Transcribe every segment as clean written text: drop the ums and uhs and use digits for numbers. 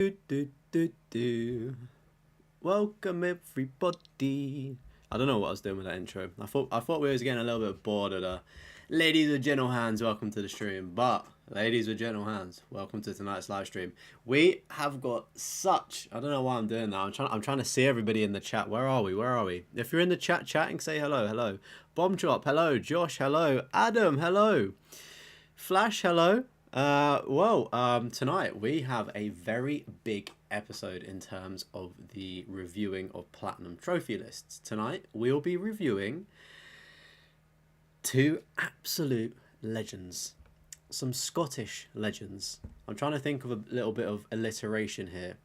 Do, do, do, do. Welcome everybody. I don't know what I was doing with that intro. I thought we was getting a little bit bored of the ladies with gentle hands. Welcome to the stream, but ladies with gentle hands, welcome to tonight's live stream. We have got such. I don't know why I'm doing that. I'm trying to see everybody in the chat. Where are we? Where are we? If you're in the chat, chatting, say hello. Hello. Bomb Drop. Hello. Josh. Hello. Adam. Hello. Flash. Hello. Tonight we have a very big episode in terms of the reviewing of Platinum Trophy lists. Tonight we'll be reviewing two absolute legends, some Scottish legends. I'm trying to think of a little bit of alliteration here.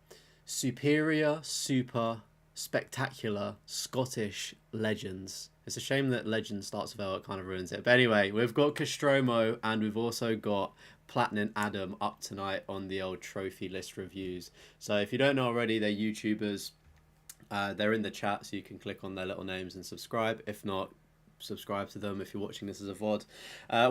Superior, super, spectacular Scottish legends. It's a shame that legend starts with L, it kind of ruins it. But anyway, we've got Costromo and we've also got Platnin Adam up tonight on the old trophy list reviews. So if you don't know already, they're YouTubers. They're in the chat, so you can click on their little names and subscribe. If not, subscribe to them if you're watching this as a VOD.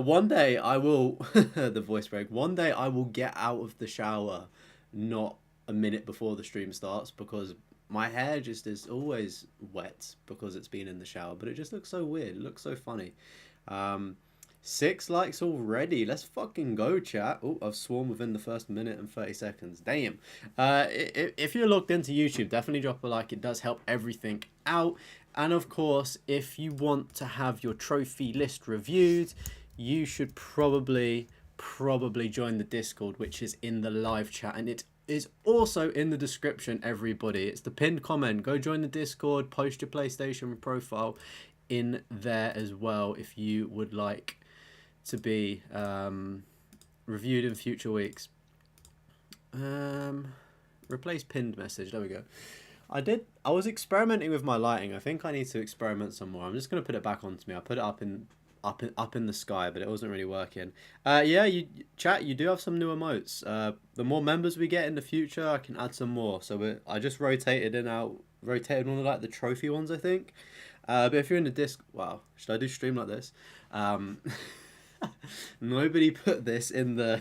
One day I will, the voice break, one day I will get out of the shower not a minute before the stream starts because my hair just is always wet because it's been in the shower, but it just looks so weird. It looks so funny. 6 likes already. Let's fucking go, chat. Oh, I've sworn within the first minute and 30 seconds. Damn. If you're logged into YouTube, definitely drop a like. It does help everything out. And of course, if you want to have your trophy list reviewed, you should probably join the Discord, which is in the live chat. And it is also in the description, everybody. It's the pinned comment. Go join the Discord, post your PlayStation profile in there as well if you would like to be reviewed in future weeks. Replace pinned message. There we go. I was experimenting with my lighting. I think I need to experiment some more. I'm just gonna put it back onto me. I put it up in the sky, but it wasn't really working. Yeah, you do have some new emotes. The more members we get in the future, I can add some more. So I just rotated one of like the trophy ones, I think. But if you're in the disc, wow, should I do stream like this? Nobody put this in the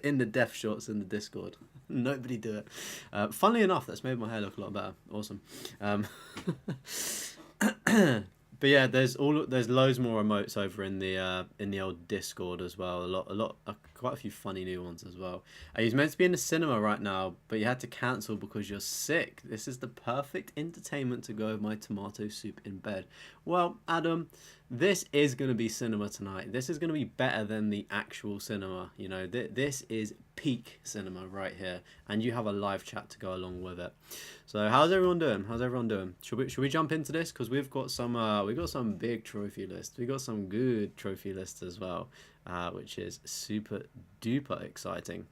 in the death shots in the Discord. Nobody do it. Funnily enough, that's made my hair look a lot better. Awesome. But yeah, there's loads more emotes over in the old Discord as well. Quite a few funny new ones as well. He's meant to be in the cinema right now, but you had to cancel because you're sick. This is the perfect entertainment to go with my tomato soup in bed. Well, Adam, this is going to be cinema tonight. This is going to be better than the actual cinema. You know, this is peak cinema right here, and you have a live chat to go along with it. So how's everyone doing? Should we jump into this, because we've got some big trophy lists. We got some good trophy lists as well, which is super duper exciting.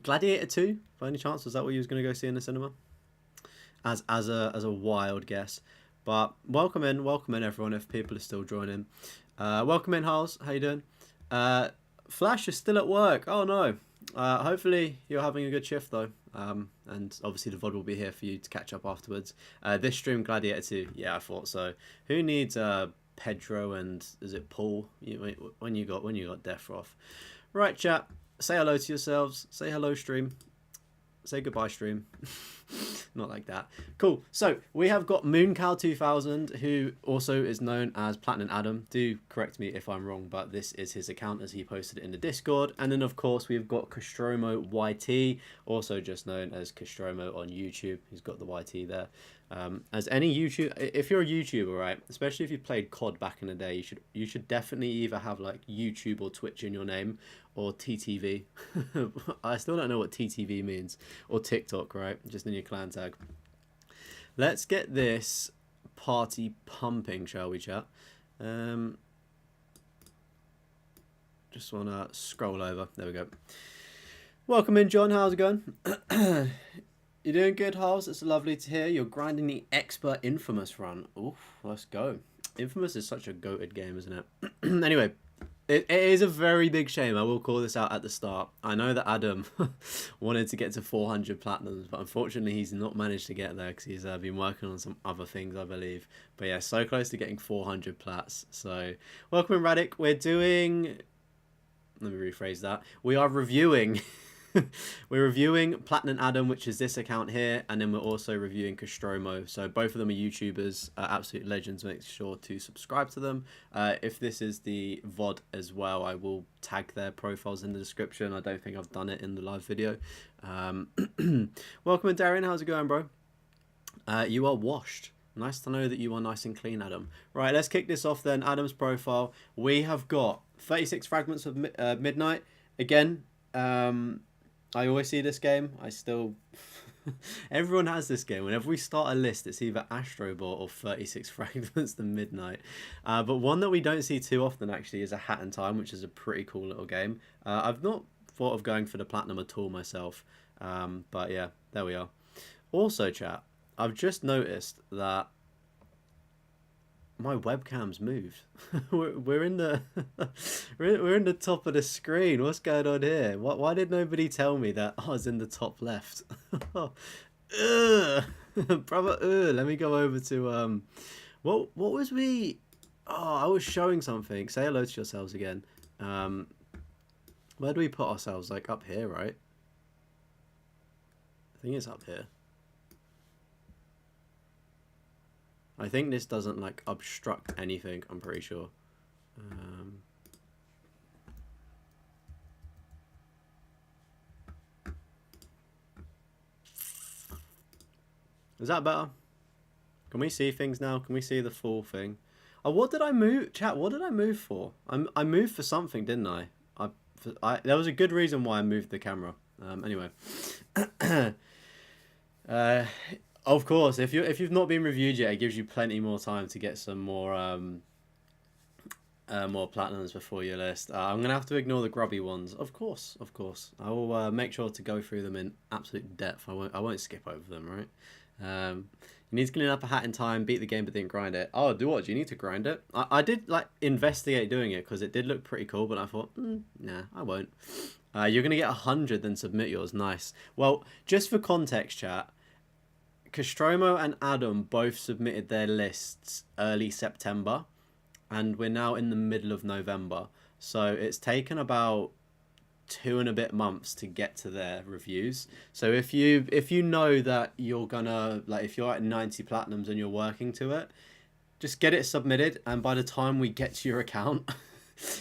Gladiator 2, by any chance, was that what you was going to go see in the cinema? As a wild guess. But welcome in everyone, if people are still joining. Welcome in, Harls. How you doing? Flash is still at work. Oh no. Hopefully you're having a good shift though. And obviously the VOD will be here for you to catch up afterwards. This stream, Gladiator 2. Yeah, I thought so. Who needs Pedro and is it Paul? When you got Deathroff. Right, chat. Say hello to yourselves. Say hello, stream. Say goodbye, stream. Not like that. Cool. So we have got Mooncow2000, who also is known as Platnin Adam. Do correct me if I'm wrong, but this is his account as he posted it in the Discord. And then of course we've got Costromo YT, also just known as Costromo on YouTube. He's got the YT there. As any YouTube, if you're a YouTuber, right, especially if you played COD back in the day, you should definitely either have like YouTube or Twitch in your name, or TTV. I still don't know what TTV means, or TikTok, right? Just in your clan tag. Let's get this party pumping, shall we, chat? Just wanna scroll over. There we go. Welcome in, John. How's it going? You doing good, Harls? It's lovely to hear. You're grinding the expert Infamous run. Oof, let's go. Infamous is such a goated game, isn't it? Anyway, it is a very big shame. I will call this out at the start. I know that Adam wanted to get to 400 platinums, but unfortunately he's not managed to get there because he's been working on some other things, I believe. But yeah, so close to getting 400 plats. So welcome in, Radic. We're doing... Let me rephrase that. We are reviewing We're reviewing Platnin Adam, which is this account here, and then we're also reviewing Costromo. So both of them are YouTubers, absolute legends. Make sure to subscribe to them. If this is the VOD as well, I will tag their profiles in the description. I don't think I've done it in the live video. Welcome, Darian. How's it going, bro? You are washed. Nice to know that you are nice and clean, Adam. Right, let's kick this off then. Adam's profile. We have got 36 Fragments of Midnight. Again, I always see this game. I still... Everyone has this game. Whenever we start a list, it's either Astrobot or 36 Fragments of Midnight. But one that we don't see too often, actually, is A Hat in Time, which is a pretty cool little game. I've not thought of going for the Platinum at all myself. But yeah, there we are. Also, chat, I've just noticed that my webcam's moved. we're in the we're in the top of the screen. What's going on here? Why did nobody tell me that I was in the top left? Brother, let me go over to what was we? Oh, I was showing something. Say hello to yourselves again. Where do we put ourselves? Like up here, right? I think it's up here. I think this doesn't like obstruct anything, I'm pretty sure. Is that better? Can we see things now? Can we see the full thing? Oh, what did I move? Chat, what did I move for? I moved for something, didn't I? There was a good reason why I moved the camera. Anyway. Of course, if you've not been reviewed yet, it gives you plenty more time to get some more platinums before your list. I'm gonna have to ignore the grubby ones, of course. I will make sure to go through them in absolute depth. I won't skip over them, right? You need to clean up A Hat in Time, beat the game, but didn't grind it. Oh, do you need to grind it? I did like investigate doing it because it did look pretty cool, but I thought, nah, I won't. You're gonna get 100, then submit yours. Nice. Well, just for context, chat. Costromo and Adam both submitted their lists early September, and we're now in the middle of November. So it's taken about 2 and a bit months to get to their reviews. So if you know that you're gonna, like, if you're at 90 platinums and you're working to it, just get it submitted, and by the time we get to your account,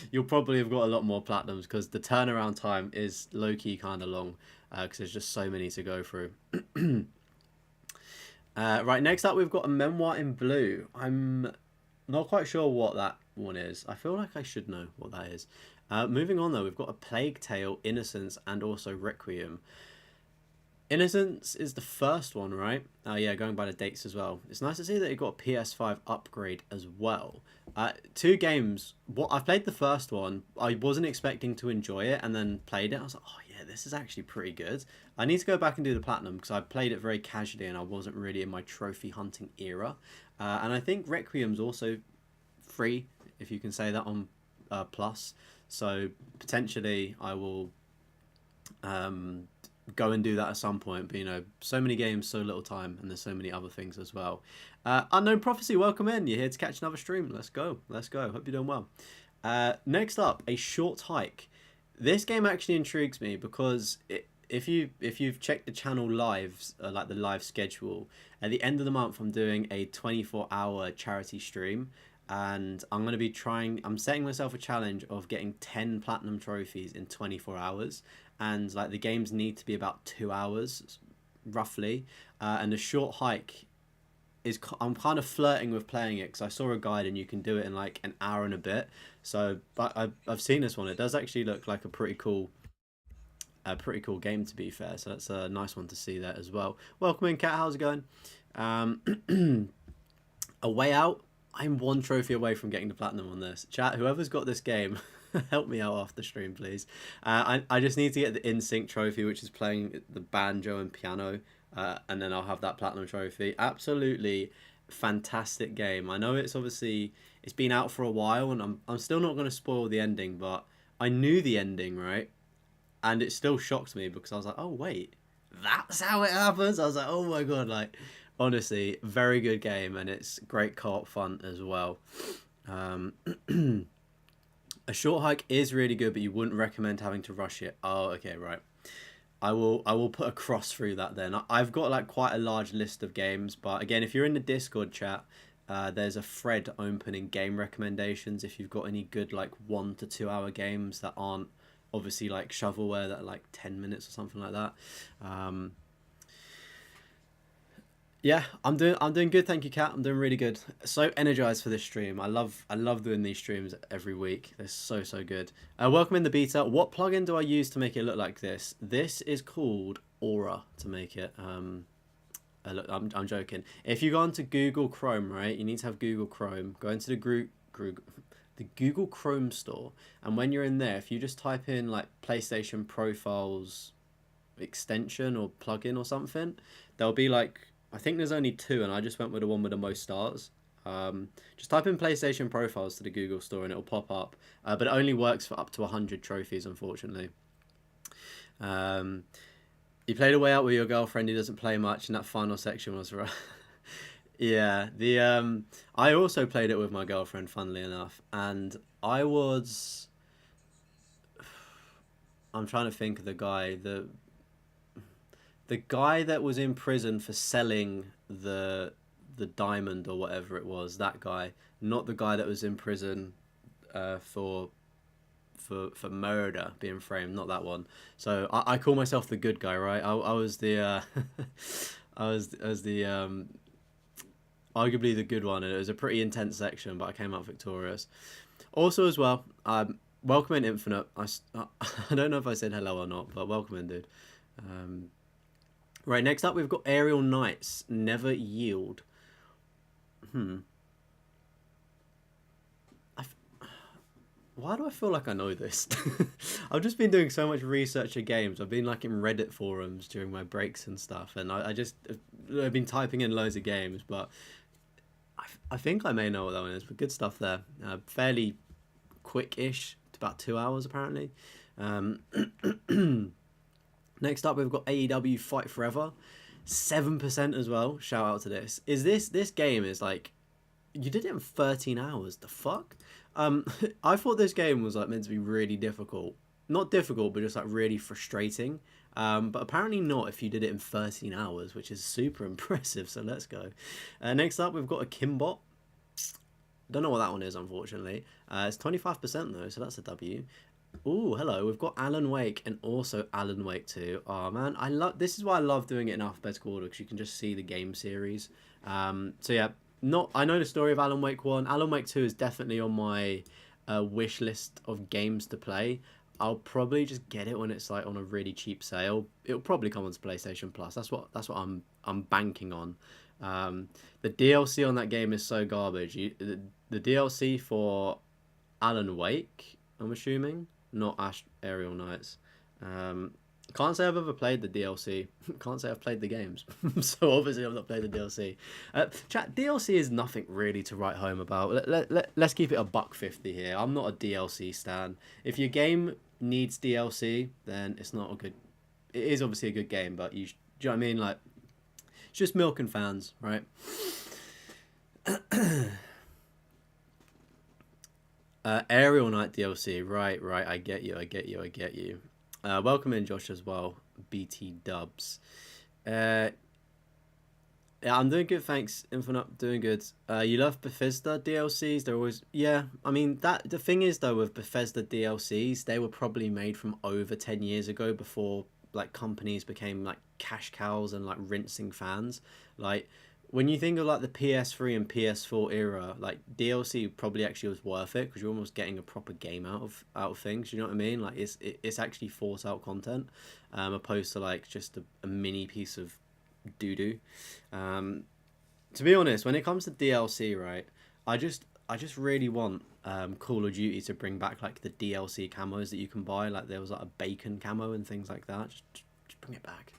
you'll probably have got a lot more platinums, because the turnaround time is low-key kind of long, because there's just so many to go through. Right, next up we've got A Memoir in Blue. I'm not quite sure what that one is. I feel like I should know what that is. Moving on though, we've got A Plague Tale, Innocence, and also Requiem. Innocence is the first one, right? Yeah, going by the dates as well. It's nice to see that it got a PS5 upgrade as well. 2 games. I've played the first one. I wasn't expecting to enjoy it, and then played it. I was like, oh yeah, this is actually pretty good. I need to go back and do the platinum, because I played it very casually and I wasn't really in my trophy hunting era. And I think Requiem's also free, if you can say that, on Plus. So potentially I will go and do that at some point. But, you know, so many games, so little time, and there's so many other things as well. Unknown Prophecy, welcome in. You're here to catch another stream. Let's go. Hope you're doing well. Next up, A Short Hike. This game actually intrigues me because if you've checked the channel lives, like the live schedule, at the end of the month I'm doing a 24-hour charity stream, and I'm setting myself a challenge of getting 10 platinum trophies in 24 hours, and like the games need to be about 2 hours roughly, and A Short Hike is, I'm kind of flirting with playing it because I saw a guide and you can do it in like an hour and a bit. So, but I've seen this one. It does actually look like a pretty cool game, to be fair. So that's a nice one to see that as well. Welcome in, Kat. How's it going? A Way Out. I'm 1 trophy away from getting the platinum on this. Chat, whoever's got this game, help me out after stream, please. I just need to get the In Sync trophy, which is playing the banjo and piano. And then I'll have that platinum trophy. Absolutely fantastic game. I know it's been out for a while, and I'm still not going to spoil the ending, but I knew the ending, right? And it still shocked me because I was like, oh wait, that's how it happens. I was like, oh my god, like honestly, very good game, and it's great co-op fun as well. A Short Hike is really good, but you wouldn't recommend having to rush it. Oh, okay, right. I will put a cross through that then. I've got like quite a large list of games, but again, if you're in the Discord chat, there's a thread opening game recommendations. If you've got any good like 1 to 2 hour games that aren't obviously like shovelware that are like 10 minutes or something like that. Um, yeah, I'm doing good, thank you, Kat. I'm doing really good. So energized for this stream. I love doing these streams every week. They're so good. Welcome in the beta. What plugin do I use to make it look like this? This is called Aura to make it. Look, I'm joking. If you go onto Google Chrome, right, you need to have Google Chrome. Go into the Google Chrome store, and when you're in there, if you just type in like PlayStation Profiles extension or plugin or something, there'll be like, I think there's only two, and I just went with the one with the most stars. Just type in PlayStation Profiles to the Google store and it'll pop up, but it only works for up to 100 trophies, unfortunately. Um, you played a way out with your girlfriend who doesn't play much, and that final section was right. Yeah, the I also played it with my girlfriend, funnily enough, and I'm trying to think of the guy that was in prison for selling the diamond or whatever it was. That guy, not the guy that was in prison for murder being framed. Not that one. So I call myself the good guy, right? I was the I was the arguably the good one, and it was a pretty intense section, but I came out victorious. Also, as well, welcome in Infinite. I don't know if I said hello or not, but welcome in, dude. Um, right, next up we've got Aerial Knights. Never Yield. Hmm. Why do I feel like I know this? I've just been doing so much research of games. I've been like in Reddit forums during my breaks and stuff, and I've been typing in loads of games, but I think I may know what that one is. But good stuff there. Fairly quick-ish. It's about 2 hours apparently. Um, Next up, we've got AEW Fight Forever, 7% as well. Shout out to this. This game is like, you did it in 13 hours. The fuck? I thought this game was like meant to be really difficult. Not difficult, but just like really frustrating. But apparently not if you did it in 13 hours, which is super impressive. So let's go. Next up, we've got a Kimbot. Don't know what that one is, unfortunately. It's 25% though, so that's a W. Oh, hello. We've got Alan Wake and also Alan Wake 2. Oh man, this is why I love doing it in alphabetical order, because you can just see the game series. So yeah, I know the story of Alan Wake 1. Alan Wake 2 is definitely on my wish list of games to play. I'll probably just get it when it's like on a really cheap sale. It'll probably come onto PlayStation Plus. That's what I'm banking on. The DLC on that game is so garbage. The DLC for Alan Wake, I'm assuming, not Aerial Knights. Can't say I've ever played the DLC. Can't say I've played the games. So obviously I've not played the DLC. Chat, DLC is nothing really to write home about. Let's keep it a $1.50 here. I'm not a DLC stan. If your game needs DLC, then it's not a good... It is obviously a good game, but do you know what I mean? Like, it's just milking fans, right? Aerial Knight DLC, right. I get you. Welcome in, Josh, as well. BT Dubs. Yeah, I'm doing good, thanks. Infinite, doing good. You love Bethesda DLCs? They're always... Yeah, I mean, the thing is, though, with Bethesda DLCs, they were probably made from over 10 years ago, before, like, companies became, like, cash cows and, like, rinsing fans. Like, when you think of, like, the PS3 and PS4 era, like, DLC probably actually was worth it, because you're almost getting a proper game out of things, you know what I mean? Like, it's actually thought out content, opposed to, like, just a mini piece of doo-doo. To be honest, when it comes to DLC, right, I just really want Call of Duty to bring back like the DLC camos that you can buy. Like there was like a bacon camo and things like that. Just bring it back.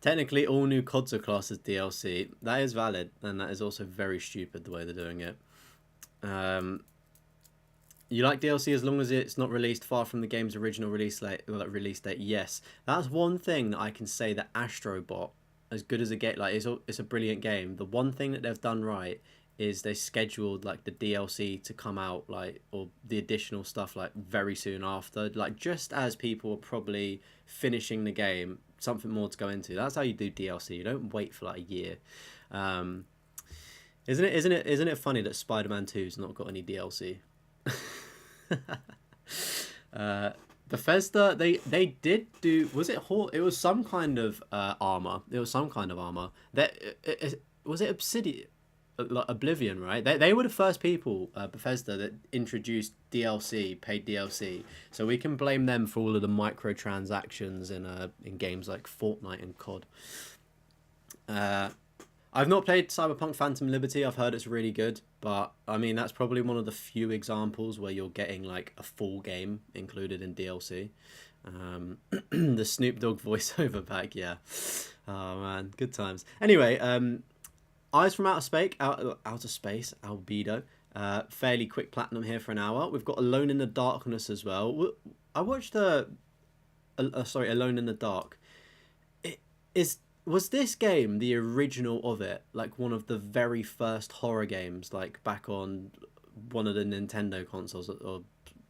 Technically, all new CODs are classed as DLC. That is valid, and that is also very stupid the way they're doing it. You like DLC as long as it's not released far from the game's original release date. Yes, that's one thing that I can say that Astrobot, as good as a game, like it's a brilliant game. The one thing that they've done right is they scheduled like the DLC to come out, like, or the additional stuff, like very soon after, like just as people are probably finishing the game, something more to go into. That's how you do DLC. You don't wait for like a year. um isn't it funny that Spider-Man 2's not got any DLC? Bethesda, they did do, was it it was some kind of armor. It was some kind of armor that was it Obsidian, like Oblivion, right? They were the first people, Bethesda, that introduced DLC, paid DLC. So we can blame them for all of the microtransactions in games like Fortnite and COD. I've not played Cyberpunk Phantom Liberty. I've heard it's really good, but I mean that's probably one of the few examples where you're getting like a full game included in DLC. The Snoop Dogg voiceover pack, yeah. Oh man, good times. Anyway, Eyes from Outer Space, Albedo. Fairly quick platinum here for an hour. We've got Alone in the Darkness as well. I watched Alone in the Dark. Was this game the original of it? Like one of the very first horror games, like back on one of the Nintendo consoles or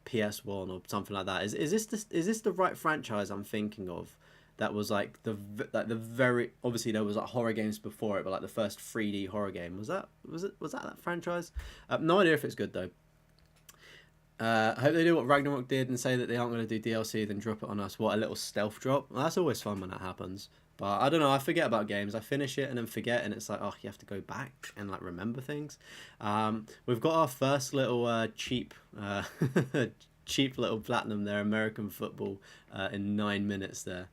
PS1 or something like that? Is this the right franchise I'm thinking of? That was like the very, obviously there was like horror games before it, but like the first 3D horror game was that franchise? No idea if it's good though. I hope they do what Ragnarok did and say that they aren't going to do DLC, then drop it on us. What a little stealth drop! Well, that's always fun when that happens. But I don't know. I forget about games. I finish it and then forget, and it's like, oh, you have to go back and like remember things. We've got our first little cheap cheap little platinum there, American football, in 9 minutes there.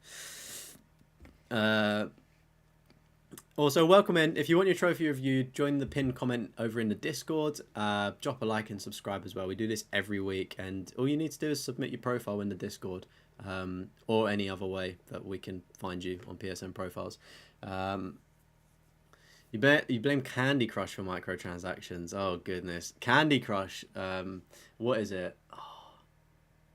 Also, welcome in. If you want your trophy reviewed, join the pinned comment over in the Discord. Drop a like and subscribe as well. We do this every week, and all you need to do is submit your profile in the Discord, or any other way that we can find you on PSN profiles. You blame Candy Crush for microtransactions. Oh goodness, Candy Crush. What is it?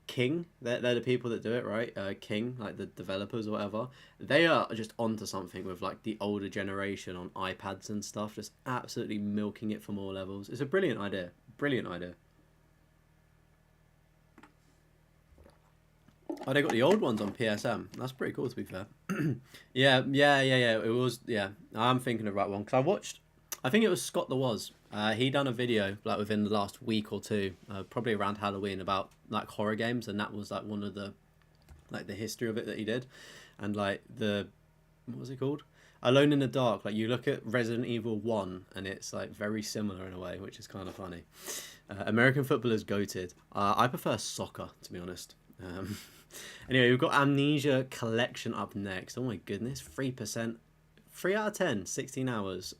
King, they're the people that do it, right? King, like the developers or whatever, they are just onto something with like the older generation on iPads and stuff, just absolutely milking it from all levels. It's a brilliant idea. Oh, they got the old ones on PSM. That's pretty cool, to be fair. Yeah. It was, yeah. I'm thinking of the right one because I think it was Scott the Was. He done a video like within the last week or two, probably around Halloween, about like horror games, and that was like one of the history of it that he did, and like what was it called? Alone in the Dark. Like you look at Resident Evil 1 and it's like very similar in a way, which is kind of funny. American football is goated. I prefer soccer, to be honest. Anyway, we've got Amnesia Collection up next. Oh my goodness, 3%, 3 out of 10, 16 hours.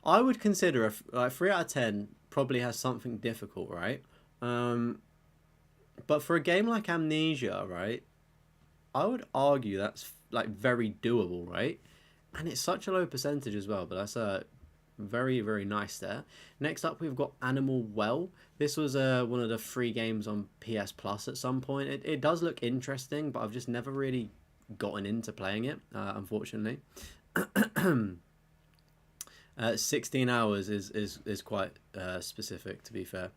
I would consider like 3 out of 10 probably has something difficult, right? But for a game like Amnesia, right, I would argue that's like very doable, right? And it's such a low percentage as well, but that's very, very nice there. Next up, we've got Animal Well. This was one of the free games on PS Plus at some point. It does look interesting, but I've just never really gotten into playing it, unfortunately. 16 hours is quite specific, to be fair.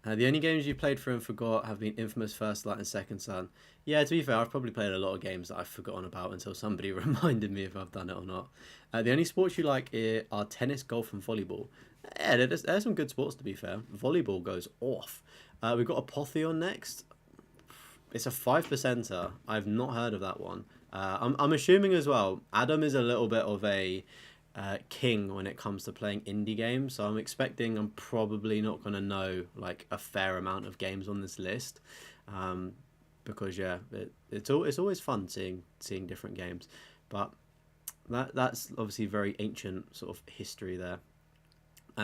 The only games you played through and forgot have been Infamous First Light and Second Son. Yeah, to be fair, I've probably played a lot of games that I've forgotten about until somebody reminded me if I've done it or not. The only sports you like are tennis, golf, and volleyball. Yeah, there's some good sports, to be fair. Volleyball goes off. We've got Apotheon next. It's a 5%er. I've not heard of that one. I'm assuming as well, Adam is a little bit of a king when it comes to playing indie games, so I'm expecting I'm probably not going to know like a fair amount of games on this list, because yeah, it's always fun seeing different games, but that's obviously very ancient sort of history there.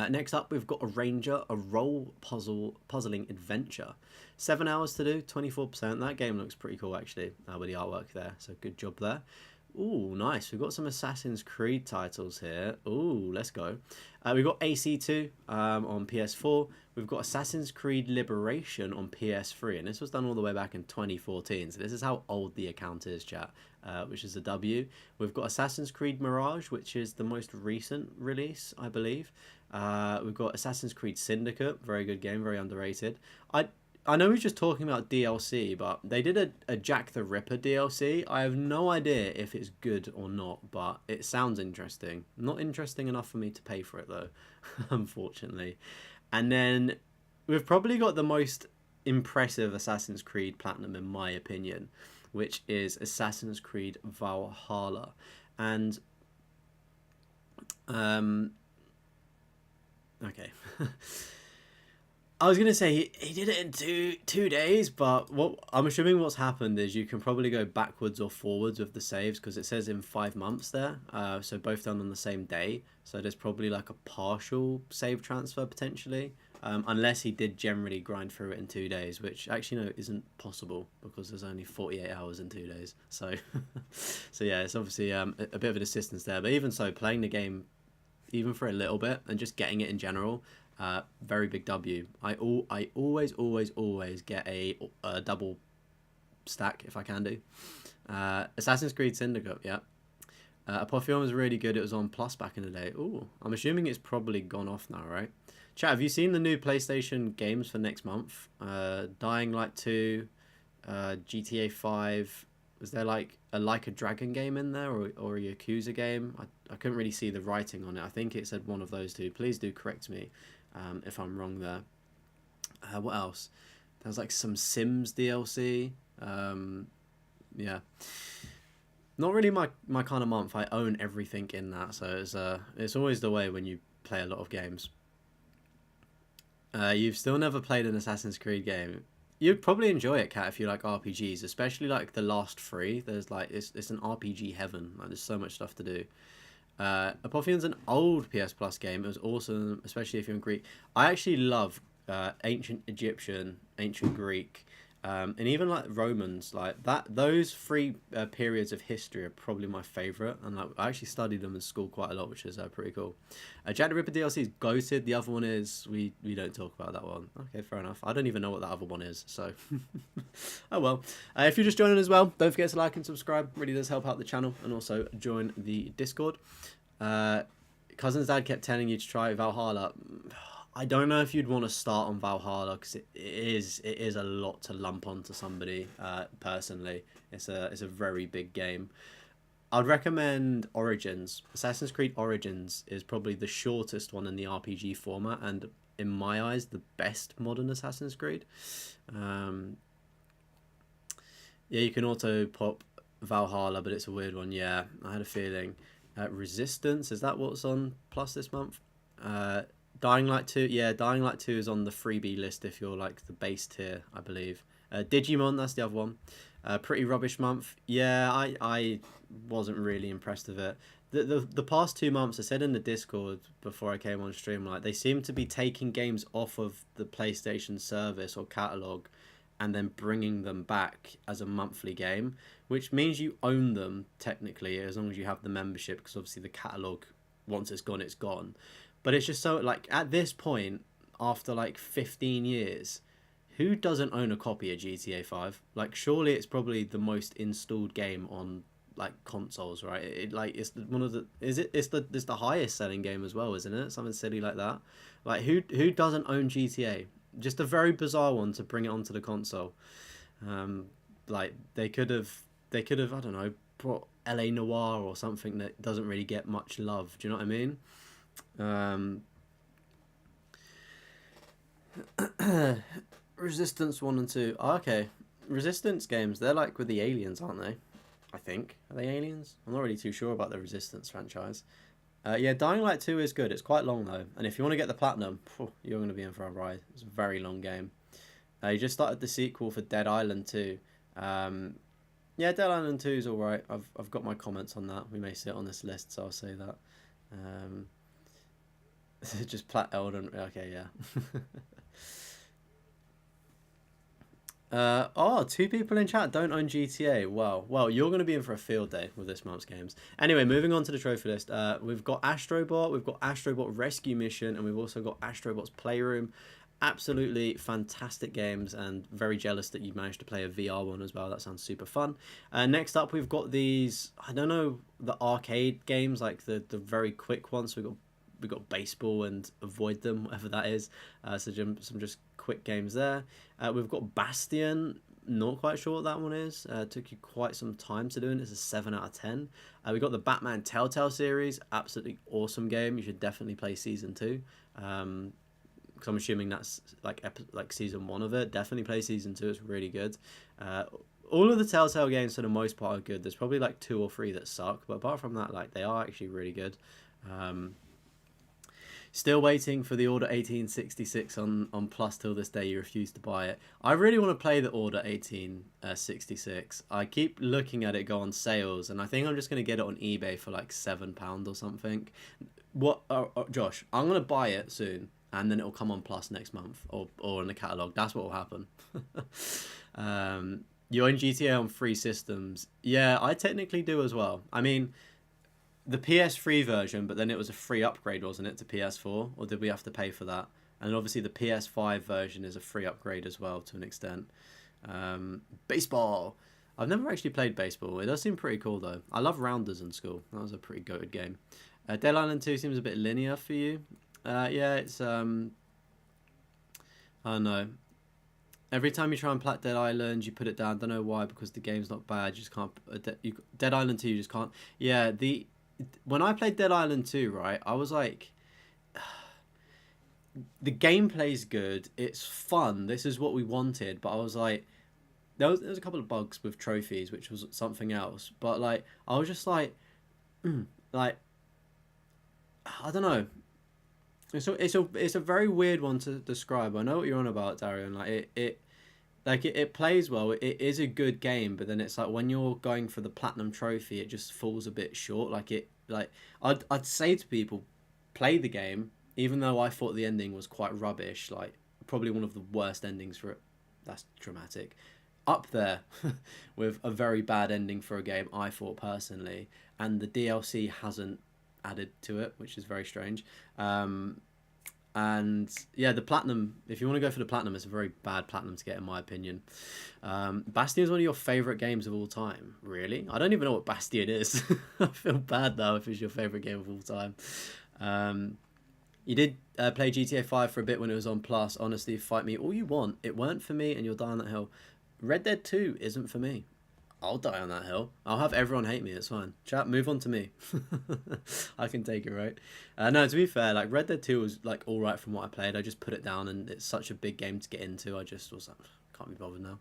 Next up, we've got Arranger, a role puzzling adventure. 7 hours to do, 24%. That game looks pretty cool actually, with the artwork there, so good job there. Ooh, nice. We've got some Assassin's Creed titles here. Ooh, let's go. We've got AC2 on PS4. We've got Assassin's Creed Liberation on PS3, and this was done all the way back in 2014. So this is how old the account is, chat, which is a W. We've got Assassin's Creed Mirage, which is the most recent release, I believe. We've got Assassin's Creed Syndicate, very good game, very underrated. I know we're just talking about DLC, but they did a Jack the Ripper DLC. I have no idea if it's good or not, but it sounds interesting. Not interesting enough for me to pay for it, though, unfortunately. And then we've probably got the most impressive Assassin's Creed Platinum, in my opinion, which is Assassin's Creed Valhalla. And, okay. I was gonna say he did it in two days, but what I'm assuming what's happened is you can probably go backwards or forwards with the saves because it says in 5 months there, so both done on the same day. So there's probably like a partial save transfer potentially, unless he did generally grind through it in 2 days, which actually no isn't possible because there's only 48 hours in 2 days. So, so yeah, it's obviously a bit of an assistance there. But even so, playing the game even for a little bit and just getting it in general. Very big W. I always get a double stack if I can do. Assassin's Creed Syndicate, yeah. Apotheon was really good. It was on Plus back in the day. Ooh, I'm assuming it's probably gone off now, right? Chat, have you seen the new PlayStation games for next month? Dying Light 2, GTA 5. Was there like a Dragon game in there or a Yakuza game? I couldn't really see the writing on it. I think it said one of those two. Please do correct me if I'm wrong there. What else? There's like some Sims DLC. Yeah. Not really my kind of month. I own everything in that, so it's always the way when you play a lot of games. You've still never played an Assassin's Creed game. You'd probably enjoy it, Kat, if you like RPGs, especially like the last three. There's like it's an RPG heaven. Like there's so much stuff to do. Apotheon's an old PS Plus game. It was awesome, especially if you're in Greek. I actually love ancient Egyptian, ancient Greek, and even like Romans. Like that, those three periods of history are probably my favorite. And like I actually studied them in school quite a lot, which is pretty cool. Jack the Ripper DLC is goated. The other one is we don't talk about that one. Okay, fair enough. I don't even know what that other one is. So, oh well. If you're just joining as well, don't forget to like and subscribe. Really does help out the channel, and also join the Discord. Cousin's dad kept telling you to try Valhalla. I don't know if you'd want to start on Valhalla because it is a lot to lump onto somebody. Personally, it's a very big game. I'd recommend Origins. Assassin's Creed Origins is probably the shortest one in the RPG format, and in my eyes, the best modern Assassin's Creed. Yeah, you can auto pop Valhalla, but it's a weird one. Yeah, I had a feeling. Resistance, is that what's on Plus this month? Dying Light 2, yeah, Dying Light 2 is on the freebie list if you're like the base tier, I believe. Digimon, that's the other one. Pretty rubbish month. Yeah, I wasn't really impressed with it. The past 2 months, I said in the Discord before I came on stream, like they seem to be taking games off of the PlayStation service or catalog and then bringing them back as a monthly game, which means you own them technically as long as you have the membership, because obviously the catalog, once it's gone, it's gone. But it's just so like at this point, after like 15 years, who doesn't own a copy of GTA 5? Like surely it's probably the most installed game on like consoles, right? It like it's one of the it's the highest selling game as well, isn't it? Something silly like that. Like who doesn't own GTA? Just a very bizarre one to bring it onto the console. Like they could have I don't know, brought LA Noire or something that doesn't really get much love. Do you know what I mean? Resistance 1 and 2. Oh, okay. Resistance games, they're like with the aliens, aren't they? I think. Are they aliens? I'm not really too sure about the Resistance franchise. Yeah, Dying Light 2 is good. It's quite long though. And if you want to get the platinum, you're going to be in for a ride. It's a very long game. You just started the sequel for Dead Island 2. Yeah, Dead Island 2 is alright. I've got my comments on that. We may see it on this list, so I'll say that. Just Plat Elden. Okay, yeah. Oh, two people in chat don't own GTA. Wow. Well, you're going to be in for a field day with this month's games. Anyway, moving on to the trophy list. We've got Astrobot, we've got Astrobot Rescue Mission, and we've also got Astrobot's Playroom. Absolutely fantastic games, and very jealous that you managed to play a VR one as well. That sounds super fun. Next up, we've got these, I don't know, the arcade games, like the very quick ones. So we got baseball and avoid them, whatever that is. So some just quick games there. We've got Bastion. Not quite sure what that one is. Took you quite some time to do it. It's a 7 out of 10. We got the Batman Telltale series. Absolutely awesome game. You should definitely play season 2. Because I'm assuming that's like season 1 of it. Definitely play season 2. It's really good. All of the Telltale games for the most part are good. There's probably like 2 or 3 that suck, but apart from that, like they are actually really good. Still waiting for the Order 1866 on Plus till this day. You refuse to buy it. I really want to play the Order 1866. I keep looking at it go on sales, and I think I'm just going to get it on eBay for like £7 or something. What, Josh? I'm going to buy it soon, and then it'll come on Plus next month or in the catalogue. That's what will happen. You own GTA on free systems. Yeah, I technically do as well. I mean, the PS3 version, but then it was a free upgrade, wasn't it, to PS4? Or did we have to pay for that? And obviously the PS5 version is a free upgrade as well, to an extent. Baseball. I've never actually played baseball. It does seem pretty cool, though. I love Rounders in school. That was a pretty goated game. Dead Island 2 seems a bit linear for you. Yeah, it's... I don't know. Every time you try and plat Dead Island, you put it down. Don't know why, because the game's not bad. You just can't... Dead Island 2, you just can't... Yeah, when I played Dead Island 2, right, I was like, the gameplay's good, it's fun, this is what we wanted, but I was like, there was a couple of bugs with trophies, which was something else, but like, I was just like, like, I don't know, it's a very weird one to describe. I know what you're on about, Darian. Like it plays well. It is a good game, but then it's like when you're going for the platinum trophy, it just falls a bit short. I'd say to people, play the game, even though I thought the ending was quite rubbish. Like probably one of the worst endings for it. That's dramatic. Up there with a very bad ending for a game, I thought personally, and the DLC hasn't added to it, which is very strange. And yeah, the platinum, if you want to go for the platinum, it's a very bad platinum to get, in my opinion. Bastion is one of your favourite games of all time. Really? I don't even know what Bastion is. I feel bad though if it's your favourite game of all time. You did play GTA 5 for a bit when it was on Plus. Honestly, fight me all you want. It weren't for me and you'll die on that hill. Red Dead 2 isn't for me. I'll die on that hill. I'll have everyone hate me. It's fine. Chat, move on to me. I can take it, right? No, to be fair, like Red Dead 2 was like all right from what I played. I just put it down, and it's such a big game to get into. I just was like, can't be bothered now.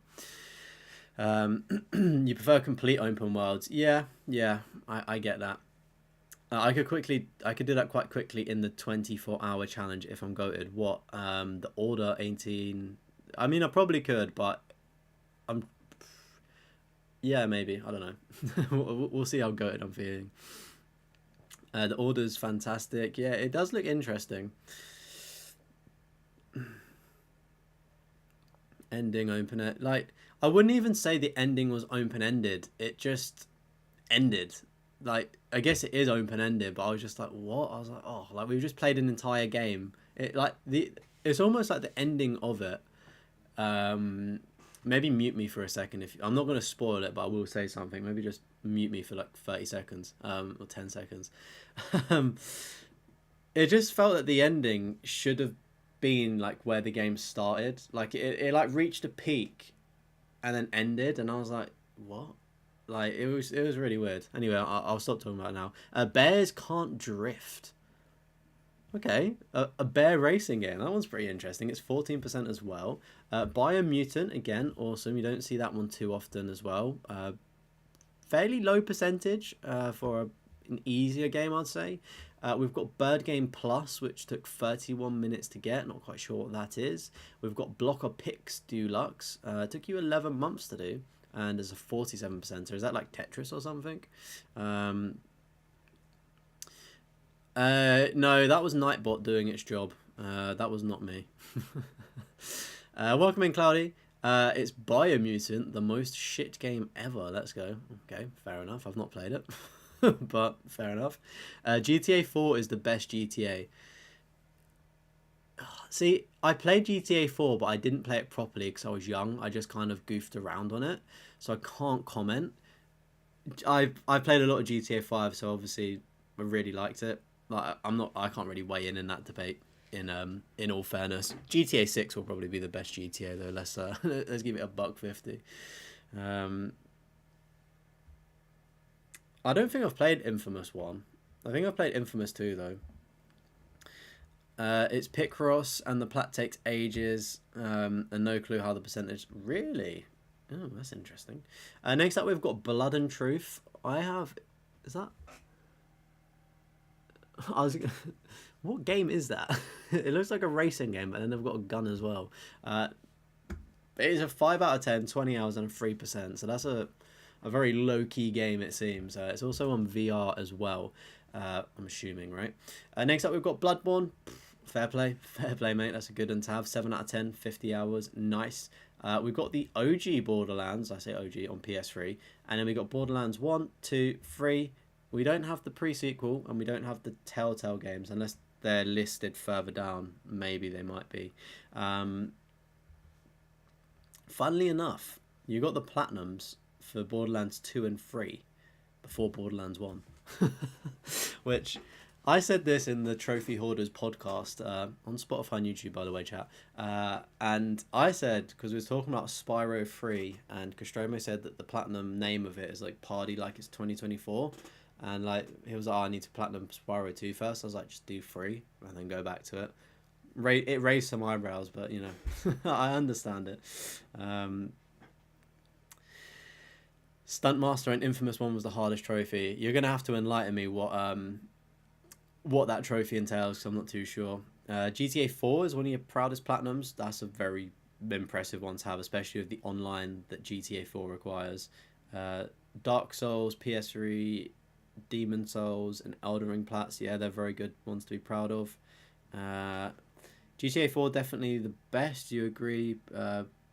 You prefer complete open worlds? Yeah, I get that. I could do that quite quickly in the 24-hour challenge if I'm goated. What? The Order 18. I mean, I probably could, but I'm. Yeah, maybe. I don't know. We'll see how goated I'm feeling. The Order's fantastic. Yeah, it does look interesting. Ending open-ended. Like, I wouldn't even say the ending was open-ended. It just ended. Like, I guess it is open-ended, but I was just like, what? I was like, oh, like we've just played an entire game. It's almost like the ending of it. Maybe mute me for a second. If I'm not going to spoil it, but I will say something. Maybe just mute me for like 30 seconds, or 10 seconds. It just felt that the ending should have been like where the game started. Like it like reached a peak, and then ended, and I was like, what? Like it was really weird. Anyway, I'll stop talking about it now. Bears can't drift. Okay, a bear racing game. That one's pretty interesting. It's 14% as well. Biomutant, again, awesome. You don't see that one too often as well. Fairly low percentage for an easier game, I'd say. We've got Bird Game Plus, which took 31 minutes to get. Not quite sure what that is. We've got Blocker Pix Deluxe. Took you 11 months to do. And there's a 47%. Is that like Tetris or something? No, that was Nightbot doing its job. That was not me. Welcome in, Cloudy. It's Biomutant, the most shit game ever. Let's go. Okay, fair enough. I've not played it, but fair enough. GTA 4 is the best GTA. See, I played GTA 4, but I didn't play it properly because I was young. I just kind of goofed around on it, so I can't comment. I played a lot of GTA 5, so obviously I really liked it. Like I can't really weigh in that debate. In all fairness, GTA 6 will probably be the best GTA though. Let's let's give it a buck 50. Um, I don't think I've played Infamous 1. I think I've played Infamous 2 though. It's Picross and the plat takes ages, and no clue how the percentage really. Oh, that's interesting. Next up, we've got Blood and Truth. I have. Is that? I was. What game is that? It looks like a racing game, but then they've got a gun as well. It is a 5 out of 10, 20 hours, and a 3%. So that's a very low key game, it seems. It's also on VR as well. I'm assuming, right? Next up, we've got Bloodborne. Fair play, mate. That's a good one to have. 7 out of 10, 50 hours. Nice. We've got the OG Borderlands. I say OG on PS3. And then we got Borderlands 1, 2, 3. We don't have the pre-sequel, and we don't have the Telltale games, unless they're listed further down. Maybe they might be. Funnily enough, you got the Platinums for Borderlands 2 and 3 before Borderlands 1. Which, I said this in the Trophy Hoarders podcast on Spotify and YouTube, by the way, chat. And I said, because we was talking about Spyro 3, and Costromo said that the Platinum name of it is like Party Like It's 2024. And like he was like, oh, I need to Platinum Spyro 2 first. I was like, just do 3 and then go back to it. It raised some eyebrows, but you know, I understand it. Stuntmaster and Infamous 1 was the hardest trophy. You're gonna have to enlighten me what that trophy entails, because I'm not too sure. GTA 4 is one of your proudest platinums. That's a very impressive one to have, especially with the online that GTA 4 requires. Dark Souls, PS3, Demon Souls, and Elden Ring plats. Yeah, they're very good ones to be proud of. GTA 4 definitely the best. You agree?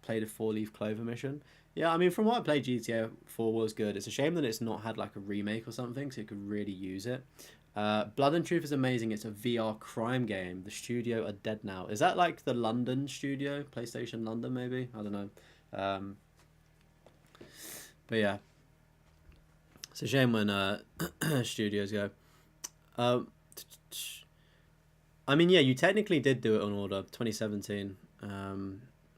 Played a 4-leaf clover mission. Yeah, I mean, from what I played, GTA 4 was good. It's a shame that it's not had like a remake or something, so you could really use it. Blood and Truth is amazing. It's a VR crime game. The studio are dead now. Is that like the London studio? PlayStation London, maybe? I don't know. But yeah. It's a shame when studios go. I mean, yeah, you technically did do it on order, 2017.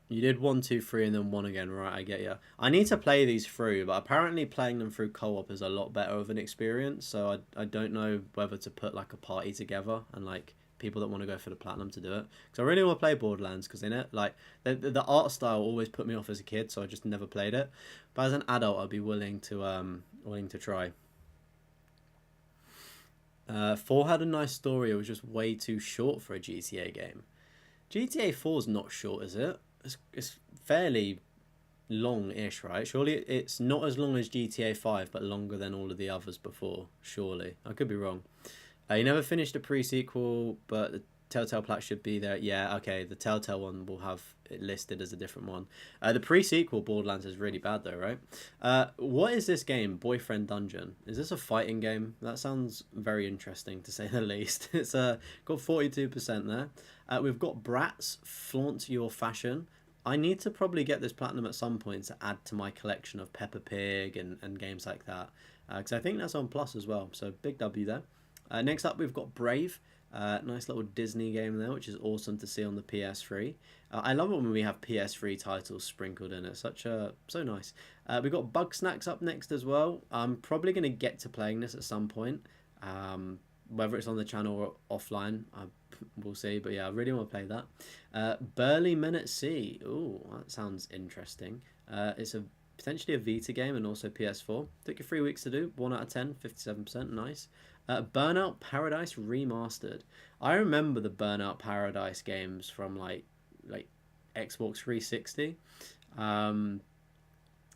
You did 1, 2, 3, and then 1 again, right? I get you. I need to play these through, but apparently playing them through co-op is a lot better of an experience. So I don't know whether to put like a party together and like people that want to go for the platinum to do it. Because I really want to play Borderlands, because in it, like the art style always put me off as a kid, so I just never played it. But as an adult, I'd be willing to try. 4 had a nice story. It was just way too short for a GTA game. GTA 4 is not short, is it? It's fairly long-ish, right? Surely it's not as long as GTA 5, but longer than all of the others before. Surely, I could be wrong. You never finished a pre-sequel, but the Telltale plat should be there. Yeah, okay. The Telltale one will have it listed as a different one. The pre-sequel Borderlands is really bad though, right? What is this game? Boyfriend Dungeon. Is this a fighting game? That sounds very interesting to say the least. It's got 42% there. We've got Bratz, Flaunt Your Fashion. I need to probably get this platinum at some point to add to my collection of Peppa Pig and games like that. Because I think that's on Plus as well. So big W there. Next up, we've got Brave. Nice little Disney game there, which is awesome to see on the PS3. I love it when we have PS3 titles sprinkled in it. So nice. We've got Bug Snacks up next as well. I'm probably going to get to playing this at some point. Whether it's on the channel or offline, we'll see. But yeah, I really want to play that. Burly Men at Sea. Ooh, that sounds interesting. It's potentially a Vita game and also PS4. Took you 3 weeks to do. 1 out of 10, 57%. Nice. Burnout Paradise Remastered. I remember the Burnout Paradise games from like Xbox 360.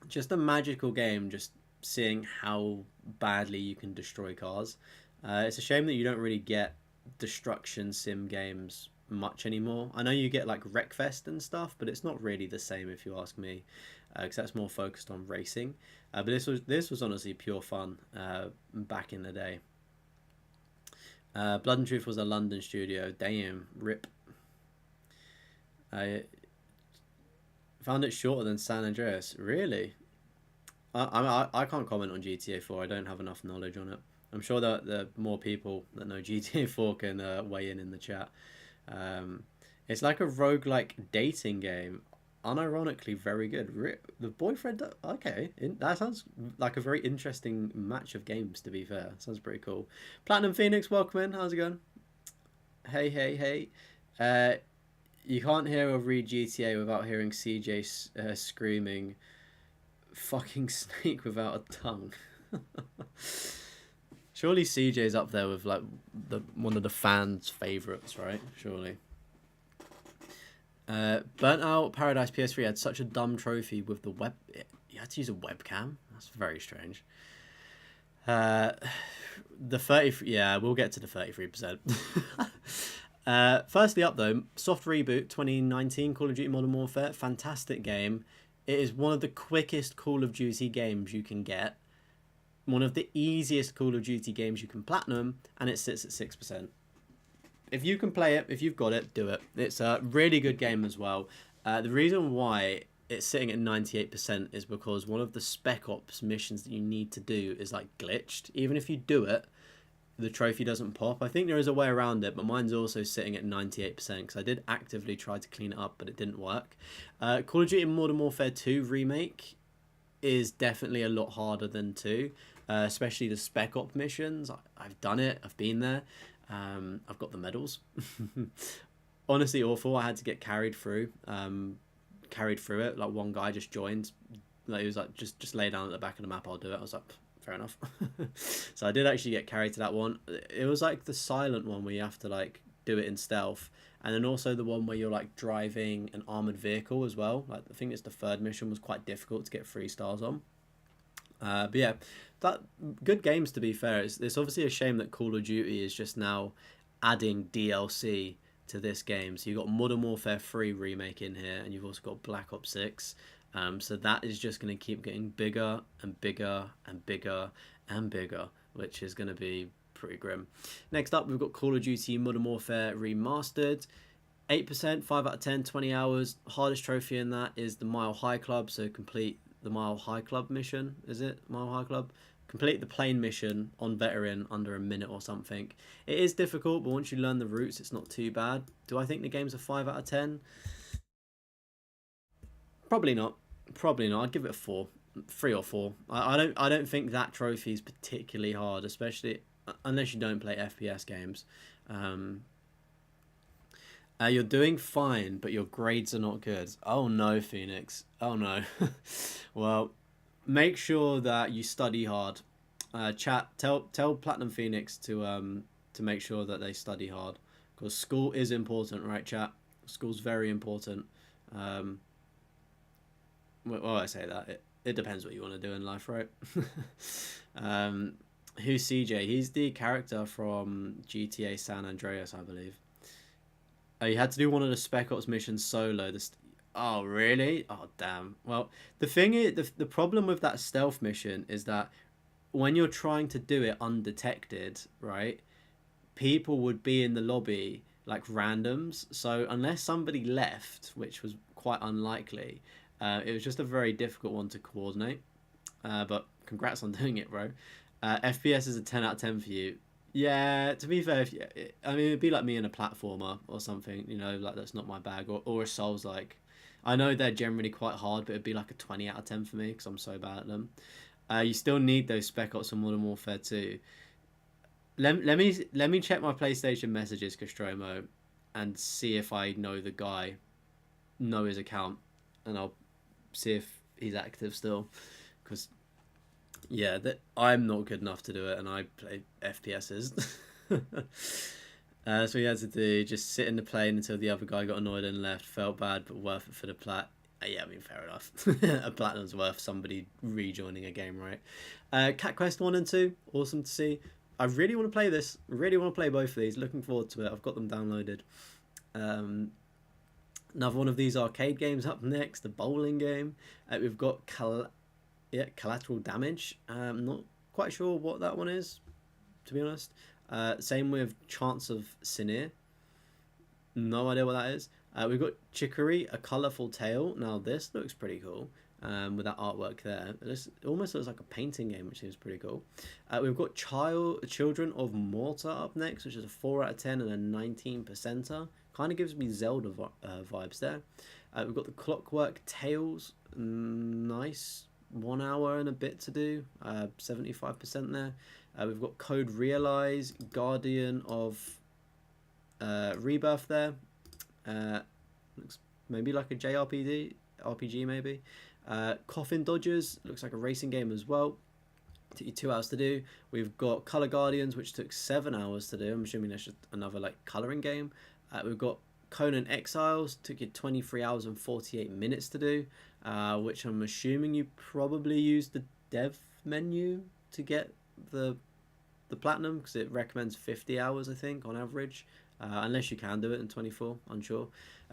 Just a magical game, just seeing how badly you can destroy cars. It's a shame that you don't really get destruction sim games much anymore. I know you get like Wreckfest and stuff, but it's not really the same if you ask me, because that's more focused on racing. But this was honestly pure fun back in the day. Blood and Truth was a London studio. Damn, rip. I found it shorter than San Andreas. Really? I can't comment on GTA 4. I don't have enough knowledge on it. I'm sure that the more people that know GTA 4 can weigh in the chat. It's like a roguelike dating game. Unironically very good. The boyfriend... Okay, that sounds like a very interesting match of games, to be fair. Sounds pretty cool. Platinum Phoenix, welcome in. How's it going? Hey, hey, hey. You can't hear or read GTA without hearing CJ screaming, "Fucking snake without a tongue." Surely CJ's up there with like one of the fans' favourites, right? Surely. Burnt Out Paradise PS3 had such a dumb trophy with the web. You had to use a webcam. That's very strange. The 30. Yeah, we'll get to the 33%. Firstly up though, soft reboot 2019 Call of Duty Modern Warfare. Fantastic game. It is one of the quickest Call of Duty games you can get. One of the easiest Call of Duty games you can platinum, and it sits at 6%. If you can play it, if you've got it, do it. It's a really good game as well. The reason why it's sitting at 98% is because one of the Spec Ops missions that you need to do is like glitched. Even if you do it, the trophy doesn't pop. I think there is a way around it, but mine's also sitting at 98% because I did actively try to clean it up, but it didn't work. Call of Duty Modern Warfare 2 Remake is definitely a lot harder than 2, especially the Spec Op missions. I've done it. I've been there. I've got the medals. Honestly awful. I had to get carried through it. Like one guy just joined. Like he was like, just lay down at the back of the map, I'll do it. I was like, fair enough. So I did actually get carried to that one. It was like the silent one where you have to like do it in stealth, and then also the one where you're like driving an armored vehicle as well. Like I think it's the third mission was quite difficult to get 3 stars on. But yeah, that good games to be fair. It's obviously a shame that Call of Duty is just now adding DLC to this game. So you've got Modern Warfare 3 Remake in here, and you've also got Black Ops 6. So that is just going to keep getting bigger and bigger and bigger and bigger, which is going to be pretty grim. Next up, we've got Call of Duty Modern Warfare Remastered. 8%, 5 out of 10, 20 hours. Hardest trophy in that is the Mile High Club, so complete the Mile High Club mission. Is it Mile High Club? Complete the plane mission on veteran under a minute or something. It is difficult, but once you learn the routes, it's not too bad. Do I think the game's a 5 out of 10? Probably not. Probably not. I'd give it a 4, 3 or 4. I don't think that trophy is particularly hard, especially unless you don't play FPS games. You're doing fine, but your grades are not good. Oh no, Phoenix. Oh no. Well, make sure that you study hard. Chat, tell Platinum Phoenix to make sure that they study hard, because school is important, right, chat? School's very important. Well, I say that it depends what you want to do in life, right? Who's CJ? He's the character from GTA San Andreas, I believe. You had to do one of the Spec Ops missions solo. Oh, really? Oh, damn. Well, the thing is, the problem with that stealth mission is that when you're trying to do it undetected, right, people would be in the lobby like randoms. So unless somebody left, which was quite unlikely, it was just a very difficult one to coordinate. But congrats on doing it, bro. FPS is a 10 out of 10 for you. Yeah, to be fair, I mean, it'd be like me in a platformer or something, you know, like that's not my bag, or a Souls-like. I know they're generally quite hard, but it'd be like a 20 out of 10 for me because I'm so bad at them. You still need those Spec Ops and Modern Warfare 2. Let me check my PlayStation messages, Costromo, and see if I know the guy, know his account, and I'll see if he's active still, because yeah, I'm not good enough to do it, and I play FPSs. So he had to do just sit in the plane until the other guy got annoyed and left. Felt bad, but worth it for the plat. Yeah, I mean, fair enough. A platinum's worth somebody rejoining a game, right? Cat Quest 1 and 2, awesome to see. I really want to play this. Really want to play both of these. Looking forward to it. I've got them downloaded. Another one of these arcade games up next, the bowling game. We've got Collateral Damage. Not quite sure what that one is, to be honest. Same with Chance of Sinir. No idea what that is. We've got Chicory, A Colourful Tale. Now this looks pretty cool. With that artwork there, it almost looks like a painting game, which seems pretty cool. We've got Children of Morta up next, which is a 4 out of 10 and a 19%er. Kind of gives me Zelda vibes there. We've got the Clockwork Tales. Nice. 1 hour and a bit to do. 75% there. We've got Code Realize, Guardian of Rebirth there. Looks maybe like a RPG maybe. Coffin Dodgers, looks like a racing game as well. Took you 2 hours to do. We've got Color Guardians, which took 7 hours to do. I'm assuming that's just another like coloring game. We've got Conan Exiles, took you 23 hours and 48 minutes to do, which I'm assuming you probably used the dev menu to get the platinum, because it recommends 50 hours I think on average, unless you can do it in 24, unsure.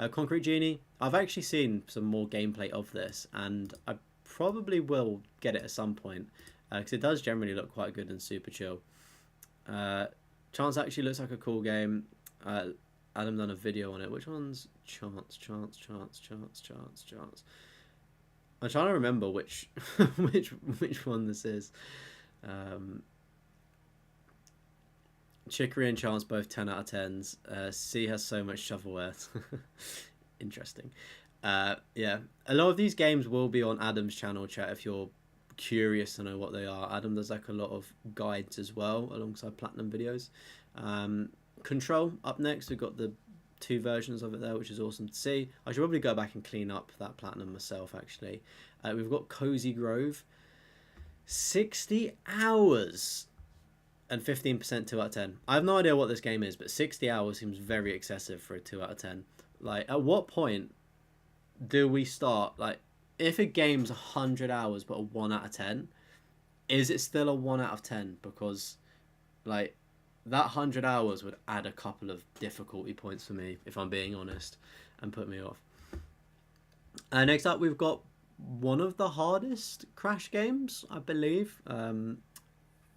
Concrete Genie, I've actually seen some more gameplay of this, and I probably will get it at some point, because it does generally look quite good and super chill. Chance actually looks like a cool game. Adam done a video on it. Which one's Chance? I'm trying to remember which which one this is. Chicory and Chance both 10 out of 10s. C has so much shovelware. Interesting. Yeah, a lot of these games will be on Adam's channel, chat, if you're curious to know what they are. Adam does like a lot of guides as well alongside platinum videos. Control up next. We've got the 2 versions of it there, which is awesome to see. I should probably go back and clean up that platinum myself actually. We've got Cozy Grove, 60 hours and 15%, 2 out of 10. I have no idea what this game is, but 60 hours seems very excessive for a 2 out of 10. Like, at what point do we start, like, if a game's 100 hours but a 1 out of 10, is it still a 1 out of 10? Because, like, that 100 hours would add a couple of difficulty points for me, if I'm being honest, and put me off. Next up, we've got one of the hardest Crash games, I believe,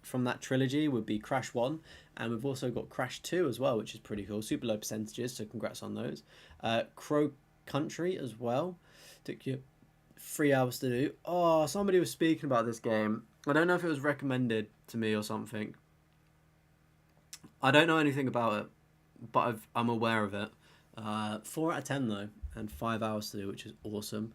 from that trilogy would be Crash 1, and we've also got Crash 2 as well, which is pretty cool. Super low percentages, so congrats on those. Crow Country as well. Took you 3 hours to do. Oh, somebody was speaking about this game. I don't know if it was recommended to me or something. I don't know anything about it, but I'm aware of it. 4 out of 10 though, and 5 hours to do, which is awesome.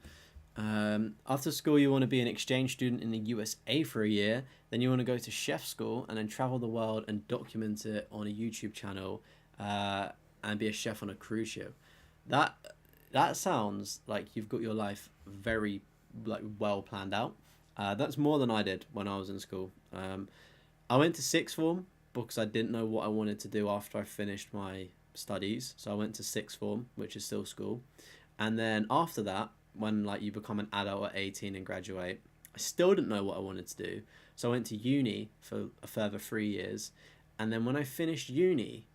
After school, you want to be an exchange student in the USA for a year. Then you want to go to chef school and then travel the world and document it on a YouTube channel, and be a chef on a cruise ship. That sounds like you've got your life very like well planned out. That's more than I did when I was in school. I went to sixth form because I didn't know what I wanted to do after I finished my studies. So I went to sixth form, which is still school. And then after that, when like you become an adult at 18 and graduate, I still didn't know what I wanted to do. So I went to uni for a further 3 years. And then when I finished uni,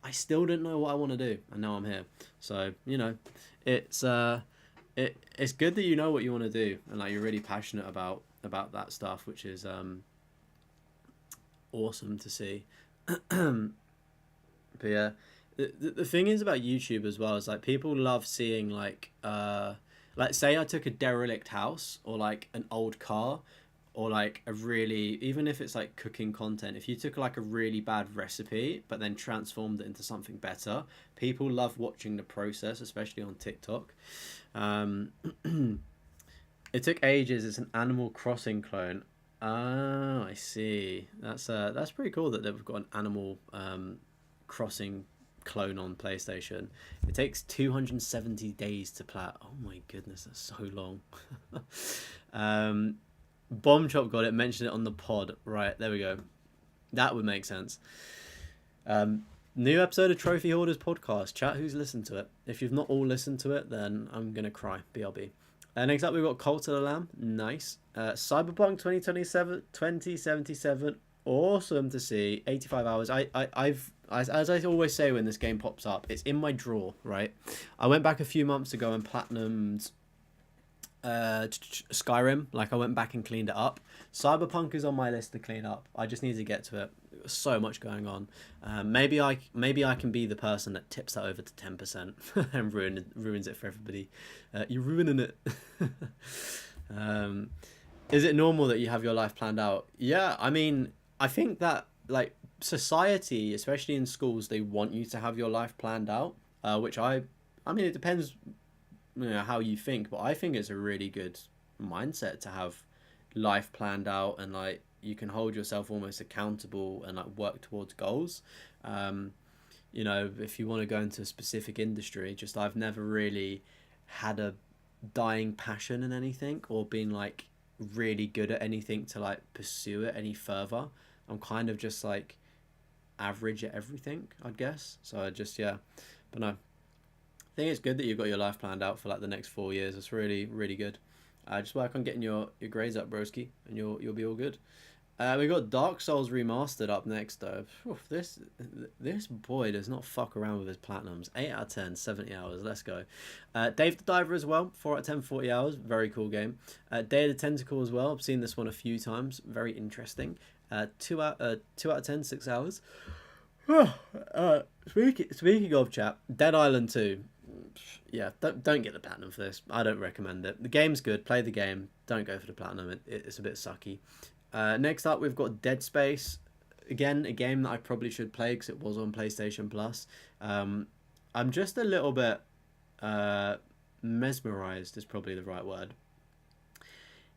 I still didn't know what I want to do. And now I'm here. So, you know, it's good that you know what you want to do and like you're really passionate about that stuff, which is awesome to see. But yeah, the thing is about YouTube as well is like people love seeing like say I took a derelict house or like an old car or like a really, even if it's like cooking content, if you took like a really bad recipe but then transformed it into something better, people love watching the process, especially on TikTok. It took ages. It's an Animal Crossing clone. Oh, I see. That's pretty cool that they've got an Animal Crossing clone on PlayStation. It takes 270 days to plat. Oh my goodness, that's so long. Bomb Chop got it, mentioned it on the pod. Right, there we go. That would make sense. New episode of Trophy Hoarders podcast. Chat, who's listened to it? If you've not all listened to it, then I'm gonna cry. BRB. Next up, we've got Cult of the Lamb. Nice. Cyberpunk 2077. awesome to see. 85 hours. I've as I always say when this game pops up, it's in my drawer, right? I went back a few months ago and platinumed Skyrim. Like I went back and cleaned it up. Cyberpunk is on my list to clean up. I just need to get to it. So much going on. Maybe I can be the person that tips that over to 10% and ruins it for everybody. You're ruining it. Is it normal that you have your life planned out? Yeah, I mean, I think that like society, especially in schools, they want you to have your life planned out. Which I mean, it depends, how you think, but I think it's a really good mindset to have life planned out, and like you can hold yourself almost accountable and like work towards goals. If you want to go into a specific industry, just I've never really had a dying passion in anything or been like really good at anything to like pursue it any further. I'm kind of just like average at everything, I'd guess. So I just, yeah, but no, I think it's good that you've got your life planned out for like the next 4 years. It's really, really good. Just work on getting your grades up, broski, and you'll be all good. We got Dark Souls Remastered up next though. Oof, this boy does not fuck around with his platinums. 8 out of 10, 70 hours. Let's go. Dave the Diver as well. 4 out of 10, 40 hours. Very cool game. Day of the Tentacle as well. I've seen this one a few times. Very interesting. 2 out of 10, 6 hours. Speaking of, chat, Dead Island 2. Yeah, don't get the platinum for this. I don't recommend it. The game's good. Play the game. Don't go for the platinum. It's a bit sucky. Next up, we've got Dead Space. Again, a game that I probably should play because it was on PlayStation Plus. I'm just a little bit mesmerized is probably the right word.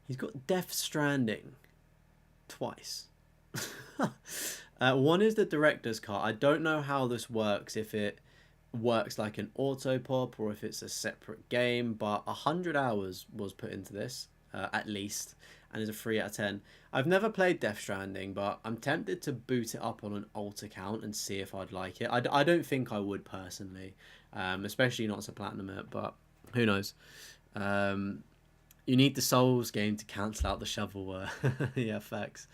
He's got Death Stranding twice. One is the director's cut. I don't know how this works, if it works like an auto pop or if it's a separate game, but 100 hours was put into this, at least, and is a 3 out of 10. I've never played Death Stranding, but I'm tempted to boot it up on an alt account and see if I'd like it. I don't think I would personally, especially not to platinum it, but who knows. You need the Souls game to cancel out the shovelware. Yeah, facts.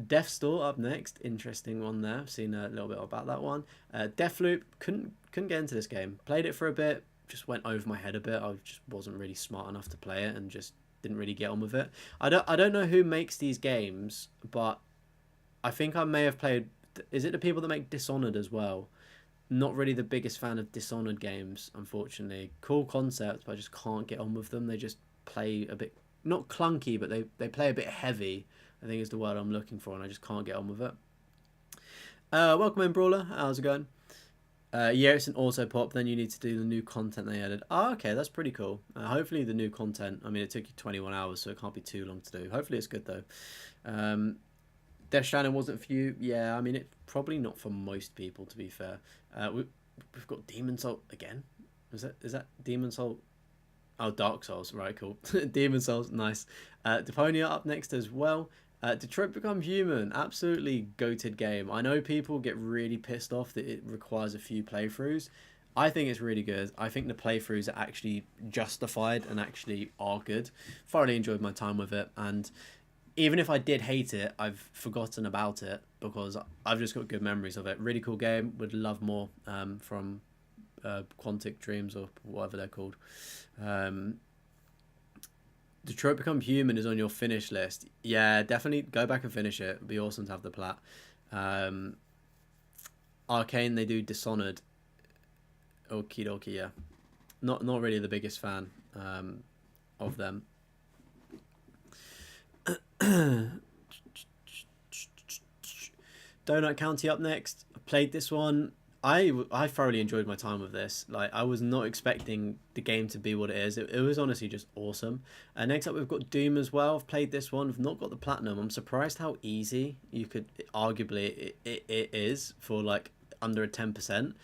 Death's Door up next. Interesting one there. I've seen a little bit about that one. Deathloop, couldn't get into this game. Played it for a bit, just went over my head a bit. I just wasn't really smart enough to play it and just didn't really get on with it. I don't know who makes these games, but I think I may have played... Is it the people that make Dishonored as well? Not really the biggest fan of Dishonored games, unfortunately. Cool concept, but I just can't get on with them. They just play a bit... Not clunky, but they play a bit heavy, I think is the word I'm looking for, and I just can't get on with it. Welcome in, Brawler. How's it going? Yeah, it's an auto pop. Then you need to do the new content they added. Oh, okay, that's pretty cool. Hopefully the new content, I mean, it took you 21 hours, so it can't be too long to do. Hopefully it's good, though. Death Stranding wasn't for you. Yeah, I mean, it's probably not for most people, to be fair. We've got Demon Soul again. Is that Demon Soul? Oh, Dark Souls. Right, cool. Demon Souls, nice. Deponia up next as well. Detroit Become Human, absolutely goated game. I know people get really pissed off that it requires a few playthroughs. I think it's really good. I think the playthroughs are actually justified and actually are good. Thoroughly enjoyed my time with it, and even if I did hate it, I've forgotten about it because I've just got good memories of it. Really cool game. Would love more from Quantic Dreams or whatever they're called. Detroit Become Human is on your finish list. Yeah, definitely go back and finish it. It'd be awesome to have the plat. Arcane, they do Dishonored. Okie dokie, yeah. Not really the biggest fan of them. Donut County up next. I played this one. I thoroughly enjoyed my time with this. Like, I was not expecting the game to be what it is. It was honestly just awesome. Next up, we've got Doom as well. I've played this one. I've not got the platinum. I'm surprised how easy you could... Arguably, it is for, like, under a 10%.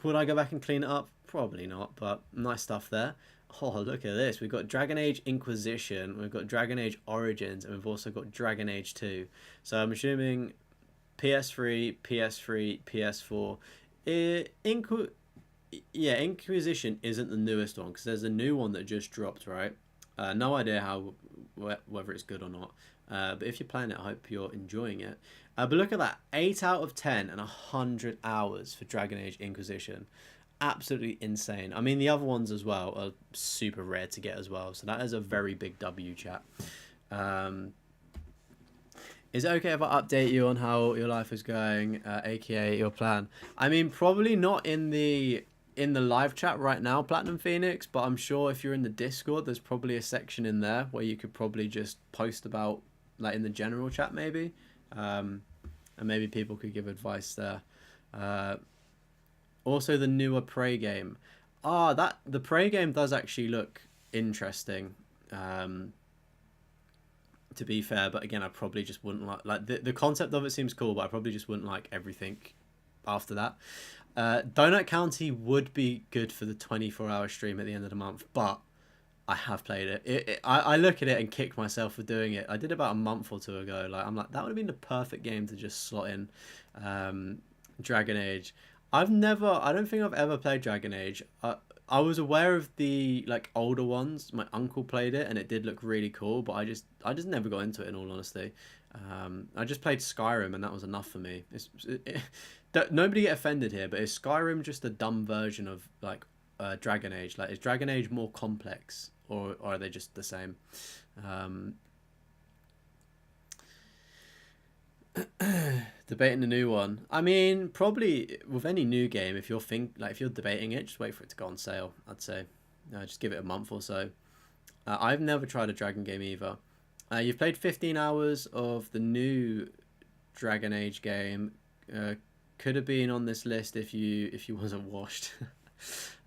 Would I go back and clean it up? Probably not, but nice stuff there. Oh, look at this. We've got Dragon Age Inquisition. We've got Dragon Age Origins. And we've also got Dragon Age 2. So I'm assuming... PS3, PS4. Inquisition isn't the newest one because there's a new one that just dropped, right? No idea whether it's good or not. But if you're playing it, I hope you're enjoying it. But look at that, 8 out of 10 and 100 hours for Dragon Age Inquisition. Absolutely insane. I mean, the other ones as well are super rare to get as well. So that is a very big W, chat. Is it okay if I update you on how your life is going, aka your plan? I mean, probably not in the live chat right now, Platinum Phoenix, but I'm sure if you're in the Discord, there's probably a section in there where you could probably just post about, like, in the general chat maybe, and maybe people could give advice there. Also, the newer Prey game. The Prey game does actually look interesting. To be fair, but again, I probably just wouldn't like the concept of it seems cool, but I probably just wouldn't like everything after that. Donut County would be good for the 24-hour stream at the end of the month, but I have played it. I look at it and kick myself for doing it. I did about a month or two ago. Like, I'm like, that would have been the perfect game to just slot in. Dragon Age. I don't think I've ever played Dragon Age. I was aware of the, like, older ones. My uncle played it and it did look really cool, but I just never got into it, in all honesty. I just played Skyrim and that was enough for me. Nobody get offended here, but is Skyrim just a dumb version of, like, Dragon Age? Like, is Dragon Age more complex, or are they just the same? Debating the new one. I mean, probably with any new game, if you're debating it, just wait for it to go on sale. I'd say, just give it a month or so. I've never tried a Dragon game either. You've played 15 hours of the new Dragon Age game. Could have been on this list if you wasn't washed.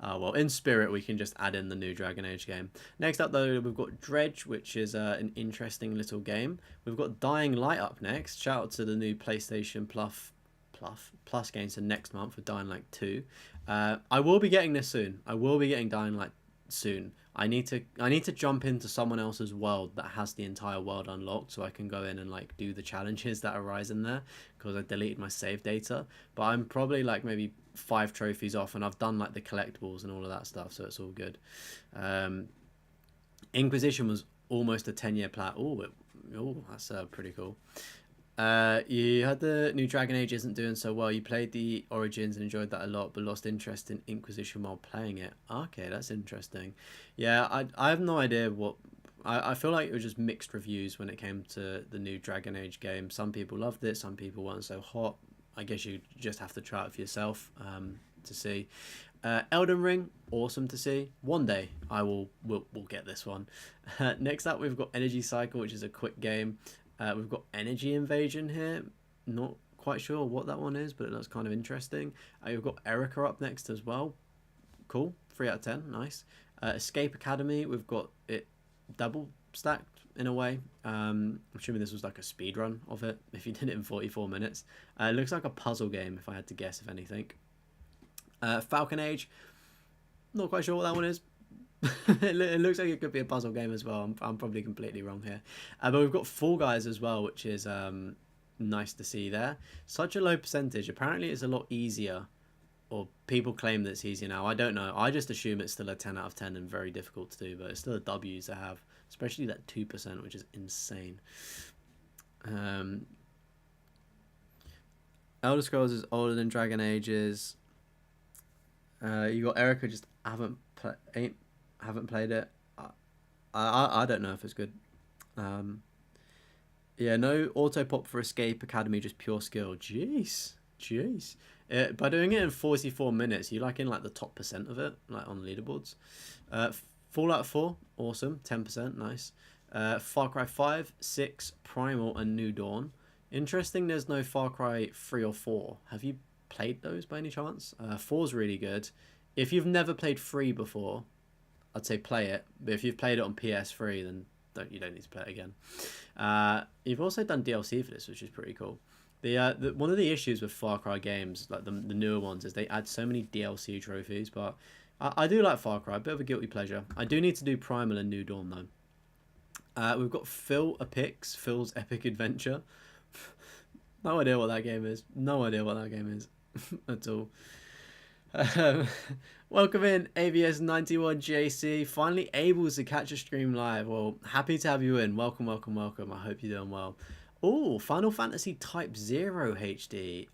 Well, in spirit, we can just add in the new Dragon Age game. Next up, though, we've got Dredge, which is an interesting little game. We've got Dying Light up next. Shout out to the new PlayStation Plus games for next month for Dying Light 2. I will be getting this soon. I will be getting Dying Light soon. I need to jump into someone else's world that has the entire world unlocked, so I can go in and, like, do the challenges that arise in there, because I deleted my save data. But I'm probably, like, maybe 5 trophies off, and I've done, like, the collectibles and all of that stuff, so it's all good. Inquisition was almost a 10-year plat. Oh, that's pretty cool. You had the new Dragon Age isn't doing so well. You played the Origins and enjoyed that a lot, but lost interest in Inquisition while playing it. Okay, that's interesting. Yeah, I have no idea what... I feel like it was just mixed reviews when it came to the new Dragon Age game. Some people loved it, some people weren't so hot. I guess you just have to try it for yourself to see. Elden Ring, awesome to see. One day we'll get this one. Next up, we've got Energy Cycle, which is a quick game. We've got Energy Invasion here. Not quite sure what that one is, but it looks kind of interesting. We've got Erica up next as well. Cool. 3 out of 10. Nice. Escape Academy. We've got it double stacked in a way. I'm assuming this was like a speed run of it if you did it in 44 minutes. It looks like a puzzle game if I had to guess, if anything. Falcon Age. Not quite sure what that one is. It looks like it could be a puzzle game as well. I'm probably completely wrong here. But we've got Fall Guys as well, which is nice to see there. Such a low percentage. Apparently it's a lot easier, or people claim that it's easier now. I don't know. I just assume it's still a 10 out of 10 and very difficult to do, but it's still a W to have, especially that 2%, which is insane. Elder Scrolls is older than Dragon Ages. You got Erica, just haven't played it. I don't know if it's good. Yeah, no auto pop for Escape Academy, just pure skill. Jeez. By doing it in 44 minutes, you're like in like the top percent of it, like on leaderboards. Fallout 4, awesome, 10%, nice. Far Cry 5, 6, Primal, and New Dawn. Interesting, there's no Far Cry 3 or 4. Have you played those by any chance? 4's really good. If you've never played 3 before, I'd say play it. But if you've played it on PS3, then you don't need to play it again. You've also done DLC for this, which is pretty cool. One of the issues with Far Cry games, like the newer ones, is they add so many DLC trophies. But I do like Far Cry, a bit of a guilty pleasure. I do need to do Primal and New Dawn though. We've got Phil's Epic Adventure. No idea what that game is. At all. Um, welcome in, ABS91JC. Finally able to catch a stream live. Well, happy to have you in. Welcome, welcome, welcome. I hope you're doing well. Oh, Final Fantasy Type 0 HD.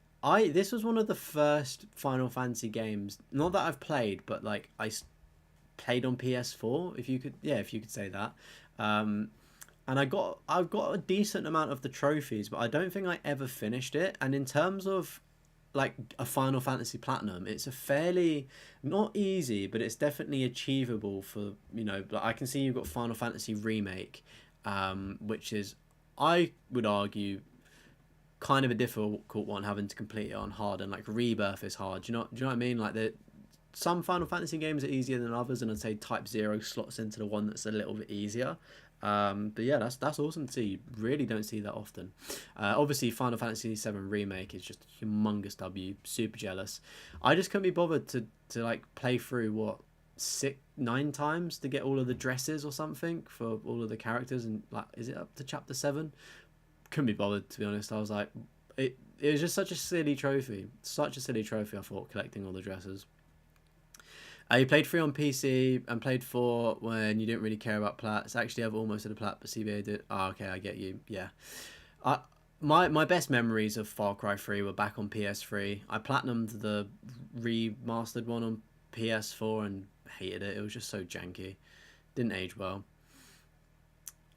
This was one of the first Final Fantasy games, not that I've played, but like played on PS4, if you could, yeah, if you could say that. And I've got a decent amount of the trophies, but I don't think I ever finished it. And in terms of like a Final Fantasy Platinum, it's a fairly not easy, but it's definitely achievable for, you know, like I can see you've got Final Fantasy Remake, which is, I would argue, kind of a difficult one, having to complete it on hard, and like Rebirth is hard. Do you know what I mean? Like some Final Fantasy games are easier than others, and I'd say Type 0 slots into the one that's a little bit easier. But yeah, that's awesome to see. You really don't see that often. Obviously, Final Fantasy VII Remake is just a humongous W. Super jealous. I just couldn't be bothered to like play through what 9 times to get all of the dresses or something for all of the characters, and like, is it up to chapter 7? Couldn't be bothered, to be honest. I was like, it was just such a silly trophy. Such a silly trophy, I thought, collecting all the dresses. You played 3 on PC and played 4 when you didn't really care about plats. Actually, I've almost had a plat, but CBA did. Oh, okay, I get you. Yeah. My best memories of Far Cry 3 were back on PS3. I platinumed the remastered one on PS4 and hated it. It was just so janky. Didn't age well.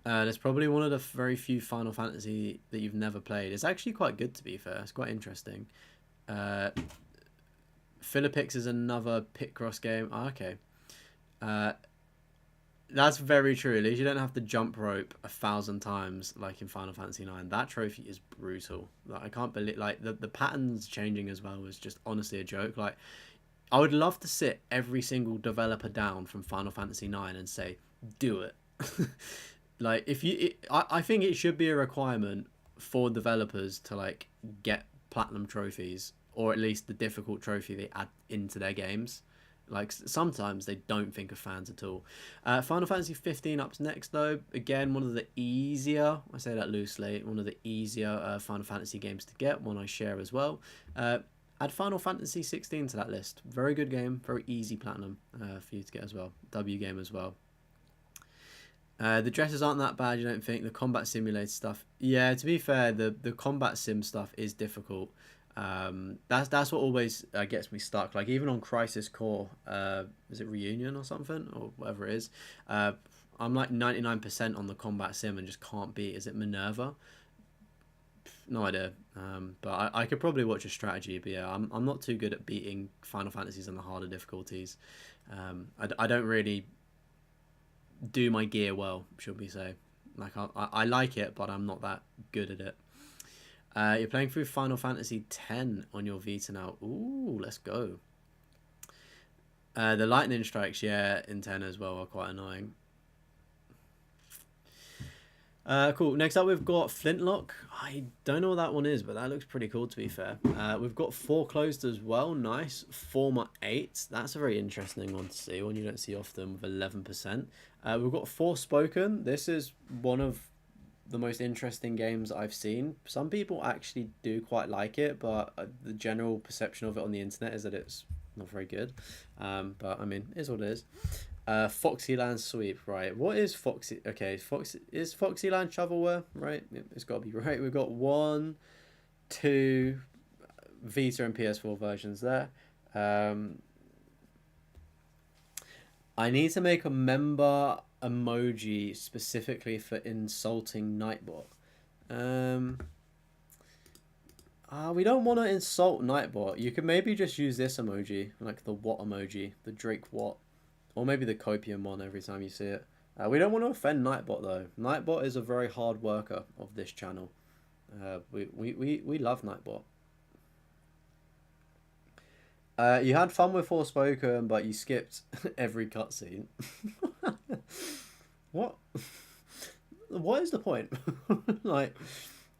It's probably one of the very few Final Fantasy that you've never played. It's actually quite good, to be fair. It's quite interesting. Philippix is another Picross game. Oh, okay. That's very true. At least you don't have to jump rope 1,000 times like in Final Fantasy IX. That trophy is brutal. Like, I can't believe, like, the patterns changing as well was just honestly a joke. Like, I would love to sit every single developer down from Final Fantasy IX and say, do it. Like, I think it should be a requirement for developers to like get platinum trophies, or at least the difficult trophy they add into their games. Like, sometimes they don't think of fans at all. Final Fantasy 15 up next, though. Again, one of the easier, I say that loosely, one of the easier Final Fantasy games to get, one I share as well. Add Final Fantasy 16 to that list. Very good game, very easy platinum for you to get as well. W game as well. The dresses aren't that bad, you don't think? The combat simulator stuff, yeah, to be fair, the combat sim stuff is difficult. That's what always gets me stuck. Like, even on Crisis Core, is it Reunion or something, or whatever it is, I'm like 99% on the combat sim and just can't beat, is it Minerva? No idea. But I could probably watch a strategy, but yeah, I'm not too good at beating Final Fantasies on the harder difficulties. I don't really do my gear well, should we say. Like, I like it, but I'm not that good at it. You're playing through Final Fantasy X on your Vita now. Ooh, let's go. The lightning strikes, yeah, in 10 as well are quite annoying. Cool. Next up, we've got Flintlock. I don't know what that one is, but that looks pretty cool, to be fair. We've got Foreclosed as well. Nice. Former 8. That's a very interesting one to see, one you don't see often, with 11%. We've got Forspoken. This is one of the most interesting games I've seen. Some people actually do quite like it, but the general perception of it on the internet is that it's not very good. But I mean, it is what it is. Foxyland Sweep, right? What is Foxy? Okay, is Foxyland shovelware, right? It's got to be right. We've got 1, 2 Vita and PS4 versions there. I need to make a member emoji specifically for insulting Nightbot. We don't want to insult Nightbot. You could maybe just use this emoji, like the what emoji, the Drake what. Or maybe the Copium one every time you see it. We don't want to offend Nightbot, though. Nightbot is a very hard worker of this channel. We love Nightbot. You had fun with Forspoken, but you skipped every cutscene. What? What is the point? Like,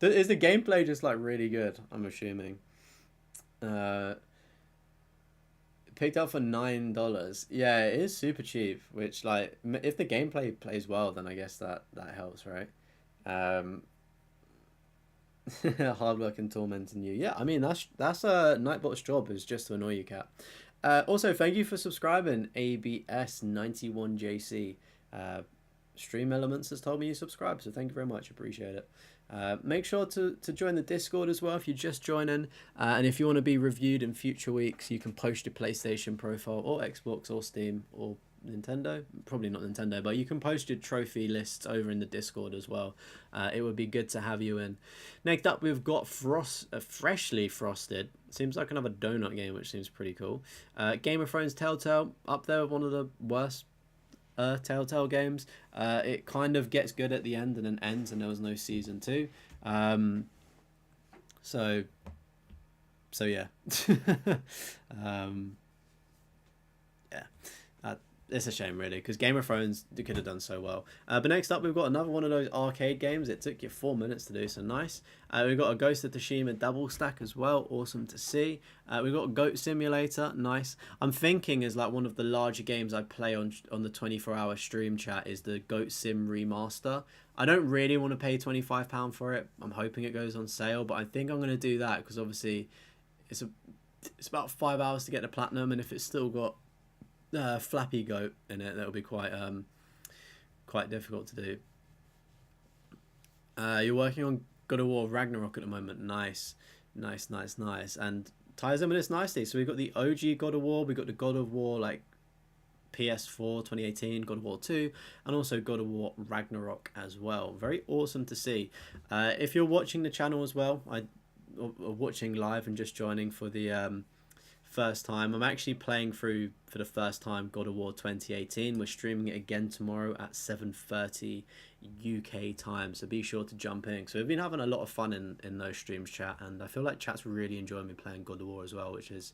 is the gameplay just like really good? I'm assuming. Picked up for $9. Yeah, it is super cheap. Which, like, if the gameplay plays well, then I guess that helps, right? Hard work and tormenting you. Yeah, I mean that's Nightbot's job, is just to annoy you, cat. Also, thank you for subscribing, ABS91JC. Stream Elements has told me you subscribe, so thank you very much. Appreciate it. Make sure to join the Discord as well if you're just joining. And if you want to be reviewed in future weeks, you can post your PlayStation profile or Xbox or Steam or Nintendo. Probably not Nintendo, but you can post your trophy lists over in the Discord as well. It would be good to have you in. Next up, we've got Freshly Frosted. Seems like another donut game, which seems pretty cool. Game of Thrones Telltale, up there with one of the worst Telltale games. It kind of gets good at the end and then ends, and there was no season 2. So yeah. Yeah. It's a shame, really, because Game of Thrones could have done so well. But next up, we've got another one of those arcade games. It took you 4 minutes to do, so nice. We've got a Ghost of Tsushima double stack as well. Awesome to see. We've got Goat Simulator. Nice. I'm thinking as like one of the larger games I play on the 24-hour stream chat is the Goat Sim Remaster. I don't really want to pay £25 for it. I'm hoping it goes on sale, but I think I'm going to do that because obviously it's about 5 hours to get the platinum, and if it's still got Flappy Goat in it, that'll be quite difficult to do. You're working on God of War Ragnarok at the moment. Nice, and ties in with this nicely. So we've got the OG God of War, we've got the God of War like PS4 2018, God of War 2, and also God of War Ragnarok as well. Very awesome to see. If you're watching the channel as well, or watching live and just joining for the first time, I'm actually playing through for the first time God of War 2018. We're streaming it again tomorrow at 7:30 UK time, so be sure to jump in. So we've been having a lot of fun in those streams, chat, and I feel like chat's really enjoying me playing God of War as well, which is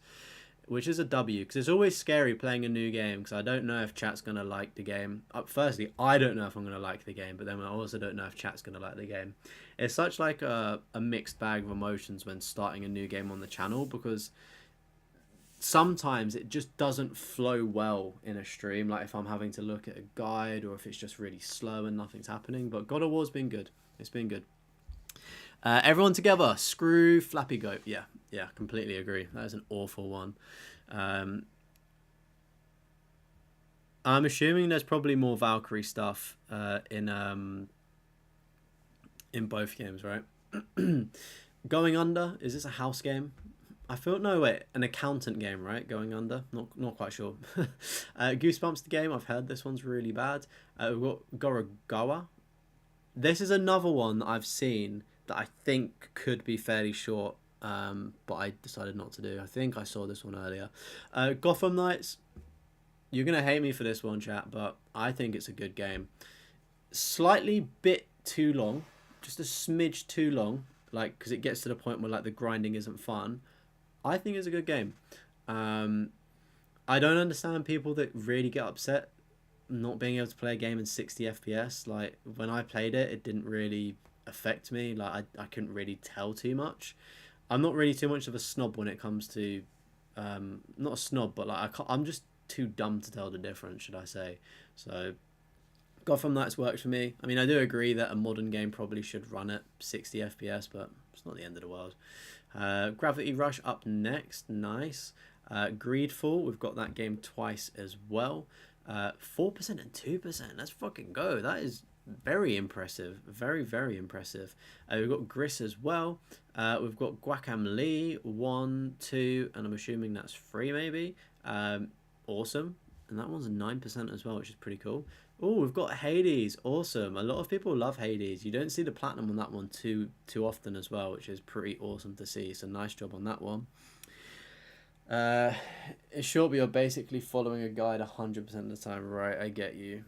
a W, because it's always scary playing a new game because I don't know if chat's gonna like the game. Firstly, I don't know if I'm gonna like the game, but then I also don't know if chat's gonna like the game. It's such like a mixed bag of emotions when starting a new game on the channel, because sometimes it just doesn't flow well in a stream, like if I'm having to look at a guide or if it's just really slow and nothing's happening. But God of War's been good. It's been good. Everyone together, screw Flappy Goat. Yeah, completely agree. That is an awful one. I'm assuming there's probably more Valkyrie stuff in both games, right? Going Under, is this a house game? I feel, no, wait, an accountant game, right? Going Under, not quite sure. Goosebumps the game, I've heard this one's really bad. We've got Gorogawa. This is another one that I've seen that I think could be fairly short, but I decided not to do. I think I saw this one earlier. Gotham Knights, you're going to hate me for this one, chat, but I think it's a good game. Slightly bit too long, just a smidge too long, like, because it gets to the point where like the grinding isn't fun. I think it's a good game. I don't understand people that really get upset not being able to play a game in 60 FPS. Like, when I played it, it didn't really affect me. Like, I couldn't really tell too much. I'm not really too much of a snob when it comes to not a snob, but like I'm just too dumb to tell the difference, should I say. So Gotham Knights works for me. I mean, I do agree that a modern game probably should run at 60 FPS, but it's not the end of the world. Gravity Rush up next. Nice. Greedfall, we've got that game twice as well. 4% and 2%. Let's fucking go. That is very impressive. Very, very impressive. We've got Gris as well. We've got Guacamole 1, 2, and I'm assuming that's 3 maybe. Awesome. And that one's 9% as well, which is pretty cool. Oh, we've got Hades. Awesome. A lot of people love Hades. You don't see the platinum on that one too often as well, which is pretty awesome to see. So nice job on that one. It's short, but you're basically following a guide 100% of the time. Right, I get you.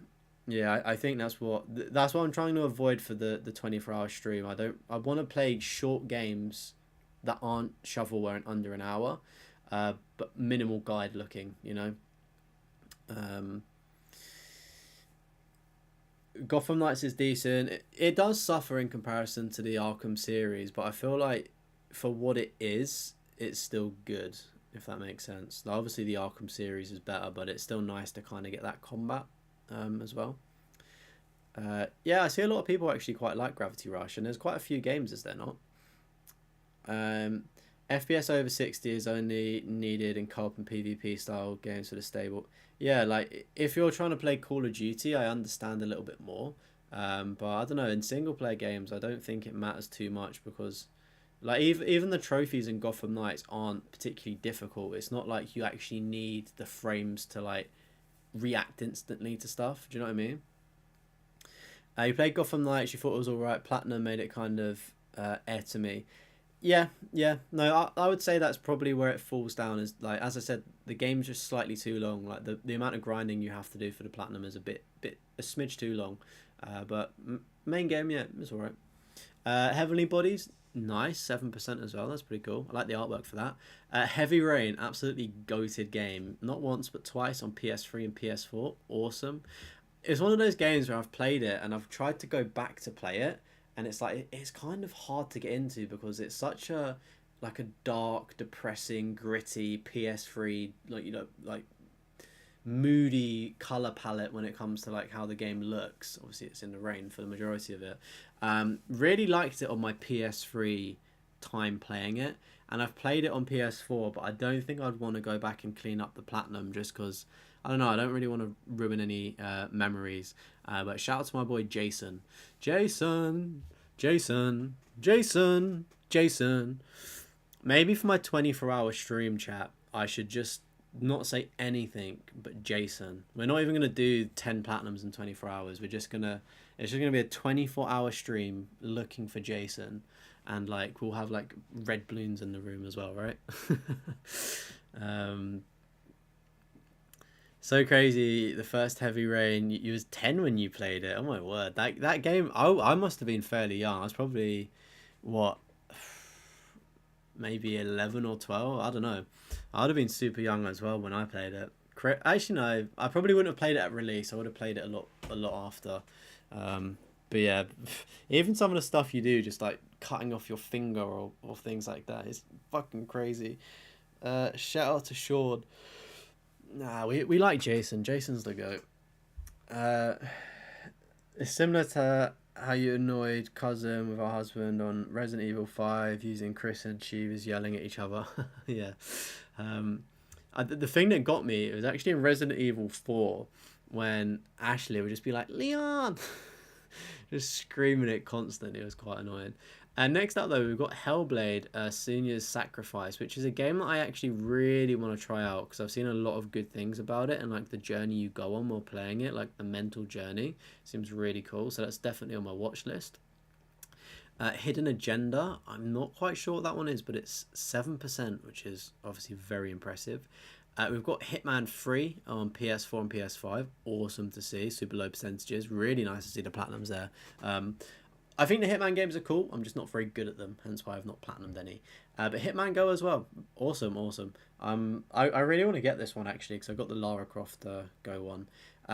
Yeah, I think that's what I'm trying to avoid for the 24-hour stream. I want to play short games that aren't shovelware in under an hour, but minimal guide looking, you know. Gotham Knights is decent. It does suffer in comparison to the Arkham series, but I feel like for what it is, it's still good, if that makes sense. Obviously the Arkham series is better, but it's still nice to kind of get that combat as well. Yeah, I see a lot of people actually quite like Gravity Rush, and there's quite a few games, is there not? FPS over 60 is only needed in co-op and PvP style games for the stable. Yeah, like if you're trying to play Call of Duty, I understand a little bit more. But I don't know, in single player games, I don't think it matters too much because like even the trophies in Gotham Knights aren't particularly difficult. It's not like you actually need the frames to like react instantly to stuff. Do you know what I mean? You played Gotham Knights, you thought it was alright. Platinum made it kind of air to me. Yeah, yeah. No, I would say that's probably where it falls down. Is like as I said, the game's just slightly too long. Like the amount of grinding you have to do for the platinum is a smidge too long. But main game, yeah, it's alright. Heavenly Bodies, nice, 7% as well. That's pretty cool. I like the artwork for that. Heavy Rain, absolutely goated game. Not once but twice on PS3 and PS4. Awesome. It's one of those games where I've played it and I've tried to go back to play it, and it's like it's kind of hard to get into because it's such a like a dark, depressing, gritty PS3 like like moody color palette when it comes to like how the game looks. Obviously, it's in the rain for the majority of it. Really liked it on my PS3 time playing it, and I've played it on PS4, but I don't think I'd want to go back and clean up the platinum just because I don't know. I don't really want to ruin any memories. But shout out to my boy Jason, Jason, Jason, Jason, Jason. Maybe for my 24-hour stream chat, I should just not say anything but Jason. We're not even gonna do 10 platinums in 24 hours. It's just gonna be a 24-hour stream looking for Jason, and like we'll have like red balloons in the room as well, right? um, so crazy. The first Heavy Rain, you was 10 when you played it. Oh my word, that game. I must have been fairly young. I was probably what, maybe 11 or 12. I don't know. I'd have been super young as well when I played it. Actually, no, I probably wouldn't have played it at release. I would have played it a lot after. But yeah, even some of the stuff you do, just like cutting off your finger or things like that, is fucking crazy. Shout out to Shord. Nah, we like Jason. Jason's the goat. It's similar to how you annoyed cousin with her husband on Resident Evil 5 using Chris and Cheevers yelling at each other. Yeah. The thing that got me, it was actually in Resident Evil 4 when Ashley would just be like, Leon! Just screaming it constantly. It was quite annoying. And next up, though, we've got Hellblade, Senior's Sacrifice, which is a game that I actually really want to try out because I've seen a lot of good things about it and like the journey you go on while playing it, like the mental journey, seems really cool. So that's definitely on my watch list. Hidden Agenda, I'm not quite sure what that one is, but it's 7%, which is obviously very impressive. We've got Hitman 3 on PS4 and PS5. Awesome to see. Super low percentages. Really nice to see the platinums there. I think the Hitman games are cool. I'm just not very good at them, hence why I've not platinumed any. But Hitman Go as well. Awesome, awesome. I really want to get this one actually because I've got the Lara Croft Go one.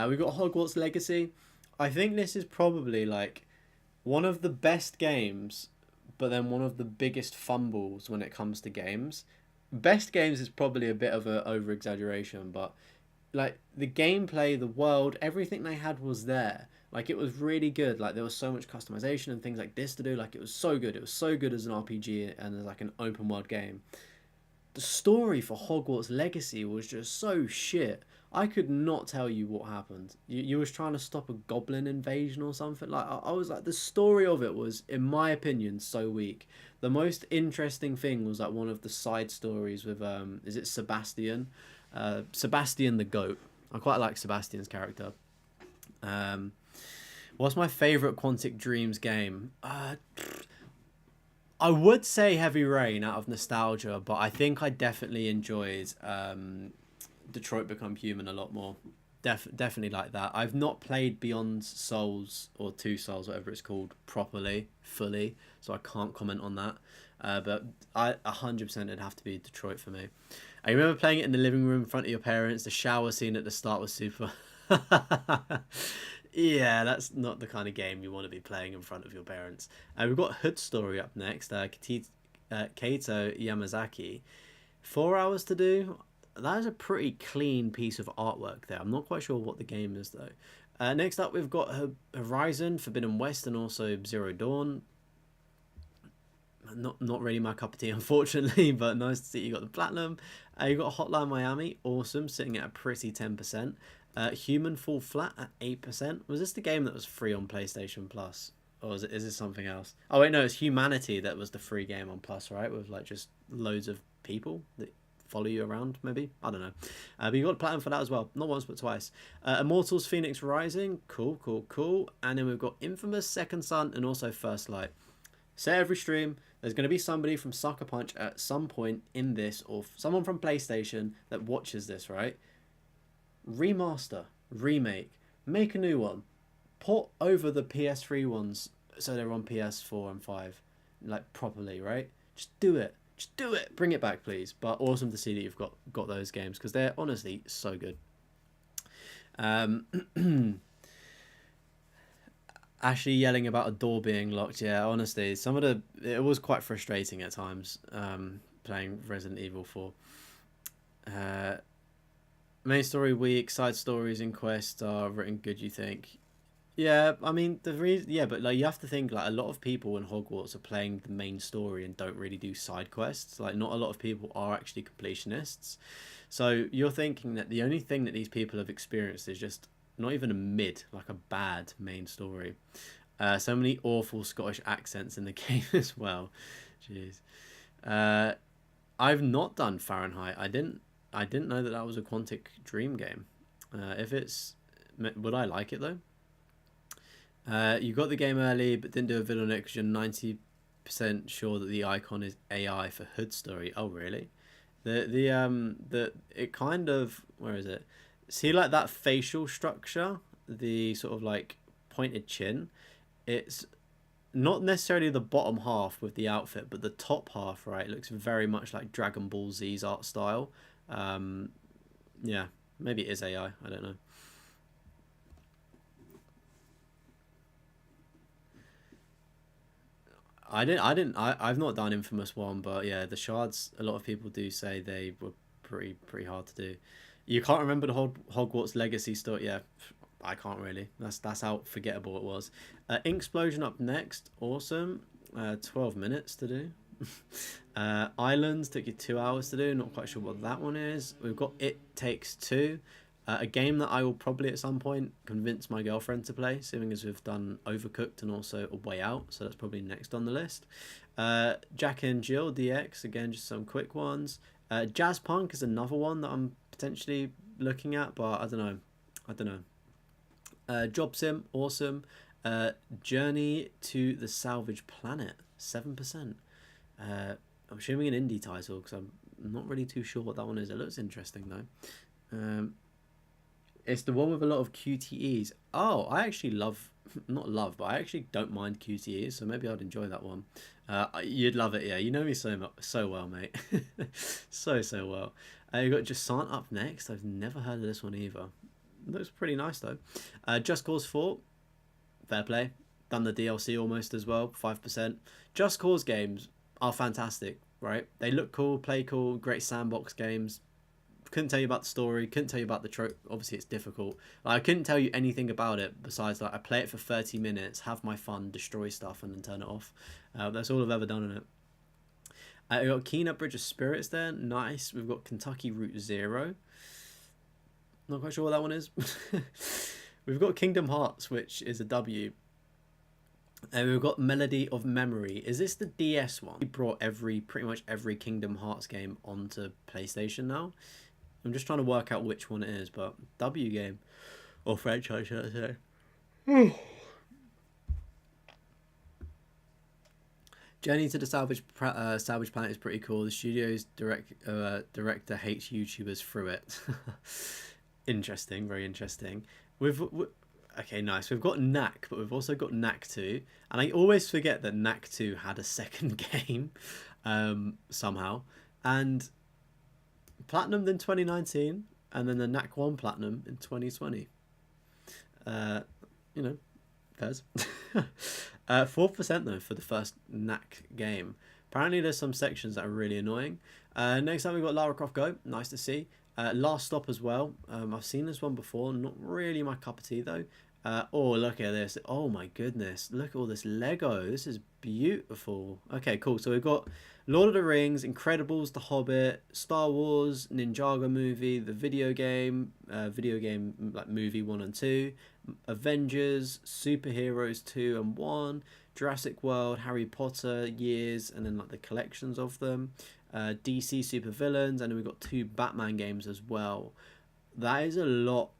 We've got Hogwarts Legacy. I think this is probably like one of the best games, but then one of the biggest fumbles when it comes to games. Best games is probably a bit of an over exaggeration, but like the gameplay, the world, everything they had was there. Like it was really good. Like there was so much customization and things like this to do. Like it was so good. It was so good as an RPG and as like an open world game. The story for Hogwarts Legacy was just so shit. I could not tell you what happened. You was trying to stop a goblin invasion or something. Like I was like, the story of it was, in my opinion, so weak. The most interesting thing was like one of the side stories with is it Sebastian? Sebastian the goat. I quite like Sebastian's character. What's my favourite Quantic Dreams game? I would say Heavy Rain out of nostalgia, but I think I definitely enjoyed Detroit Become Human a lot more. Definitely like that. I've not played Beyond Souls or Two Souls, whatever it's called, fully, so I can't comment on that. But 100% it'd have to be Detroit for me. I remember playing it in the living room in front of your parents. The shower scene at the start was super. Yeah, that's not the kind of game you want to be playing in front of your parents. We've got Hood Story up next. Kaito Yamazaki. 4 hours to do. That is a pretty clean piece of artwork there. I'm not quite sure what the game is though. Next up, we've got Horizon Forbidden West and also Zero Dawn. Not really my cup of tea, unfortunately, but nice to see you got the platinum. You got Hotline Miami, awesome, sitting at a pretty 10%. Human Fall Flat at 8%. Was this the game that was free on PlayStation Plus? Or is this something else? Oh wait, no, it's Humanity that was the free game on Plus, right? With like just loads of people that follow you around, maybe? I don't know. But you got platinum for that as well. Not once, but twice. Immortals Phoenix Rising. Cool. And then we've got Infamous Second Son and also First Light. So every stream, there's going to be somebody from Sucker Punch at some point in this, or someone from PlayStation that watches this, right? Remaster, remake, make a new one, port over the PS3 ones so they're on PS4 and 5, like properly, right? Just do it. Bring it back, please. But awesome to see that you've got those games because they're honestly so good. Ashley yelling about a door being locked. Yeah, honestly, it was quite frustrating at times. Playing Resident Evil 4. Main story weak, side stories in Quest are written good, you think? Yeah, I mean but like you have to think like a lot of people in Hogwarts are playing the main story and don't really do side quests. Like not a lot of people are actually completionists. So you're thinking that the only thing that these people have experienced is just not even like a bad main story. So many awful Scottish accents in the game as well. Jeez. I've not done Fahrenheit. I didn't know that was a Quantic Dream game. Would I like it though? You got the game early but didn't do a vid on it because you're 90% sure that the icon is AI for Hood Story. Oh really? It kind of, where is it? See like that facial structure, the sort of like pointed chin. It's not necessarily the bottom half with the outfit, but the top half, right? It looks very much like Dragon Ball Z's art style. Yeah, maybe it is AI. I don't know. I've not done Infamous 1, but yeah, the shards, a lot of people do say they were pretty hard to do. You can't remember the Hogwarts Legacy story? Yeah, I can't really. That's how forgettable it was. Inksplosion up next. Awesome. 12 minutes to do. Islands took you 2 hours to do. Not quite sure what that one is. We've got It Takes Two. A game that I will probably at some point convince my girlfriend to play, seeing as we've done Overcooked and also A Way Out, so that's probably next on the list. Jack and Jill DX, again, just some quick ones. Jazz Punk is another one that I'm potentially looking at, but I don't know. Job Sim, awesome. Journey to the Salvage Planet, 7%. I'm assuming an indie title because I'm not really too sure what that one is. It looks interesting though. It's the one with a lot of QTEs. Oh, I actually but I actually don't mind QTEs, so maybe I'd enjoy that one. You'd love it, yeah. You know me so well, mate. so well. You got Jasant up next. I've never heard of this one either. Looks pretty nice though. Just Cause 4, fair play. Done the DLC almost as well, 5%. Just Cause games are fantastic, right? They look cool, play cool, great sandbox games. Couldn't tell you about the story, couldn't tell you about the trope. Obviously it's difficult. Like, I couldn't tell you anything about it besides like I play it for 30 minutes, have my fun, destroy stuff and then turn it off. That's all I've ever done in it. We've got Keen Bridge of Spirits there, nice. We've got Kentucky Route Zero. Not quite sure what that one is. We've got Kingdom Hearts, which is a W. And we've got Melody of Memory. Is this the DS one? We brought pretty much every Kingdom Hearts game onto PlayStation now. I'm just trying to work out which one it is, but W game. Or franchise, should I say. Journey to the Salvage Planet is pretty cool. The studio's director hates YouTubers through it. Interesting, very interesting. Okay, nice. We've got Knack, but we've also got Knack 2. And I always forget that Knack 2 had a second game somehow. And Platinum in 2019, and then the Knack 1 Platinum in 2020. Fairs. 4% though for the first Knack game. Apparently there's some sections that are really annoying. Next up we've got Lara Croft Go. Nice to see. Last Stop as well. I've seen this one before. Not really my cup of tea though. Oh, look at this. Oh my goodness. Look at all this Lego. This is beautiful. Okay, cool. So we've got Lord of the Rings, Incredibles, The Hobbit, Star Wars, Ninjago movie, the video game like movie 1 and 2, Avengers, Superheroes 2 and 1, Jurassic World, Harry Potter years, and then like the collections of them, DC Supervillains, and then we've got 2 Batman games as well. That is a lot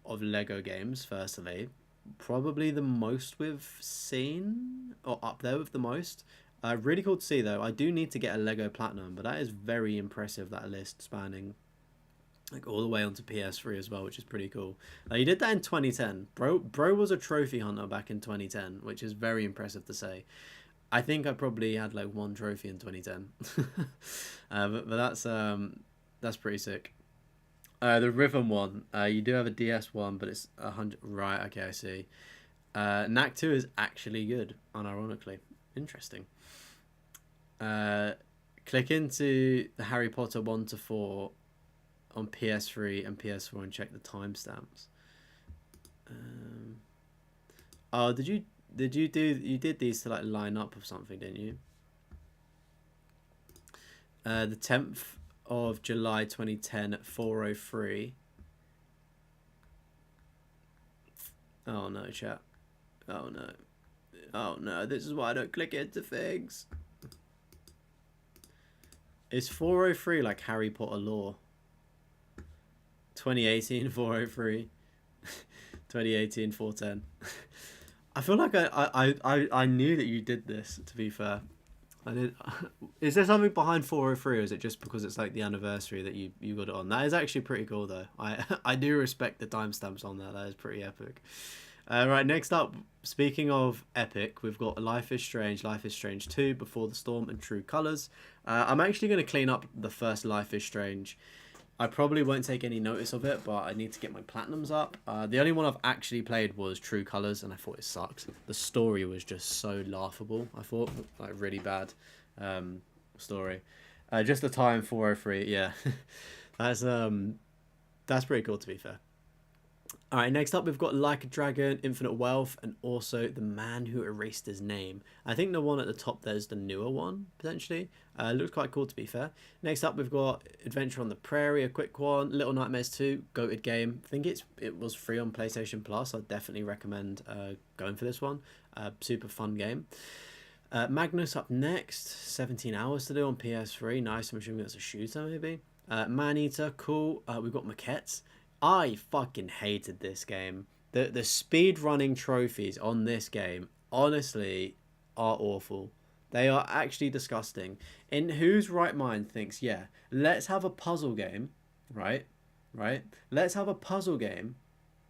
of Lego games, firstly. Probably the most we've seen, or up there with the most. Really cool to see, though. I do need to get a Lego Platinum, but that is very impressive, that list spanning like all the way onto PS3 as well, which is pretty cool. You did that in 2010. Bro was a trophy hunter back in 2010, which is very impressive to say. I think I probably had like 1 trophy in 2010. But that's pretty sick. The Rhythm one, you do have a DS one, but it's 100. Right, okay, I see. Knack 2 is actually good, unironically. Interesting. Click into the Harry Potter 1 to 4 on PS3 and PS4 and check the timestamps. Oh, you did these to like line up with something, didn't you? The 10th of July 2010 at 4:03. Oh no, chat. Oh no. Oh no, this is why I don't click into things. It's 4:03 like Harry Potter lore. 2018 4:03. 2018 4:10. I feel like I knew that you did this, to be fair. I did. Is there something behind 4:03, or is it just because it's like the anniversary that you got it on? That is actually pretty cool, though. I do respect the timestamps on that. That is pretty epic. Right, next up, speaking of epic, we've got Life is Strange 2, Before the Storm, and True Colors. I'm actually going to clean up the first Life is Strange. I probably won't take any notice of it, but I need to get my platinums up. The only one I've actually played was True Colors, and I thought it sucked. The story was just so laughable. I thought, like, really bad story. Just the time 4:03, yeah. That's pretty cool, to be fair. All right, next up we've got Like a Dragon, Infinite Wealth, and also The Man Who Erased His Name. I think the one at the top there is the newer one, potentially. Looks quite cool, to be fair. Next up we've got Adventure on the Prairie, a quick one. Little Nightmares 2, goated game. I think it was free on PlayStation Plus. I'd definitely recommend going for this one. Super fun game. Magnus up next, 17 hours to do on PS3. Nice, I'm assuming that's a shooter, maybe. Maneater, cool. We've got maquettes. I fucking hated this game. The speed running trophies on this game, honestly, are awful. They are actually disgusting. In whose right mind thinks, yeah, let's have a puzzle game, right? Let's have a puzzle game,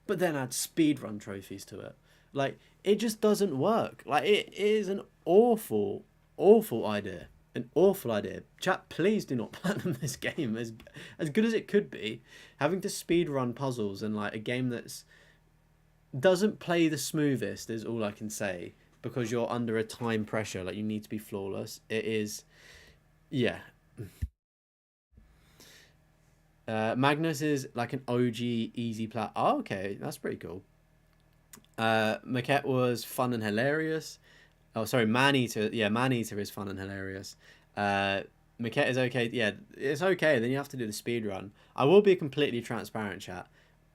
but then add speed run trophies to it. Like, it just doesn't work. Like, it is an awful, awful idea. An awful idea. Chat, please do not platinum this game. As good as it could be, having to speed run puzzles and like a game that's doesn't play the smoothest is all I can say, because you're under a time pressure. Like, you need to be flawless. It is, yeah. Magnus is like an OG easy plat. Oh, okay, that's pretty cool. Maquette was fun and hilarious. Oh, sorry, Maneater. Yeah, Maneater is fun and hilarious. Maquette is okay. Yeah, it's okay. Then you have to do the speed run. I will be completely transparent, chat.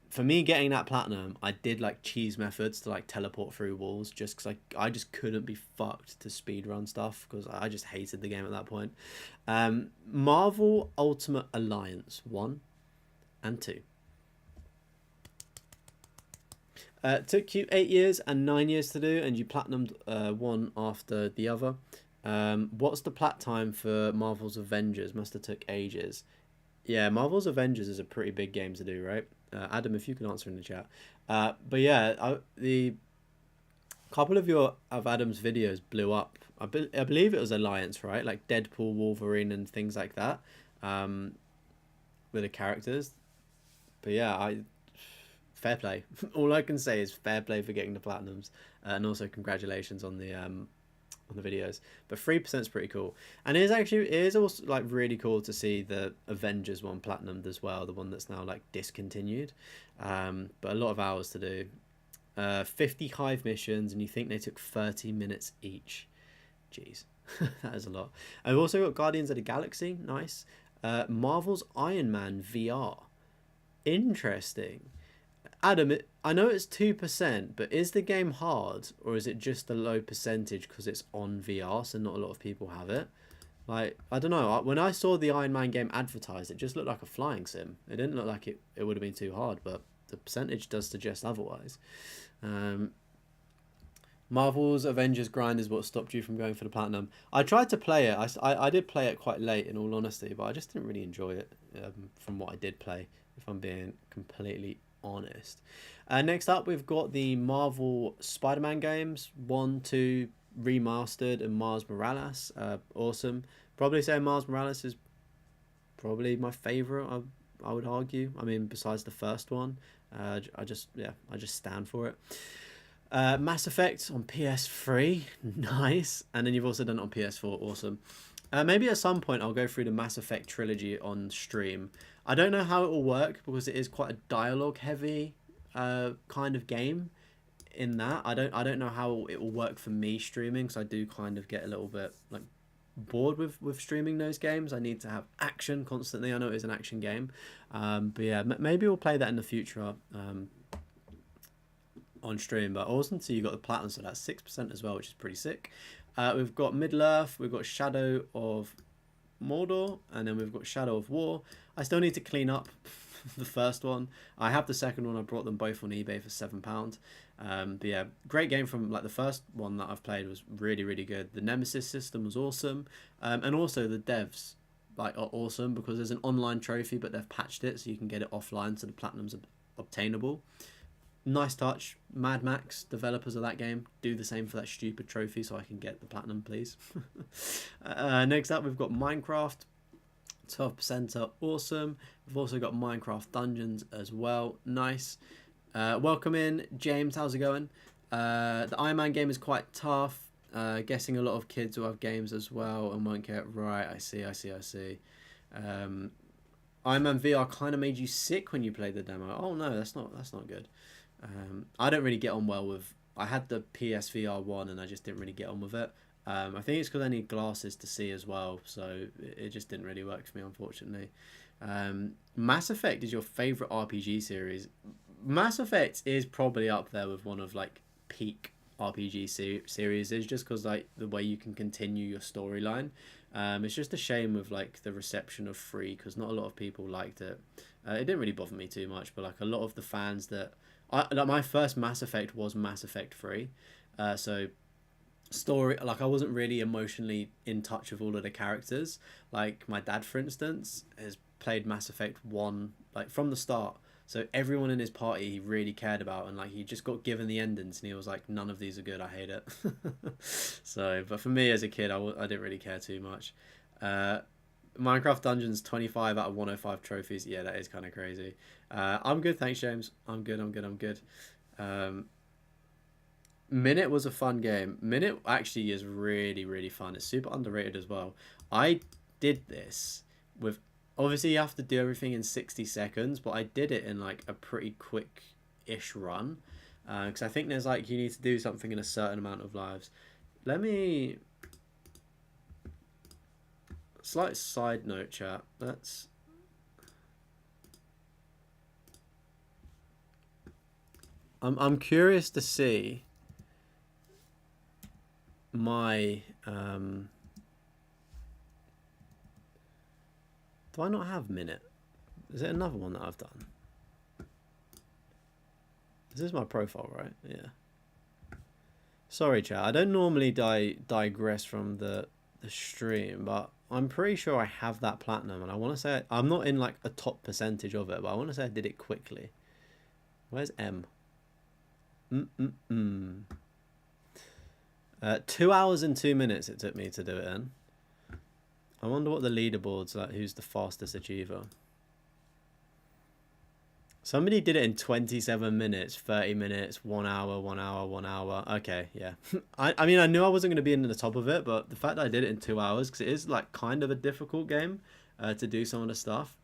For me, getting that platinum, I did like cheese methods to like teleport through walls, just because I just couldn't be fucked to speed run stuff, because I just hated the game at that point. Marvel Ultimate Alliance 1 and 2. Took you 8 years and 9 years to do, and you platinumed one after the other. What's the plat time for Marvel's Avengers? Must have took ages. Yeah, Marvel's Avengers is a pretty big game to do, right? Adam, if you can answer in the chat. But yeah, the couple of Adam's videos blew up. I believe it was Alliance, right? Like Deadpool, Wolverine, and things like that. With the characters. But yeah, fair play. All I can say is fair play for getting the platinums, and also congratulations on the videos. But 3% is pretty cool, and it is also like really cool to see the Avengers one platinumed as well, the one that's now like discontinued. But a lot of hours to do. 50 hive missions, and you think they took 30 minutes each. Jeez, that is a lot. I've also got Guardians of the Galaxy, nice. Marvel's Iron Man VR, interesting. Adam, I know it's 2%, but is the game hard, or is it just a low percentage because it's on VR, so not a lot of people have it? Like, I don't know. When I saw the Iron Man game advertised, it just looked like a flying sim. It didn't look like it would have been too hard, but the percentage does suggest otherwise. Marvel's Avengers grind is what stopped you from going for the platinum. I tried to play it. I did play it quite late, in all honesty, but I just didn't really enjoy it from what I did play, if I'm being completely honest. Next up, we've got the Marvel Spider-Man games, 1, 2, remastered, and Miles Morales. Awesome. Probably say Miles Morales is probably my favorite. I would argue. I mean, besides the first one, I just stand for it. Mass Effect on PS3, nice. And then you've also done it on PS4, awesome. Maybe at some point I'll go through the Mass Effect trilogy on stream. I don't know how it will work because it is quite a dialogue heavy kind of game. In that, I don't know how it will work for me streaming, because I do kind of get a little bit like bored with streaming those games. I need to have action constantly. I know it is an action game, but yeah, maybe we'll play that in the future on stream. But awesome, so you got the platinum, so that's 6% as well, which is pretty sick. We've got Middle-earth, we've got Shadow of Mordor, and then we've got Shadow of War. I still need to clean up the first one. I have the second one. I brought them both on eBay for £7. But yeah, great game. From like the first one that I've played was really, really good. The Nemesis system was awesome, and also the devs like are awesome because there's an online trophy, but they've patched it so you can get it offline, so the platinum's obtainable. Nice touch. Mad Max, developers of that game, do the same for that stupid trophy so I can get the platinum, please. Next up, we've got Minecraft. 12% are awesome. We've also got Minecraft Dungeons as well. Nice. Welcome in, James. How's it going? The Iron Man game is quite tough. Guessing a lot of kids will have games as well and won't get right. I see. Iron Man VR kind of made you sick when you played the demo. Oh no, that's not good. I don't really get on well with. I had the PSVR 1 and I just didn't really get on with it. I think it's because I need glasses to see as well, so it just didn't really work for me, unfortunately. Mass Effect is your favorite RPG series. Mass Effect is probably up there with one of like peak RPG series, is just because like the way you can continue your storyline. It's just a shame with like the reception of 3, because not a lot of people liked it. It didn't really bother me too much, but like a lot of the fans that like my first Mass Effect was Mass Effect 3, so story, like I wasn't really emotionally in touch with all of the characters. Like my dad, for instance, has played Mass Effect 1 like from the start, so everyone in his party he really cared about, and like he just got given the endings and he was like, none of these are good, I hate it. So but for me as a kid, I didn't really care too much. Minecraft Dungeons, 25 out of 105 trophies. Yeah, that is kind of crazy. I'm good, thanks James. I'm good. Minute was a fun game. Minute actually is really, really fun. It's super underrated as well. I did this with, obviously you have to do everything in 60 seconds, but I did it in like a pretty quick-ish run. Because I think there's like, you need to do something in a certain amount of lives. Let me... Slight side note, chat. I'm curious to see my do I not have Minute? Is it another one that I've done? This is my profile, right? Yeah. Sorry, chat. I don't normally digress from the stream, but I'm pretty sure I have that platinum, and I want to say I'm not in like a top percentage of it, but I want to say I did it quickly. Where's M? 2 hours and 2 minutes it took me to do it in. I wonder what the leaderboard's like. Who's the fastest achiever? Somebody did it in 27 minutes, 30 minutes, 1 hour, 1 hour, 1 hour. Okay, yeah. I mean, I knew I wasn't going to be in the top of it, but the fact that I did it in 2 hours, because it is like kind of a difficult game to do some of the stuff.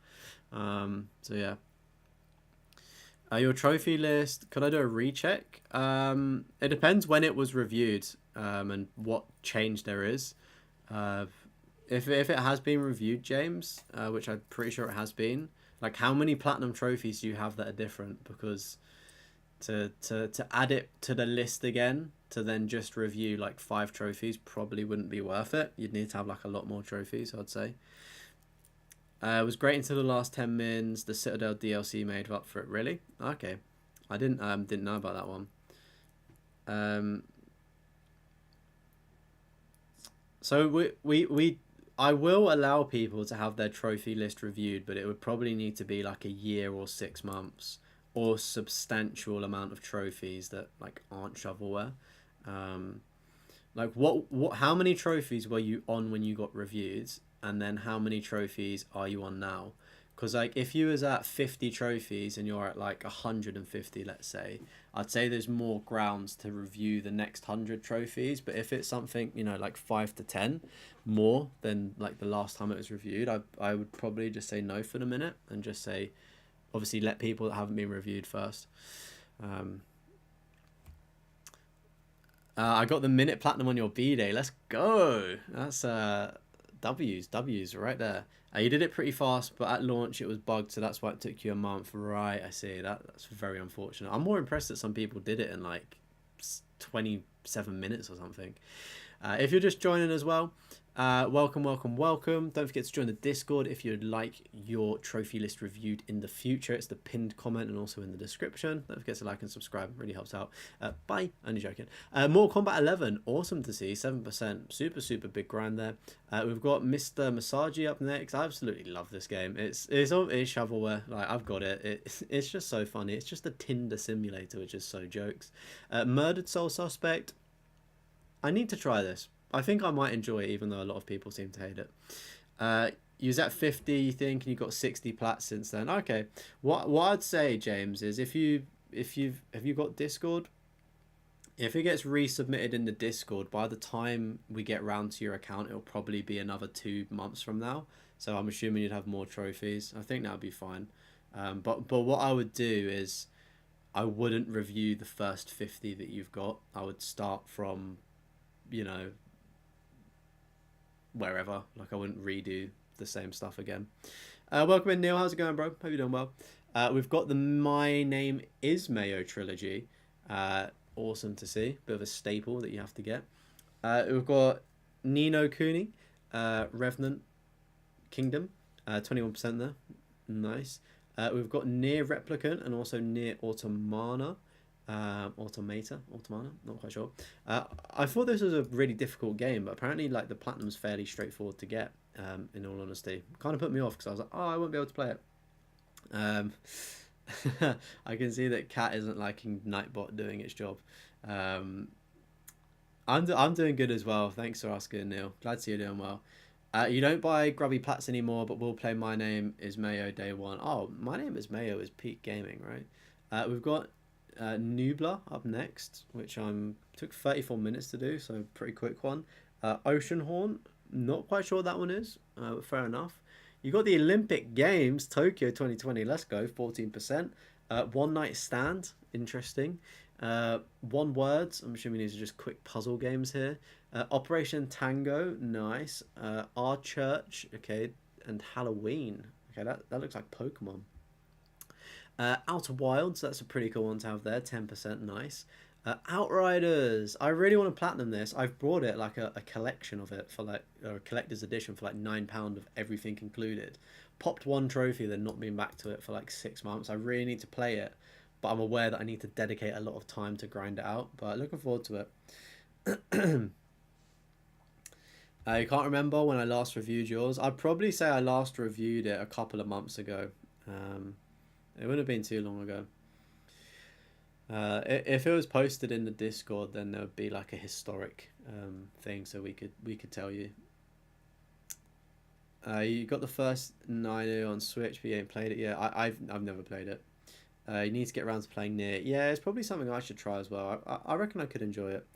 So yeah. Your trophy list, could I do a recheck? It depends when it was reviewed, and what change there is. Uh, if it has been reviewed, James, which I'm pretty sure it has been, like how many platinum trophies do you have that are different? Because to add it to the list again to then just review like 5 trophies probably wouldn't be worth it. You'd need to have like a lot more trophies, I'd say. It was great until the last 10 mins. The Citadel DLC made up for it. Really? Okay, I didn't know about that one. Um, so we I will allow people to have their trophy list reviewed, but it would probably need to be like a year or 6 months, or substantial amount of trophies that like aren't shovelware. Um, like how many trophies were you on when you got reviewed, and then how many trophies are you on now? Because like if you was at 50 trophies and you're at like 150, let's say, I'd say there's more grounds to review the next 100 trophies. But if it's something, you know, like 5 to 10 more than like the last time it was reviewed, I would probably just say no for the minute and just say, obviously, let people that haven't been reviewed first. Um, I got the minute platinum on your B day. Let's go. That's W's right there. You did it pretty fast, but at launch it was bugged, so that's why it took you a month. Right, I see. That's very unfortunate. I'm more impressed that some people did it in like 27 minutes or something. If you're just joining as well, welcome. Don't forget to join the Discord if you'd like your trophy list reviewed in the future. It's the pinned comment and also in the description. Don't forget to like and subscribe. It really helps out. Bye. Only joking. Mortal Kombat 11. Awesome to see. 7%. Super big grind there. We've got Mr. Masagi up next. I absolutely love this game. It's shovelware. Like, I've got it. It's just so funny. It's just a Tinder simulator, which is so jokes. Murdered Soul Suspect. I need to try this. I think I might enjoy it, even though a lot of people seem to hate it. You was at 50, you think, and you got 60 plats since then. Okay. What I'd say, James, is have you got Discord? If it gets resubmitted in the Discord, by the time we get round to your account, it'll probably be another 2 months from now. So I'm assuming you'd have more trophies. I think that would be fine. But what I would do is I wouldn't review the first 50 that you've got. I would start from, you know, wherever. Like, I wouldn't redo the same stuff again. Welcome in, Neil. How's it going, bro? Hope you're doing well. We've got the My Name Is Mayo trilogy. Awesome to see. Bit of a staple that you have to get. We've got Nino Kuni, Revenant Kingdom, 21% there. Nice. We've got Near Replicant and also Near Automata, not quite sure. I thought this was a really difficult game, but apparently like the platinum's fairly straightforward to get, in all honesty. Kind of put me off because I was like, oh, I won't be able to play it. I can see that Cat isn't liking Nightbot doing its job. I'm doing good as well. Thanks for asking, Neil. Glad to see you're doing well. You don't buy Grubby Plats anymore, but we'll play My Name Is Mayo day one. Oh, My Name Is Mayo is peak gaming, right? We've got Nubla up next, which took 34 minutes to do, so pretty quick one. Ocean Horn, not quite sure what that one is, but fair enough. You got the Olympic Games, Tokyo 2020, let's go, 14%. One Night Stand, interesting. One Words, I'm assuming these are just quick puzzle games here. Operation Tango, nice. Our Church, okay, and Halloween. Okay, that looks like Pokemon. Outer Wilds, that's a pretty cool one to have there, 10%, nice. Outriders, I really want to platinum this. I've brought it like a collection of it for like, or a collector's edition for like £9 of everything included. Popped one trophy, then not been back to it for like 6 months. I really need to play it, but I'm aware that I need to dedicate a lot of time to grind it out, but looking forward to it. You can't remember when I last reviewed yours? I'd probably say I last reviewed it a couple of months ago. It wouldn't have been too long ago. If it was posted in the Discord, then there would be like a historic thing, so we could tell you. You got the first Nino on Switch, but you ain't played it yet. I've never played it. You need to get around to playing Near. Yeah, it's probably something I should try as well. I reckon I could enjoy it.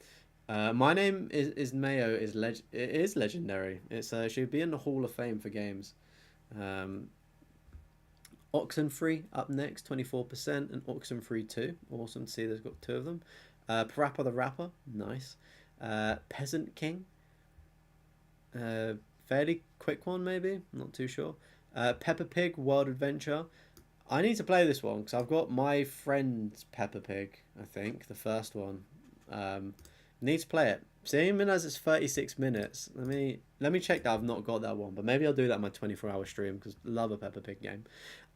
My Name is Mayo it is legendary. It should be in the Hall of Fame for games. Oxenfree up next, 24%, and Oxenfree 2. Awesome to see there's got two of them. Parappa the Rapper, nice. Peasant King, fairly quick one maybe, not too sure. Peppa Pig World Adventure. I need to play this one because I've got my friend's Peppa Pig, I think, the first one. Need to play it. Seeing as it's 36 minutes, let me check that I've not got that one, but maybe I'll do that in my 24-hour stream because love a Peppa Pig game.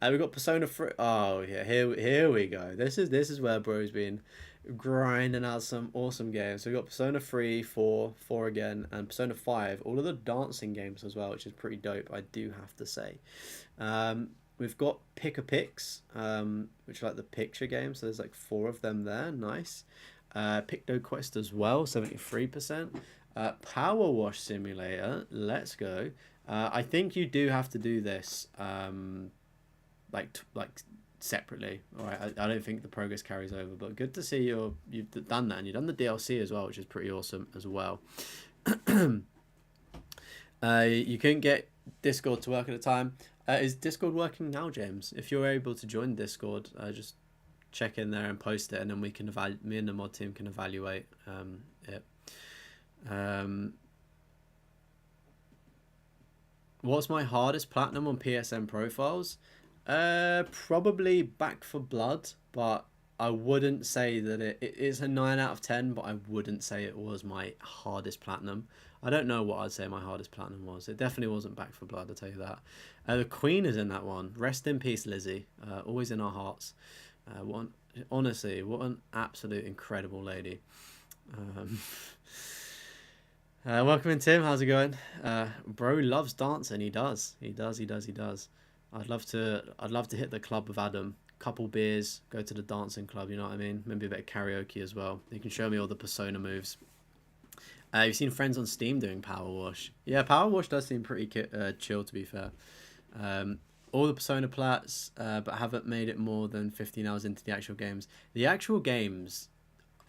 We've got Persona 3. Oh yeah, here we go. This is where bro's been grinding out some awesome games. So we've got Persona 3, 4 again, and Persona 5. All of the dancing games as well, which is pretty dope, I do have to say. We've got Pick-a-Picks, which are like the picture games. So there's like 4 of them there. Nice. Picto Quest as well, 73%. Power Wash Simulator, let's go. I think you do have to do this like separately. All right, I don't think the progress carries over, but good to see you've done that, and you've done the DLC as well, which is pretty awesome as well. You couldn't get Discord to work at the time. Is Discord working now, James? If you're able to join Discord, just check in there and post it, and then we can me and the mod team can evaluate it. What's my hardest platinum on PSN profiles? Probably Back for Blood, but I wouldn't say that it is a 9 out of 10, but I wouldn't say it was my hardest platinum. I don't know what I'd say my hardest platinum was. It definitely wasn't Back for Blood, I'll tell you that. The Queen is in that one. Rest in peace, Lizzie. Always in our hearts. Honestly, what an absolute incredible lady. Welcome in, Tim. How's it going? Bro loves dancing. He does. I'd love to hit the club with Adam. Couple beers, go to the dancing club. You know what I mean? Maybe a bit of karaoke as well. You can show me all the Persona moves. You've seen friends on Steam doing Power Wash. Yeah, Power Wash does seem pretty chill, to be fair. All the Persona plats, but haven't made it more than 15 hours into the actual games. The actual games,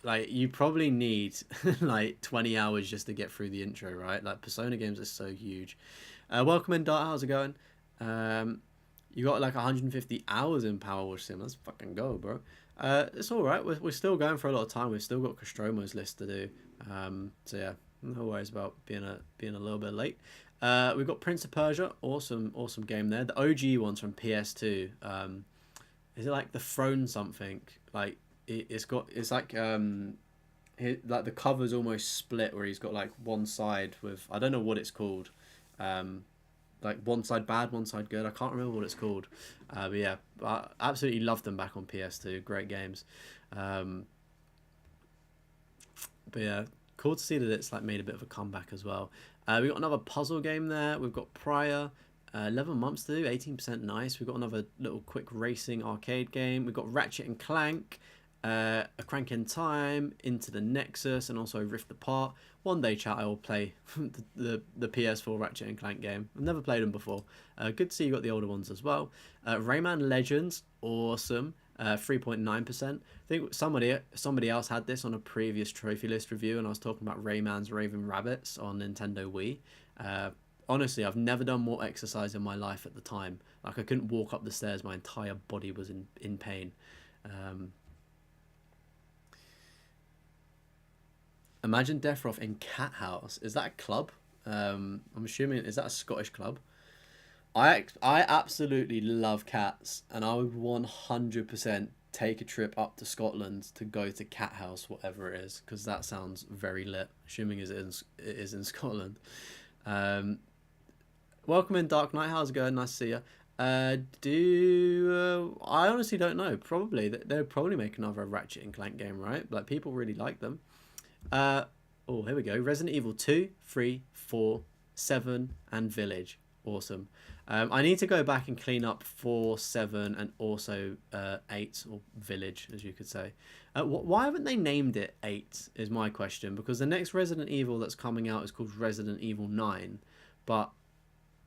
like, you probably need like 20 hours just to get through the intro, right? Like, Persona games are so huge. Welcome in, Dart. How's it going? You got like 150 hours in Power Wash Sim. Let's fucking go, bro. It's all right. We're still going for a lot of time. We've still got Costromo's list to do. So yeah, no worries about being a little bit late. We've got Prince of Persia. Awesome game there. The OG ones from PS2. Is it like the Throne something? Like it's like like the cover's almost split where he's got like one side with, I don't know what it's called. Like one side bad, one side good. I can't remember what it's called. But yeah, I absolutely loved them back on PS2. Great games. But yeah, cool to see that it's like made a bit of a comeback as well. We've got another puzzle game there. We've got Prior. 11 months to do, 18% nice. We've got another little quick racing arcade game. We've got Ratchet and Clank. A Crank in Time, Into the Nexus, and also Rift Apart. One day, chat, I will play the PS4 Ratchet and Clank game. I've never played them before. Good to see you got the older ones as well. Rayman Legends, awesome. 3.9%. I think somebody else had this on a previous trophy list review, and I was talking about Rayman's Raving Rabbits on Nintendo Wii. Honestly, I've never done more exercise in my life at the time. Like, I couldn't walk up the stairs. My entire body was in pain. Imagine Deathroff in Cat House. Is that a club? I'm assuming, is that a Scottish club? I absolutely love cats, and I would 100% take a trip up to Scotland to go to Cat House, whatever it is, because that sounds very lit, assuming it is in Scotland. Welcome in, Dark Knight. How's it going? Nice to see you. I honestly don't know. Probably they'll probably make another Ratchet and Clank game, right? Like, people really like them. Oh, here we go. Resident Evil 2, 3, 4, 7, and Village. Awesome. I need to go back and clean up 4, 7, and also 8, or Village, as you could say. Why haven't they named it 8, is my question, because the next Resident Evil that's coming out is called Resident Evil 9, but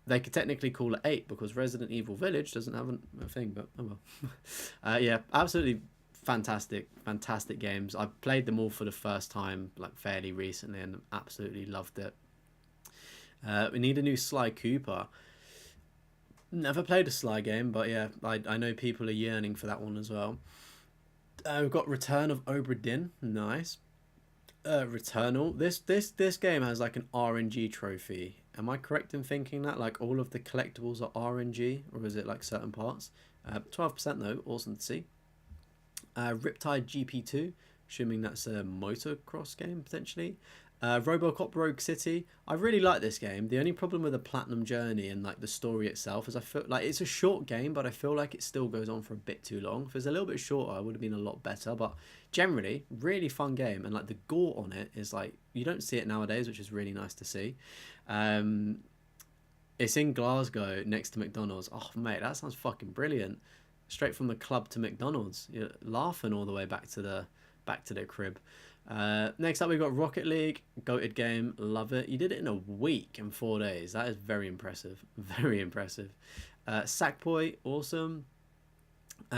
they could technically call it 8 because Resident Evil Village doesn't have a thing, but oh well. Yeah, absolutely fantastic games. I played them all for the first time like fairly recently and absolutely loved it. We need a new Sly Cooper. Never played a Sly game, but yeah, I know people are yearning for that one as well. We've got Return of Obra Dinn, nice. Returnal. This game has like an RNG trophy. Am I correct in thinking that like all of the collectibles are RNG, or is it like certain parts? 12% though, awesome to see. Riptide GP2, assuming that's a motocross game potentially. Robocop Rogue City. I really like this game. The only problem with the Platinum Journey and like the story itself is I feel like it's a short game, but I feel like it still goes on for a bit too long. If it was a little bit shorter, it would have been a lot better. But generally, really fun game, and like the gore on it is like you don't see it nowadays, which is really nice to see. Um, it's in Glasgow next to McDonald's. Oh mate, that sounds fucking brilliant. Straight from the club to McDonald's. You're laughing all the way back to the crib. Next up, we've got Rocket League. Goated game. Love it. You did it in a week and 4 days. That is very impressive. Very impressive. Sackboy. Awesome.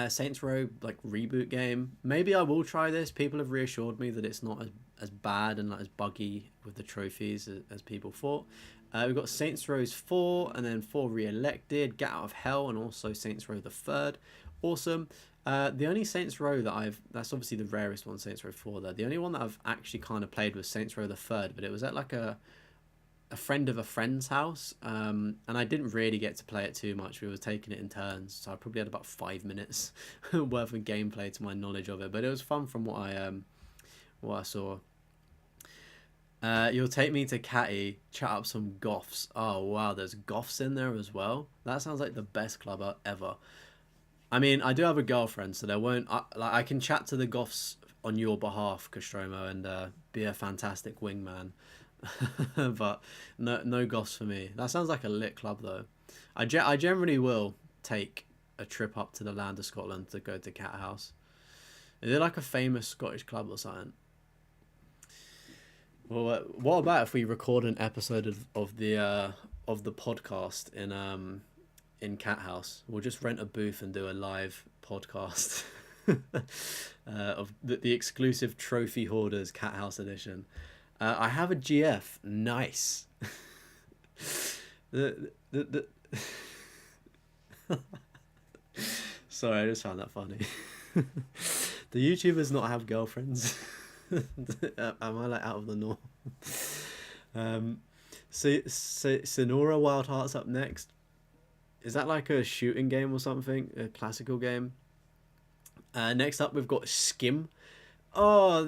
Saints Row, like, reboot game. Maybe I will try this. People have reassured me that it's not as bad and not as buggy with the trophies as people thought. We've got Saints Row 4 and then 4 Re-elected, Get Out of Hell, and also Saints Row the Third. Awesome. The only Saints Row that that's obviously the rarest one, Saints Row 4 there. The only one that I've actually kind of played was Saints Row the Third, but it was at like a friend of a friend's house, and I didn't really get to play it too much. We were taking it in turns, so I probably had about 5 minutes worth of gameplay to my knowledge of it, but it was fun from what I saw. You'll take me to Catty, chat up some goths. Oh wow, there's goths in there as well. That sounds like the best club ever. I mean, I do have a girlfriend, so there won't. I can chat to the goths on your behalf, Costromo, and be a fantastic wingman. But no goths for me. That sounds like a lit club though. I generally will take a trip up to the land of Scotland to go to Cat House. Is it like a famous Scottish club or something? Well, what about if we record an episode of the podcast in Cat House? We'll just rent a booth and do a live podcast of the exclusive Trophy Hoarders Cat House edition. I have a GF. Nice. the Sorry, I just found that funny. The YouTubers not have girlfriends. Am I like out of the norm? Sonora Wild Hearts up next. Is that like a shooting game or something? A classical game? Next up, we've got Skim. Oh,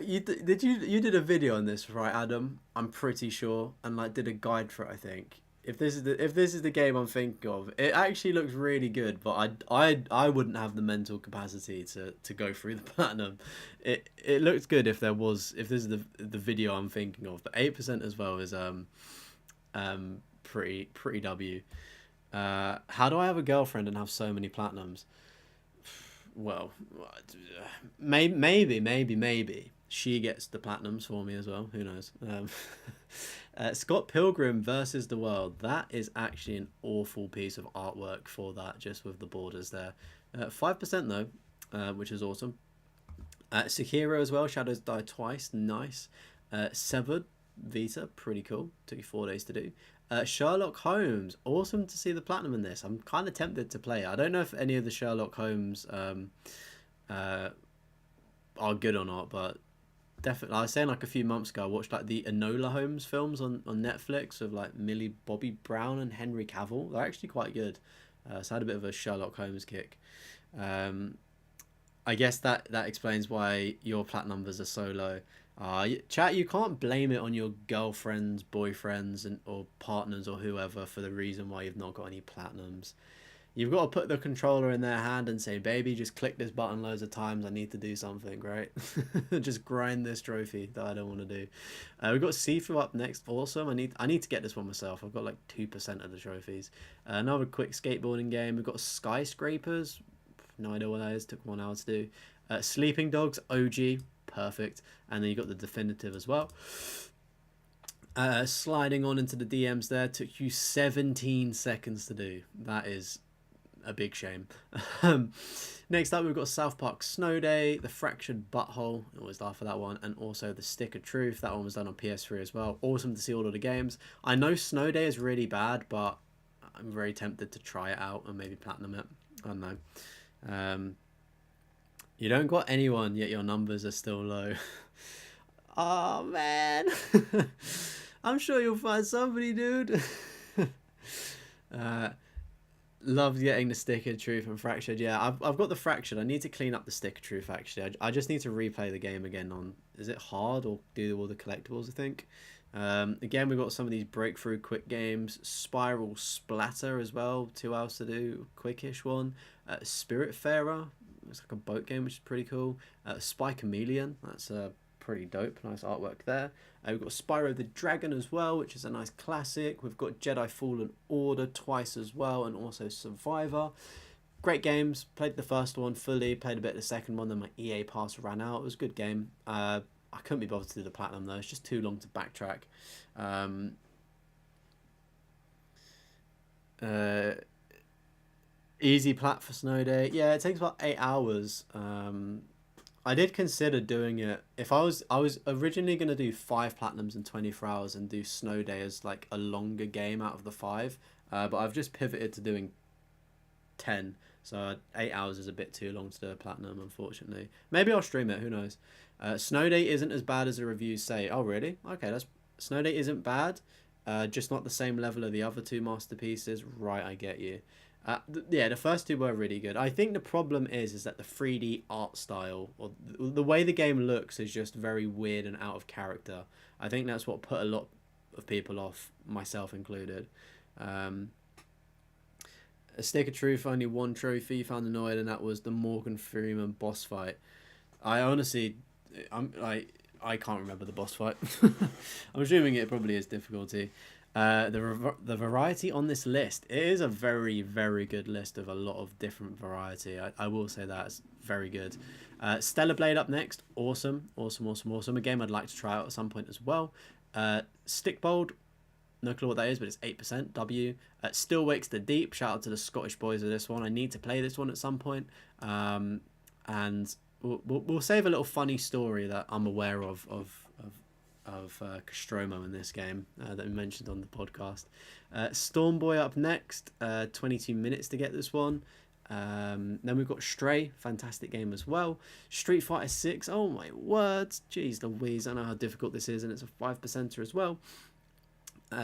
you did a video on this, right, Adam? I'm pretty sure, and like did a guide for it, I think. If this is the game I'm thinking of, it actually looks really good, but I wouldn't have the mental capacity to go through the platinum. It looks good if this is the video I'm thinking of, but 8% as well is pretty W. How do I have a girlfriend and have so many platinums? Well, maybe she gets the platinums for me as well. Who knows? Scott Pilgrim versus the World. That is actually an awful piece of artwork for that, just with the borders there. 5% though, which is awesome. Sekiro as well. Shadows Die Twice. Nice. Severed Vita. Pretty cool. Took you 4 days to do. Sherlock Holmes. Awesome to see the platinum in this. I'm kind of tempted to play it. I don't know if any of the Sherlock Holmes are good or not, but definitely. I was saying like a few months ago, I watched like the Enola Holmes films on Netflix of like Millie Bobby Brown and Henry Cavill. They're actually quite good. So I had a bit of a Sherlock Holmes kick. I guess that explains why your plat numbers are so low. Chat, you can't blame it on your girlfriends, boyfriends, or partners or whoever for the reason why you've not got any platinums. You've got to put the controller in their hand and say, baby, just click this button loads of times. I need to do something, right? Just grind this trophy that I don't want to do. We've got Sifu up next. Awesome. I need to get this one myself. I've got like 2% of the trophies. Another quick skateboarding game. We've got Skyscrapers. No idea what that is. Took 1 hour to do. Sleeping Dogs. OG. Perfect. And then you got the definitive as well. Sliding on into the DMs there. Took you 17 seconds to do. That is a big shame. Next up, we've got South Park Snow Day, The Fractured Butthole, I always laugh at that one, and also The Stick of Truth. That one was done on PS3 as well. Awesome to see all of the games. I know Snow Day is really bad, but I'm very tempted to try it out and maybe platinum it. I don't know. You don't got anyone, yet your numbers are still low. Oh, man. I'm sure you'll find somebody, dude. Loved getting the Stick of Truth and Fractured. Yeah, I've got the Fractured. I need to clean up the Stick of Truth, actually. I just need to replay the game again on... Is it hard or do all the collectibles, I think? Again, we've got some of these breakthrough quick games. Spiral Splatter as well. 2 hours to do. Quickish one. Spiritfarer. It's like a boat game, which is pretty cool. Spy Chameleon. That's pretty dope. Nice artwork there. We've got Spyro the Dragon as well, which is a nice classic. We've got Jedi Fallen Order twice as well, and also Survivor. Great games. Played the first one fully. Played a bit of the second one. Then my EA pass ran out. It was a good game. I couldn't be bothered to do the platinum though. It's just too long to backtrack. Easy plat for Snow Day. Yeah, it takes about 8 hours. I did consider doing it. If I was originally going to do 5 platinums in 24 hours and do Snow Day as like a longer game out of the 5. But I've just pivoted to doing 10. So 8 hours is a bit too long to do a platinum, unfortunately. Maybe I'll stream it, who knows. Snow Day isn't as bad as the reviews say. Oh, really? Okay, Snow Day isn't bad. Just not the same level of the other 2 masterpieces. Right, I get you. Yeah, the first 2 were really good. I think the problem is that the 3D art style, or the way the game looks, is just very weird and out of character. I think that's what put a lot of people off, myself included. A Stick of Truth, only 1 trophy found annoyed, and that was the Morgan Freeman boss fight. I honestly, I can't remember the boss fight. I'm assuming it probably is difficulty. The variety on this list, it is a very, very good list of a lot of different variety. I will say that it's very good. Stellar Blade up next. Awesome. A game I'd like to try out at some point as well. Stickbold, no clue what that is, but it's 8% W. Still Wakes the Deep. Shout out to the Scottish boys of this one. I need to play this one at some point. And we'll save a little funny story that I'm aware of Costromo in this game that we mentioned on the podcast. Stormboy up next. 22 minutes to get this one. Then we've got Stray, fantastic game as well. Street Fighter 6, oh my words, jeez Louise, I know how difficult this is, and it's a 5%er as well.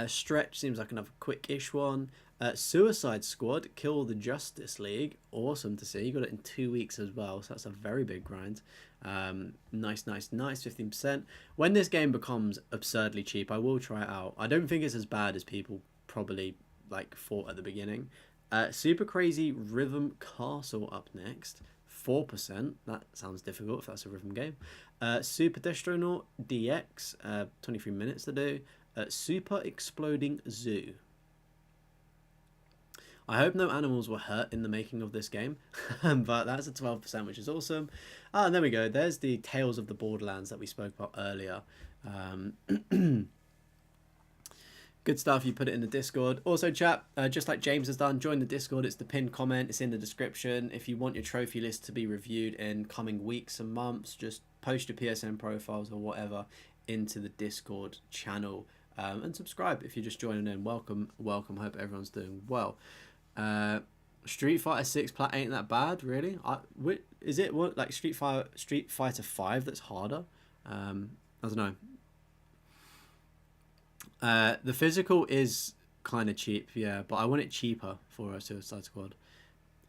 Stretch seems like another quick-ish one. Suicide Squad, Kill the Justice League, awesome to see. You got it in 2 weeks as well, so that's a very big grind. Nice, 15%. When this game becomes absurdly cheap, I will try it out. I don't think it's as bad as people probably like thought at the beginning. Super Crazy Rhythm Castle up next, 4%. That sounds difficult if that's a rhythm game. Super Destronaut DX, 23 minutes to do. Super Exploding Zoo. I hope no animals were hurt in the making of this game, but that's a 12%, which is awesome. And there we go. There's the Tales of the Borderlands that we spoke about earlier. Good stuff. You put it in the Discord. Also, chat, just like James has done, join the Discord. It's the pinned comment. It's in the description. If you want your trophy list to be reviewed in coming weeks and months, just post your PSN profiles or whatever into the Discord channel. And subscribe if you're just joining in. Welcome. Hope everyone's doing well. Street Fighter 6 plat ain't that bad, really. Is it what, like Street Fighter 5 that's harder? I don't know. The physical is kind of cheap, yeah, but I want it cheaper for a Suicide Squad.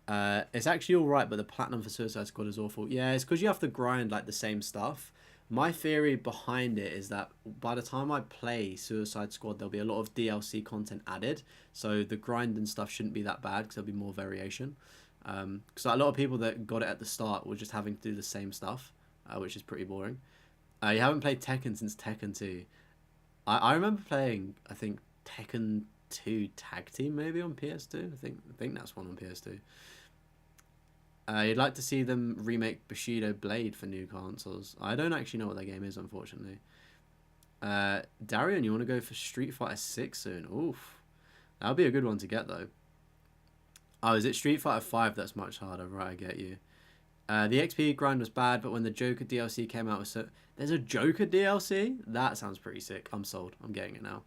It's actually alright, but the platinum for Suicide Squad is awful. Yeah, it's because you have to grind like the same stuff. My theory behind it is that by the time I play Suicide Squad, there'll be a lot of DLC content added. So the grind and stuff shouldn't be that bad because there'll be more variation. Because a lot of people that got it at the start were just having to do the same stuff, which is pretty boring. You haven't played Tekken since Tekken 2. I remember playing, I think, Tekken 2 Tag Team maybe on PS2. I think that's one on PS2. You'd like to see them remake Bushido Blade for new consoles. I don't actually know what that game is, unfortunately. Darian, you want to go for Street Fighter 6 soon? Oof. That would be a good one to get, though. Oh, is it Street Fighter 5 that's much harder? Right, I get you. The XP grind was bad, but when the Joker DLC came out, there's a Joker DLC? That sounds pretty sick. I'm sold. I'm getting it now.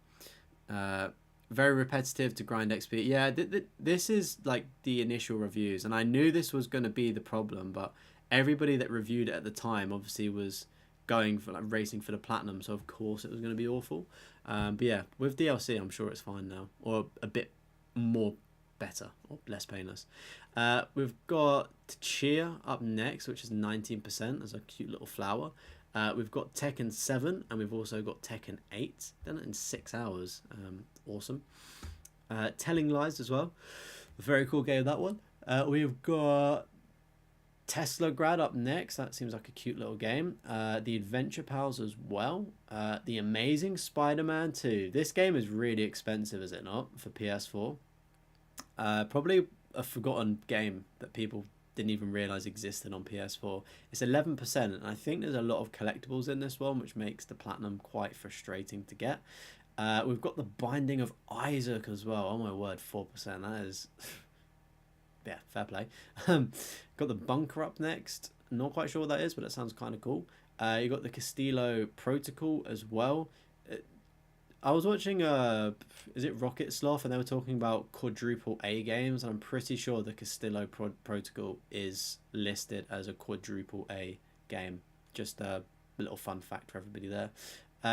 Very repetitive to grind XP. Yeah, this is like the initial reviews, and I knew this was going to be the problem, but everybody that reviewed it at the time obviously was going for like racing for the platinum, so of course it was going to be awful. But yeah, with DLC, I'm sure it's fine now, or a bit more better or less painless. We've got Cheer up next, which is 19%. There's a cute little flower. We've got Tekken 7 and we've also got Tekken 8. Done it in 6 hours. Awesome. Telling Lies as well. Very cool game, that one. We've got Tesla Grad up next. That seems like a cute little game. The Adventure Pals as well. The Amazing Spider-Man 2. This game is really expensive, is it not, for PS4? Probably a forgotten game that people didn't even realize existed on PS4. It's 11%, and I think there's a lot of collectibles in this one, which makes the platinum quite frustrating to get. We've got the Binding of Isaac as well. Oh my word, 4%. That is, yeah, fair play. Got the Bunker up next. Not quite sure what that is, but it sounds kind of cool. You got the Castillo Protocol as well. I was watching is it Rocket Sloth, and they were talking about quadruple A games, and I'm pretty sure the Castillo Protocol is listed as a quadruple A game. Just a little fun fact for everybody there.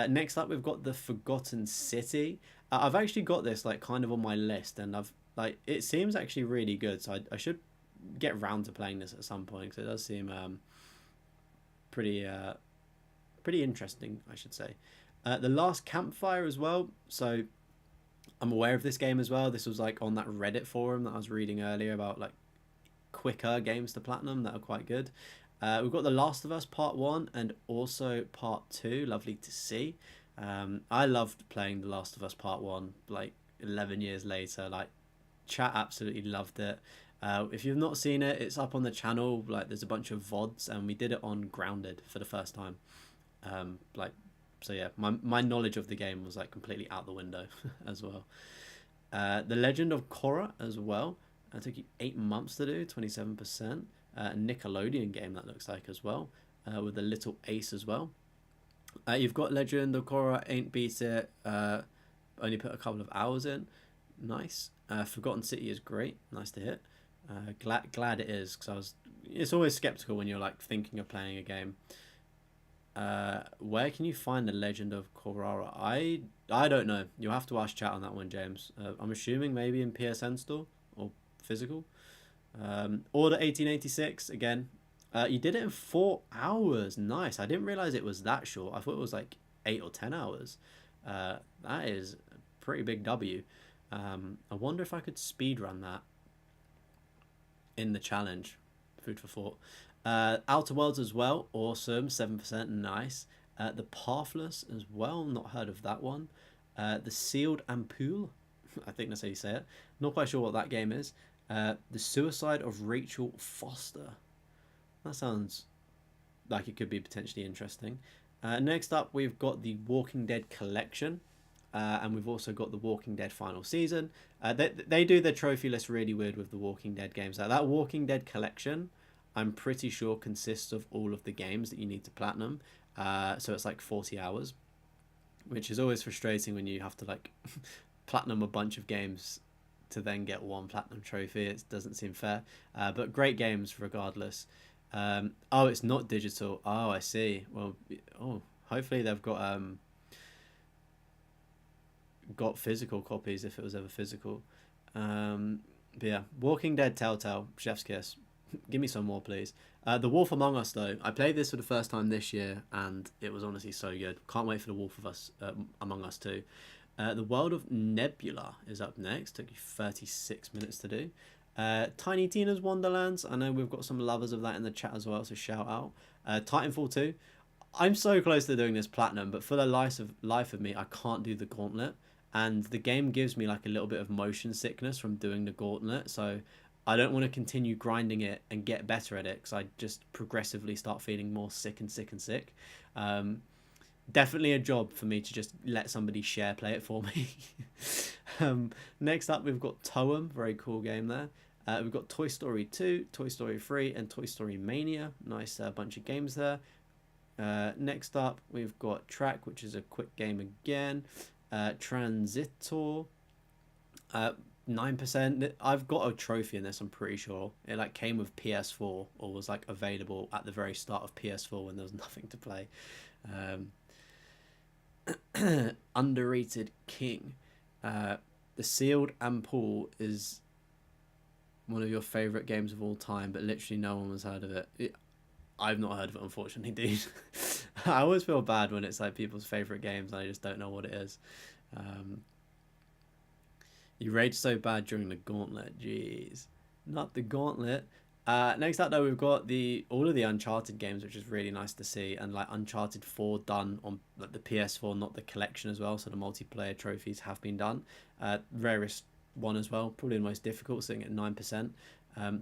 Next up, we've got the Forgotten City. I've actually got this like kind of on my list, and it seems actually really good, so I should get round to playing this at some point, because it does seem pretty interesting, I should say. The Last Campfire as well. So I'm aware of this game as well. This was like on that Reddit forum that I was reading earlier about like quicker games to platinum that are quite good. We've got The Last of Us Part 1 and also Part 2. Lovely to see. I loved playing The Last of Us Part 1 like 11 years later. Like, chat absolutely loved it. If you've not seen it, it's up on the channel. Like, there's a bunch of VODs, and we did it on Grounded for the first time. So yeah, my knowledge of the game was like completely out the window as well. The Legend of Korra as well. It took you 8 months to do, 27%. A Nickelodeon game that looks like as well, with a little ace as well. You've got Legend of Korra, ain't beat it. Only put a couple of hours in. Nice. Forgotten City is great. Nice to hit. Glad it is, because it's always skeptical when you're like thinking of playing a game. Where can you find the Legend of Korra? I don't know. You'll have to ask chat on that one, James. I'm assuming maybe in PSN store or physical. Order 1886 again. You did it in 4 hours. Nice. I didn't realize it was that short. I thought it was like 8 or 10 hours. That is a pretty big W. I wonder if I could speedrun that in the challenge. Food for thought. Outer Worlds as well, awesome, 7%, nice. The Pathless as well, not heard of that one. The Sealed Ampoule, I think that's how you say it. Not quite sure what that game is. The Suicide of Rachel Foster. That sounds like it could be potentially interesting. Next up, we've got the Walking Dead Collection. And we've also got the Walking Dead Final Season. They do their trophy list really weird with the Walking Dead games. That Walking Dead Collection, I'm pretty sure consists of all of the games that you need to platinum. So it's like 40 hours, which is always frustrating when you have to like platinum a bunch of games to then get one platinum trophy. It doesn't seem fair, but great games regardless. Oh, it's not digital. Oh, I see. Well, hopefully they've got physical copies if it was ever physical. But yeah, Walking Dead Telltale, chef's kiss. Give me some more, please. The Wolf Among Us, though. I played this for the first time this year, and it was honestly so good. Can't wait for the Wolf Among Us too. The World of Nebula is up next. Took you 36 minutes to do. Tiny Tina's Wonderlands. I know we've got some lovers of that in the chat as well, so shout out. Titanfall 2. I'm so close to doing this platinum, but for the life of me, I can't do the gauntlet. And the game gives me like a little bit of motion sickness from doing the gauntlet, so I don't want to continue grinding it and get better at it, because I just progressively start feeling more sick and sick and sick. Definitely a job for me to just let somebody share play it for me. Next up, we've got Toem. Very cool game there. We've got Toy Story 2, Toy Story 3, and Toy Story Mania. Nice bunch of games there. Next up, we've got Track, which is a quick game again. Transitor. 9%. I've got a trophy in this, I'm pretty sure. It like came with PS4 or was like available at the very start of PS4 when there was nothing to play. Underrated king. The Sealed Ampoule is one of your favorite games of all time, but literally no one has heard of it. I've not heard of it, unfortunately, dude. I always feel bad when it's like people's favorite games and I just don't know what it is. You raged so bad during the gauntlet. Jeez, not the gauntlet. Next up, though, we've got all of the Uncharted games, which is really nice to see, and like Uncharted 4 done on like the PS4, not the collection as well. So the multiplayer trophies have been done. Rarest one as well, probably the most difficult, sitting at 9%.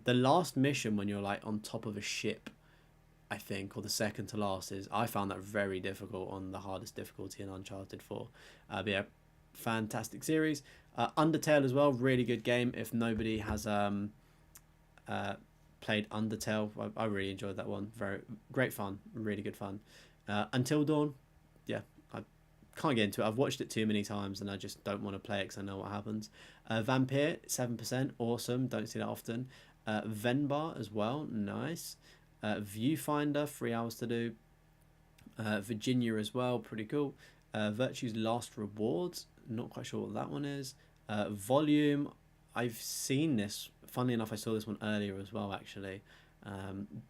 The last mission when you're like on top of a ship, I think, or the second to last, I found that very difficult on the hardest difficulty in Uncharted 4. But yeah, fantastic series. Undertale as well, really good game. If nobody has played Undertale, I really enjoyed that one. Very great fun, really good fun. Until Dawn, yeah, I can't get into it. I've watched it too many times and I just don't want to play it because I know what happens. Vampire, 7%, awesome. Don't see that often. Venbar as well, nice. Viewfinder, 3 hours to do. Virginia as well, pretty cool. Virtue's Last Rewards, not quite sure what that one is. Volume, I've seen this. Funnily enough, I saw this one earlier as well, actually.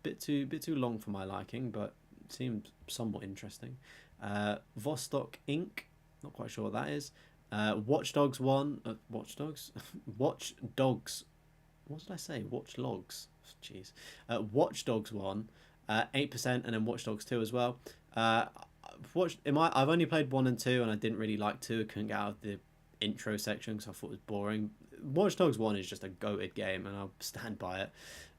Bit too long for my liking, but it seemed somewhat interesting. Vostok Inc., not quite sure what that is. Watch Dogs 1, Watch Dogs? Watch Dogs, what did I say? Watch Logs, jeez. Watch Dogs 1, 8%, and then Watch Dogs 2 as well. I've only played 1 and 2, and I didn't really like 2. I couldn't get out of the intro section because I thought it was boring. Watch Dogs 1 is just a goated game, and I'll stand by it.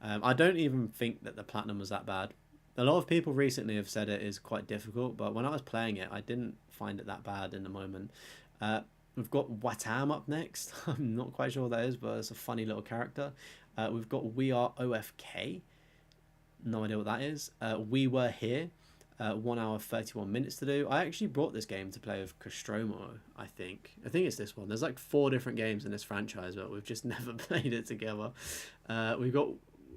I don't even think that the platinum was that bad. A lot of people recently have said it is quite difficult, but when I was playing it, I didn't find it that bad in the moment. We've got Watam up next. I'm not quite sure what that is, but it's a funny little character. We've got We Are OFK. No idea what that is. We Were Here. 1 hour 31 minutes to do. I actually brought this game to play with Costromo, I think it's this one. There's like 4 different games in this franchise, but we've just never played it together. We've got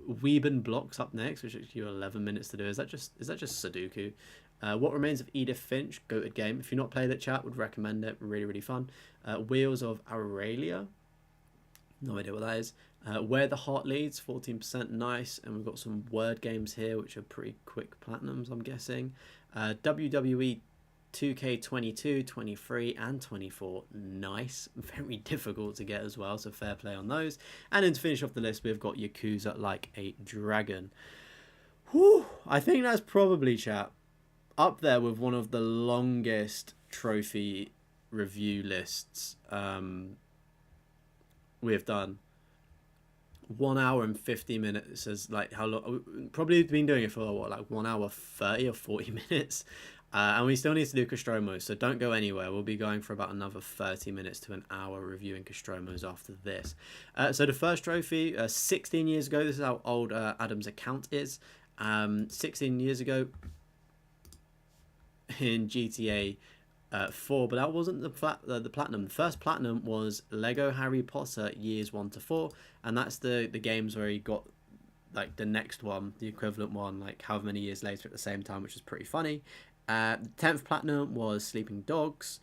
Weeben Blocks up next, which is 11 minutes to do. Is that just Sudoku? What Remains of Edith Finch, goated game. If you've not played it, chat, would recommend it. Really, really fun. Wheels of Aurelia. No idea what that is. Where the Heart Leads, 14%, nice. And we've got some word games here, which are pretty quick platinums, I'm guessing. WWE 2K22, 23, and 24, nice. Very difficult to get as well, so fair play on those. And then to finish off the list, we've got Yakuza Like a Dragon. Whew, I think that's probably, chat, up there with one of the longest trophy review lists we have done. 1 hour and 50 minutes is like how long. Probably been doing it for what, like 1 hour 30 or 40 minutes, and we still need to do Costromo, so don't go anywhere. We'll be going for about another 30 minutes to an hour reviewing Costromos after this. So the first trophy, 16 years ago. This is how old Adam's account is. 16 years ago in GTA 4, but that wasn't the platinum. The first platinum was Lego Harry Potter Years 1 to 4, and that's the games where he got like the next one, the equivalent one, like however many years later at the same time, which was pretty funny. 10th platinum was Sleeping Dogs.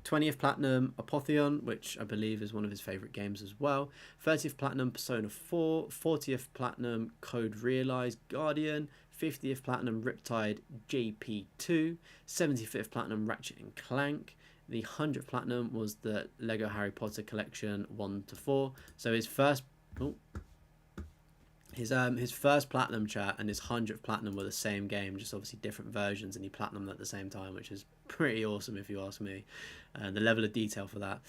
20th platinum Apotheon, which I believe is one of his favourite games as well. 30th platinum Persona 4. 40th platinum Code Realize Guardian. 50th platinum Riptide JP2. 75th platinum Ratchet and Clank. The 100th platinum was the Lego Harry Potter Collection 1 to 4. So his first platinum, chat, and his 100th platinum were the same game, just obviously different versions, and he platinumed at the same time, which is pretty awesome if you ask me. The level of detail for that.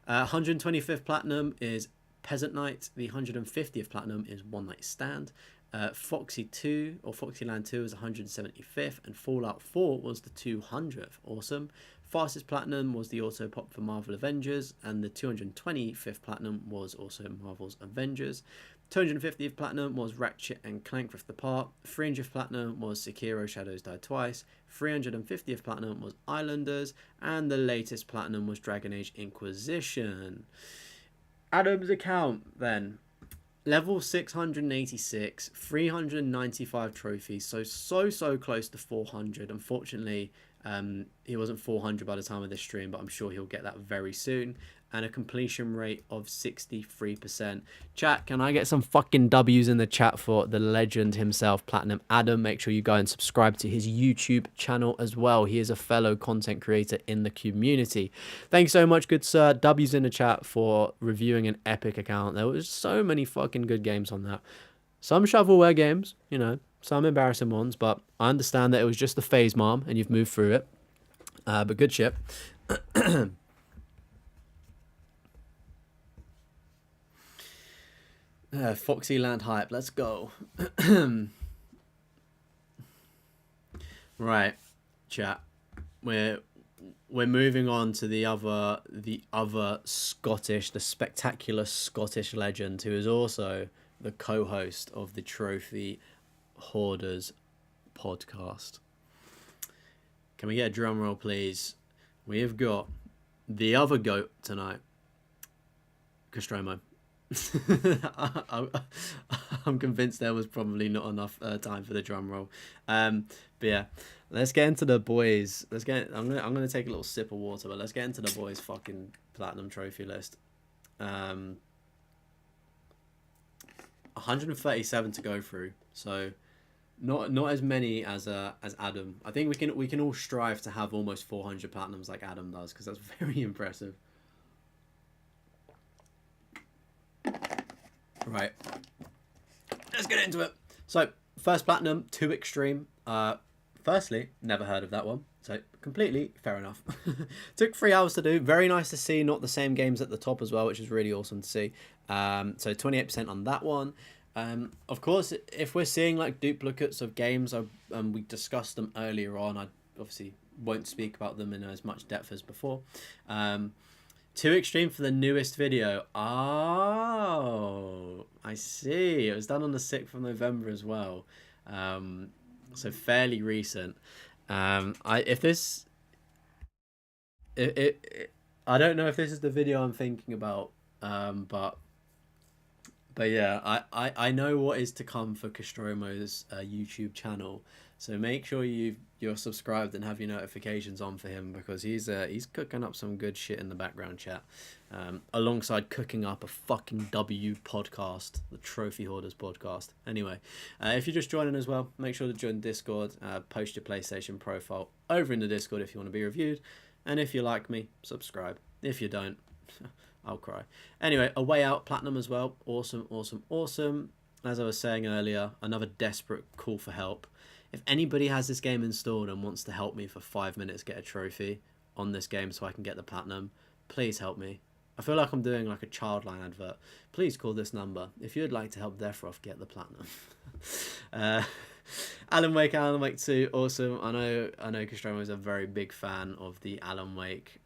125th platinum is Peasant Night. The 150th platinum is One Night Stand. Foxy 2 or Foxyland 2 is 175th, and Fallout 4 was the 200th. Awesome. Fastest platinum was the auto pop for Marvel Avengers, and the 225th platinum was also Marvel's Avengers. 250th platinum was Ratchet and Clank Rift Apart. 300th platinum was Sekiro Shadows Die Twice. 350th platinum was Islanders, and the latest platinum was Dragon Age Inquisition. Adam's account then. Level 686, 395 trophies, so close to 400. Unfortunately, he wasn't 400 by the time of this stream, but I'm sure he'll get that very soon. And a completion rate of 63%. Chat, can I get some fucking W's in the chat for the legend himself, Platinum Adam? Make sure you go and subscribe to his YouTube channel as well. He is a fellow content creator in the community. Thanks so much, good sir. W's in the chat for reviewing an epic account. There was so many fucking good games on that. Some shovelware games, you know, some embarrassing ones, but I understand that it was just the phase, mom, and you've moved through it. But good shit. Foxyland hype, let's go. Right, chat. We're moving on to the other Scottish, the spectacular Scottish legend, who is also the co-host of the Trophy Hoarders podcast. Can we get a drum roll, please? We have got the other goat tonight, Costromo. I'm convinced there was probably not enough time for the drum roll. But yeah, let's get into the boys. I'm gonna take a little sip of water, but let's get into the boys' fucking platinum trophy list. 137 to go through, so not as many as Adam. I think we can all strive to have almost 400 platinums like Adam does, because that's very impressive. Right, let's get into it. So first platinum, 2 Extreme. Firstly, never heard of that one, so completely fair enough. Took 3 hours to do. Very nice to see, not the same games at the top as well, which is really awesome to see. So 28% on that one. Of course, if we're seeing like duplicates of games, we discussed them earlier on. I obviously won't speak about them in as much depth as before. 2 Extreme for the newest video. Oh, I see. It was done on the 6th of November as well. So fairly recent. I don't know if this is the video I'm thinking about. But yeah, I know what is to come for Costromo's YouTube channel. So make sure you're subscribed and have your notifications on for him, because he's cooking up some good shit in the background, chat. Alongside cooking up a fucking W podcast, the Trophy Hoarders podcast. Anyway, if you're just joining as well, make sure to join Discord. Post your PlayStation profile over in the Discord if you want to be reviewed. And if you like me, subscribe. If you don't, I'll cry. Anyway, A Way Out Platinum as well. Awesome, awesome, awesome. As I was saying earlier, another desperate call for help. If anybody has this game installed and wants to help me for 5 minutes get a trophy on this game so I can get the platinum, please help me. I feel like I'm doing like a Childline advert. Please call this number if you'd like to help Deathroff get the platinum. Alan Wake 2, awesome. I know Costromo is a very big fan of the Alan Wake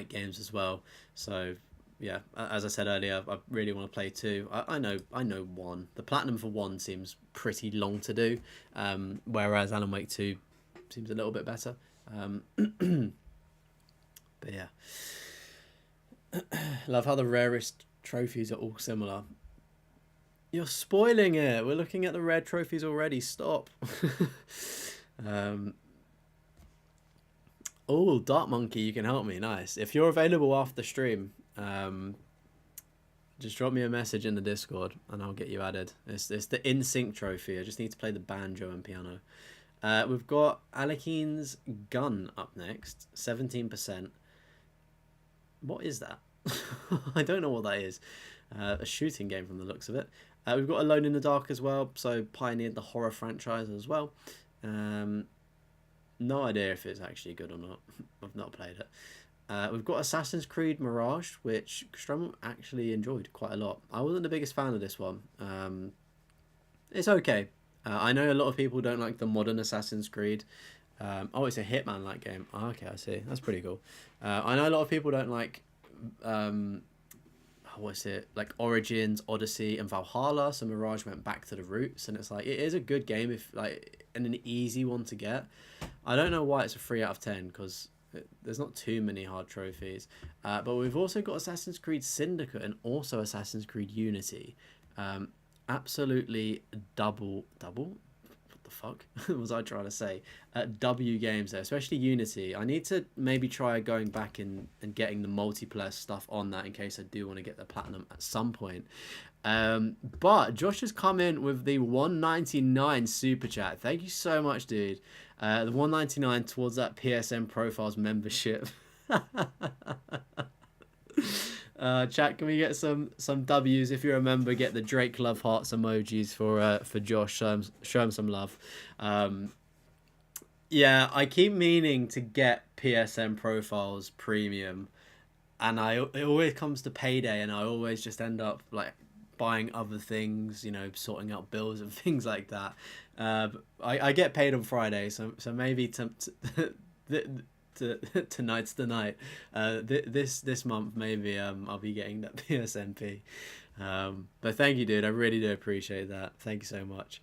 games as well. So yeah, as I said earlier, I really want to play 2. I know 1. The platinum for 1 seems pretty long to do, whereas Alan Wake 2 seems a little bit better. But yeah, love how the rarest trophies are all similar. You're spoiling it. We're looking at the rare trophies already. Stop. Oh, Dark Monkey, you can help me. Nice. If you're available after stream, just drop me a message in the Discord and I'll get you added. It's the In Sync trophy. I just need to play the banjo and piano. We've got Alekine's Gun up next, 17%. What is that? I don't know what that is. A shooting game from the looks of it. We've got Alone in the Dark as well, so pioneered the horror franchise as well. No idea if it's actually good or not. I've not played it. We've got Assassin's Creed Mirage, which Costromo actually enjoyed quite a lot. I wasn't the biggest fan of this one. It's okay. I know a lot of people don't like the modern Assassin's Creed. Oh, it's a Hitman-like game. Oh, okay, I see. That's pretty cool. I know a lot of people don't like... what's it? Like Origins, Odyssey, and Valhalla. So Mirage went back to the roots. And it's like, it is a good game, if like, and an easy one to get. I don't know why it's a 3 out of 10, because there's not too many hard trophies. But we've also got Assassin's Creed Syndicate and also Assassin's Creed Unity. Absolutely double. What the fuck was I trying to say? W games there, especially Unity. I need to maybe try going back and getting the multiplayer stuff on that in case I do want to get the platinum at some point. But Josh has come in with the 199 super chat. Thank you so much, dude. The 199 towards that PSN Profiles membership. Chat, can we get some W's? If you're a member, get the Drake love hearts emojis for Josh. Show him some love. Yeah, I keep meaning to get PSN Profiles Premium, and it always comes to payday, and I always just end up like buying other things, you know, sorting out bills and things like that. I get paid on Friday, so maybe tonight's the night. This month maybe I'll be getting that PSNP. But thank you, dude. I really do appreciate that. Thank you so much.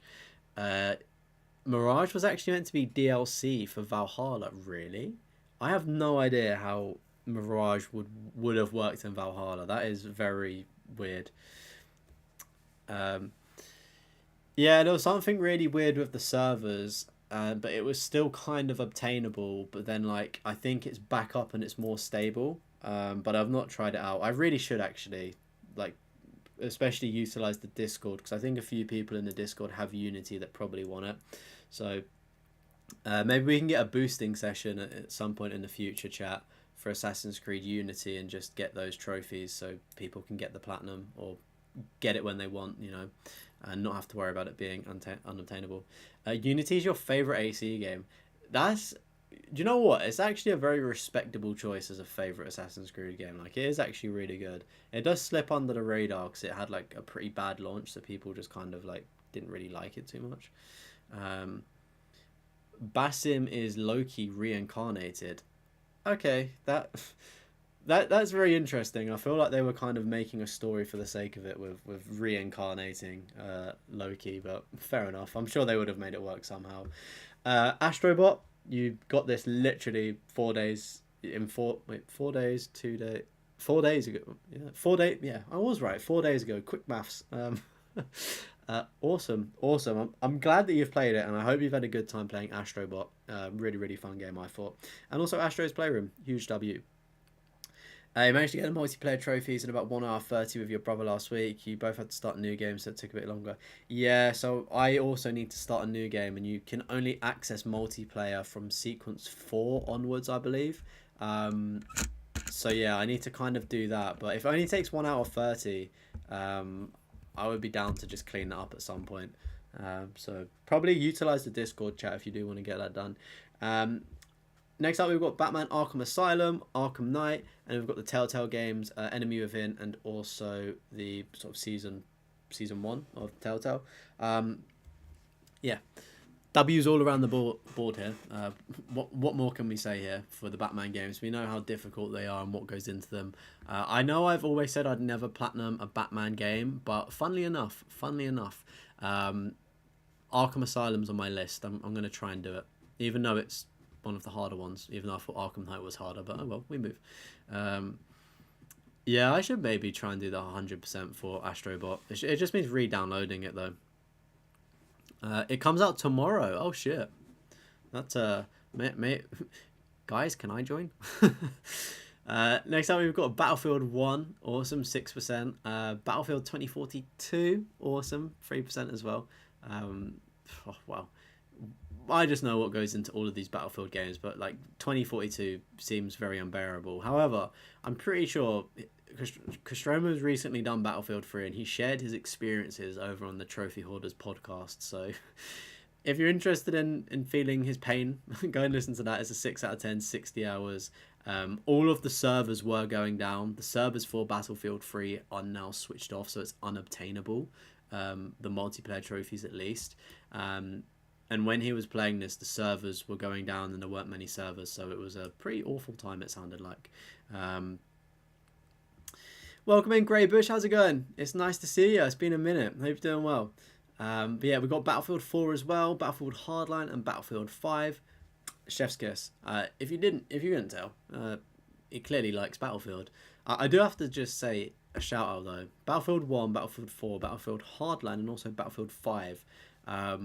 Mirage was actually meant to be DLC for Valhalla. Really? I have no idea how Mirage would have worked in Valhalla. That is very weird. Yeah, there was something really weird with the servers. But it was still kind of obtainable, but then like I think it's back up and it's more stable, but I've not tried it out. I really should actually, like, especially utilize the Discord, because I think a few people in the Discord have Unity that probably want it. So maybe we can get a boosting session at some point in the future, chat, for Assassin's Creed Unity, and just get those trophies so people can get the platinum or get it when they want, you know, and not have to worry about it being unobtainable. Unity is your favorite ACE game. Do you know what? It's actually a very respectable choice as a favorite Assassin's Creed game. Like, it is actually really good. It does slip under the radar because it had like a pretty bad launch, so people just kind of like didn't really like it too much. Basim is Loki reincarnated. Okay, that's very interesting. I feel like they were kind of making a story for the sake of it with reincarnating Loki, but fair enough. I'm sure they would have made it work somehow. Astrobot, you got this literally 4 days in 4 days, 2 days, 4 days ago. Yeah, 4 days. Yeah, I was right. 4 days ago. Quick maths. Awesome. I'm glad that you've played it, and I hope you've had a good time playing Astrobot. Really, really fun game, I thought. And also Astro's Playroom, huge W. You managed to get the multiplayer trophies in about 1 hour 30 with your brother last week. You both had to start new games, so it took a bit longer. Yeah, so I also need to start a new game, and you can only access multiplayer from sequence 4 onwards, I believe. So yeah, I need to kind of do that. But if it only takes 1 hour 30, I would be down to just clean that up at some point. So probably utilize the Discord chat if you do want to get that done. Next up, we've got Batman Arkham Asylum, Arkham Knight, and we've got the Telltale games, Enemy Within, and also the sort of season 1 of Telltale. Yeah, W's all around the board here. What more can we say here for the Batman games? We know how difficult they are and what goes into them. I know I've always said I'd never platinum a Batman game, but funnily enough, Arkham Asylum's on my list. I'm going to try and do it, even though it's one of the harder ones, even though I thought Arkham Knight was harder, but oh well, we move. Yeah, I should maybe try and do the 100% for Astrobot. It just means re-downloading it though. It comes out tomorrow. Oh shit. That's guys, can I join? Next up we've got Battlefield 1, awesome, 6%. Battlefield 2042, awesome, 3% as well. Oh, wow. I just know what goes into all of these Battlefield games, but like 2042 seems very unbearable. However, I'm pretty sure Costromo has recently done Battlefield 3 and he shared his experiences over on the Trophy Hoarders podcast. So if you're interested in feeling his pain, go and listen to that. It's a 6 out of 10, 60 hours. All of the servers were going down. The servers for Battlefield 3 are now switched off, so it's unobtainable. The multiplayer trophies at least. And when he was playing this, the servers were going down and there weren't many servers, so it was a pretty awful time, it sounded like. Welcome in, Grey Bush. How's it going? It's nice to see you. It's been a minute. Hope you're doing well. But yeah, we've got Battlefield 4 as well, Battlefield Hardline and Battlefield 5. Chef's kiss. If you couldn't tell, he clearly likes Battlefield. I do have to just say a shout out though. Battlefield 1, Battlefield 4, Battlefield Hardline, and also Battlefield 5. I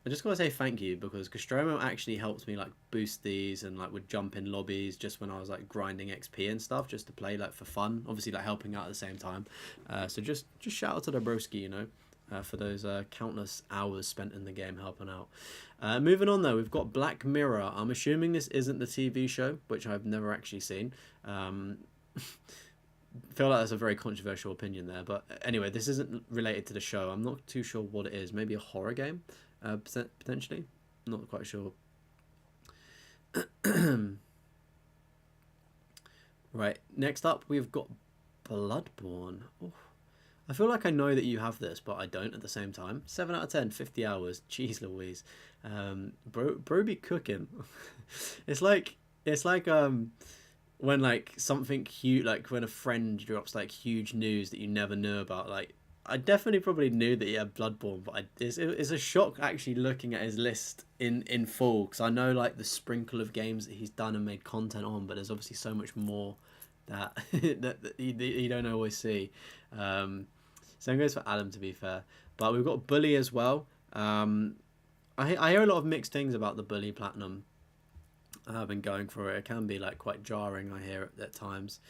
just gotta say thank you because Costromo actually helped me like boost these and like would jump in lobbies just when I was like grinding XP and stuff just to play like for fun. Obviously like helping out at the same time. So just shout out to the broski, you know, for those countless hours spent in the game helping out. Moving on though, we've got Black Mirror. I'm assuming this isn't the TV show, which I've never actually seen. Feel like that's a very controversial opinion there, but anyway, this isn't related to the show. I'm not too sure what it is. Maybe a horror game, potentially. Not quite sure. Right, next up we've got Bloodborne. Oh, I feel like I know that you have this, but I don't at the same time. 7 out of 10, 50 hours. Jeez Louise. Bro be cooking. it's like when like something huge, like when a friend drops like huge news that you never knew about. Like I definitely probably knew that he had Bloodborne, but it's a shock actually looking at his list in full, because I know like the sprinkle of games that he's done and made content on, but there's obviously so much more that that you don't always see. Same goes for Adam, to be fair. But we've got Bully as well. I hear a lot of mixed things about the Bully Platinum. I've been going for it. It can be like quite jarring, I hear at times.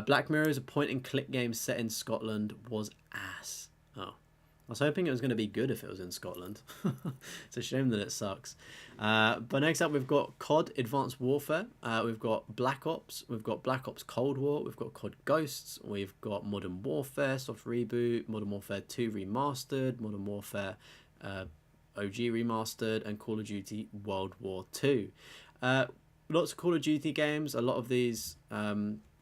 Black Mirror is a point and click game set in Scotland. Was ass. Oh, I was hoping it was going to be good if it was in Scotland. It's a shame that it sucks. But next up we've got COD Advanced Warfare. We've got Black Ops. We've got Black Ops Cold War. We've got COD Ghosts. We've got Modern Warfare Soft Reboot, Modern Warfare 2 Remastered, Modern Warfare OG Remastered, and Call of Duty World War 2. Lots of Call of Duty games. A lot of these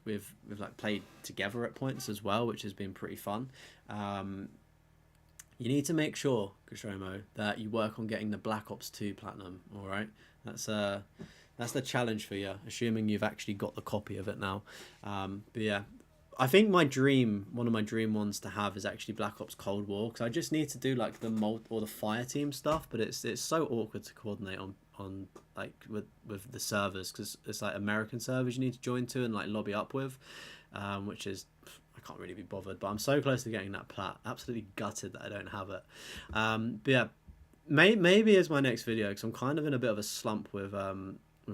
we've like played together at points as well, which has been pretty fun. You need to make sure, Costromo, that you work on getting the Black Ops 2 Platinum. All right, that's the challenge for you. Assuming you've actually got the copy of it now. But yeah, I think one of my dream ones to have is actually Black Ops Cold War, because I just need to do like the or the fire team stuff, but it's so awkward to coordinate on like with the servers, because it's like American servers you need to join to and like lobby up with, which is, I can't really be bothered. But I'm so close to getting that plat. Absolutely gutted that I don't have it. But yeah, maybe as my next video, because I'm kind of in a bit of a slump with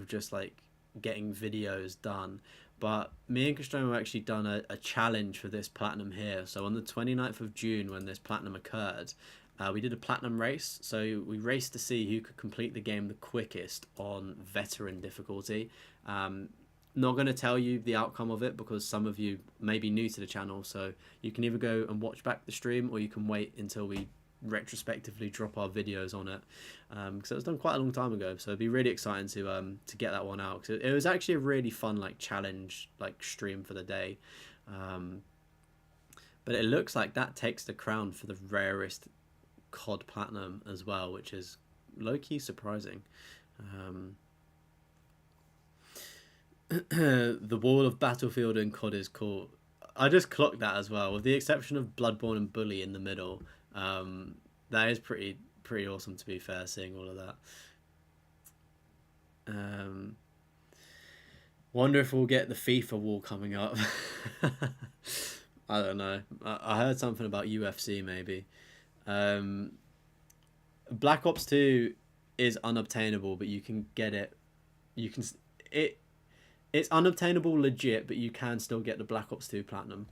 just like getting videos done. But me and Costromo have actually done a challenge for this platinum here. So on the 29th of June, when this platinum occurred, we did a platinum race. So we raced to see who could complete the game the quickest on veteran difficulty. Not going to tell you the outcome of it, because some of you may be new to the channel. So you can either go and watch back the stream, or you can wait until we retrospectively drop our videos on it, because it was done quite a long time ago. So it'd be really exciting to get that one out, because it was actually a really fun like challenge like stream for the day. But it looks like that takes the crown for the rarest COD Platinum as well, which is low-key surprising. The wall of Battlefield and COD is cool. I just clocked that as well, with the exception of Bloodborne and Bully in the middle. That is pretty awesome, to be fair, seeing all of that. Wonder if we'll get the FIFA wall coming up. I don't know. I heard something about UFC maybe. Black Ops 2 is unobtainable, but you can get it. It's unobtainable legit, but you can still get the Black Ops 2 Platinum.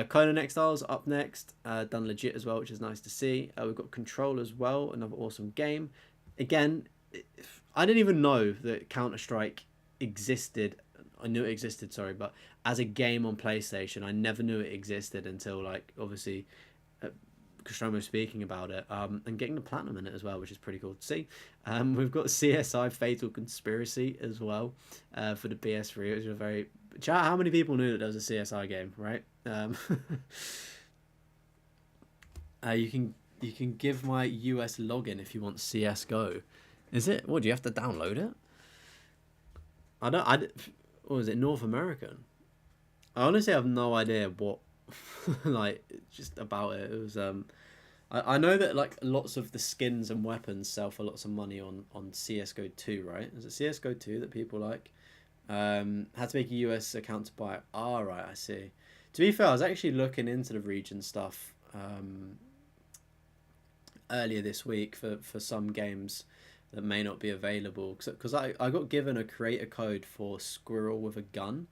Conan Exiles up next, done legit as well, which is nice to see. We've got Control as well, another awesome game. Again, I didn't even know that Counter-Strike existed. I knew it existed, sorry, but as a game on PlayStation, I never knew it existed until, like, obviously, Costromo speaking about it, and getting the platinum in it as well, which is pretty cool to see. We've got CSI Fatal Conspiracy as well, for the PS3, which is a very... Chat, how many people knew that there was a CSI game, right? You can give my US login if you want CS:GO. Is it? What, do you have to download it? What was it, North American? I honestly have no idea what like just about it. It was I know that like lots of the skins and weapons sell for lots of money on CS:GO 2, right? Is it CS:GO 2 that people like? Had to make a US account to buy it. Ah, right, I see. To be fair, I was actually looking into the region stuff earlier this week for some games that may not be available. Because I got given a creator code for Squirrel with a gun,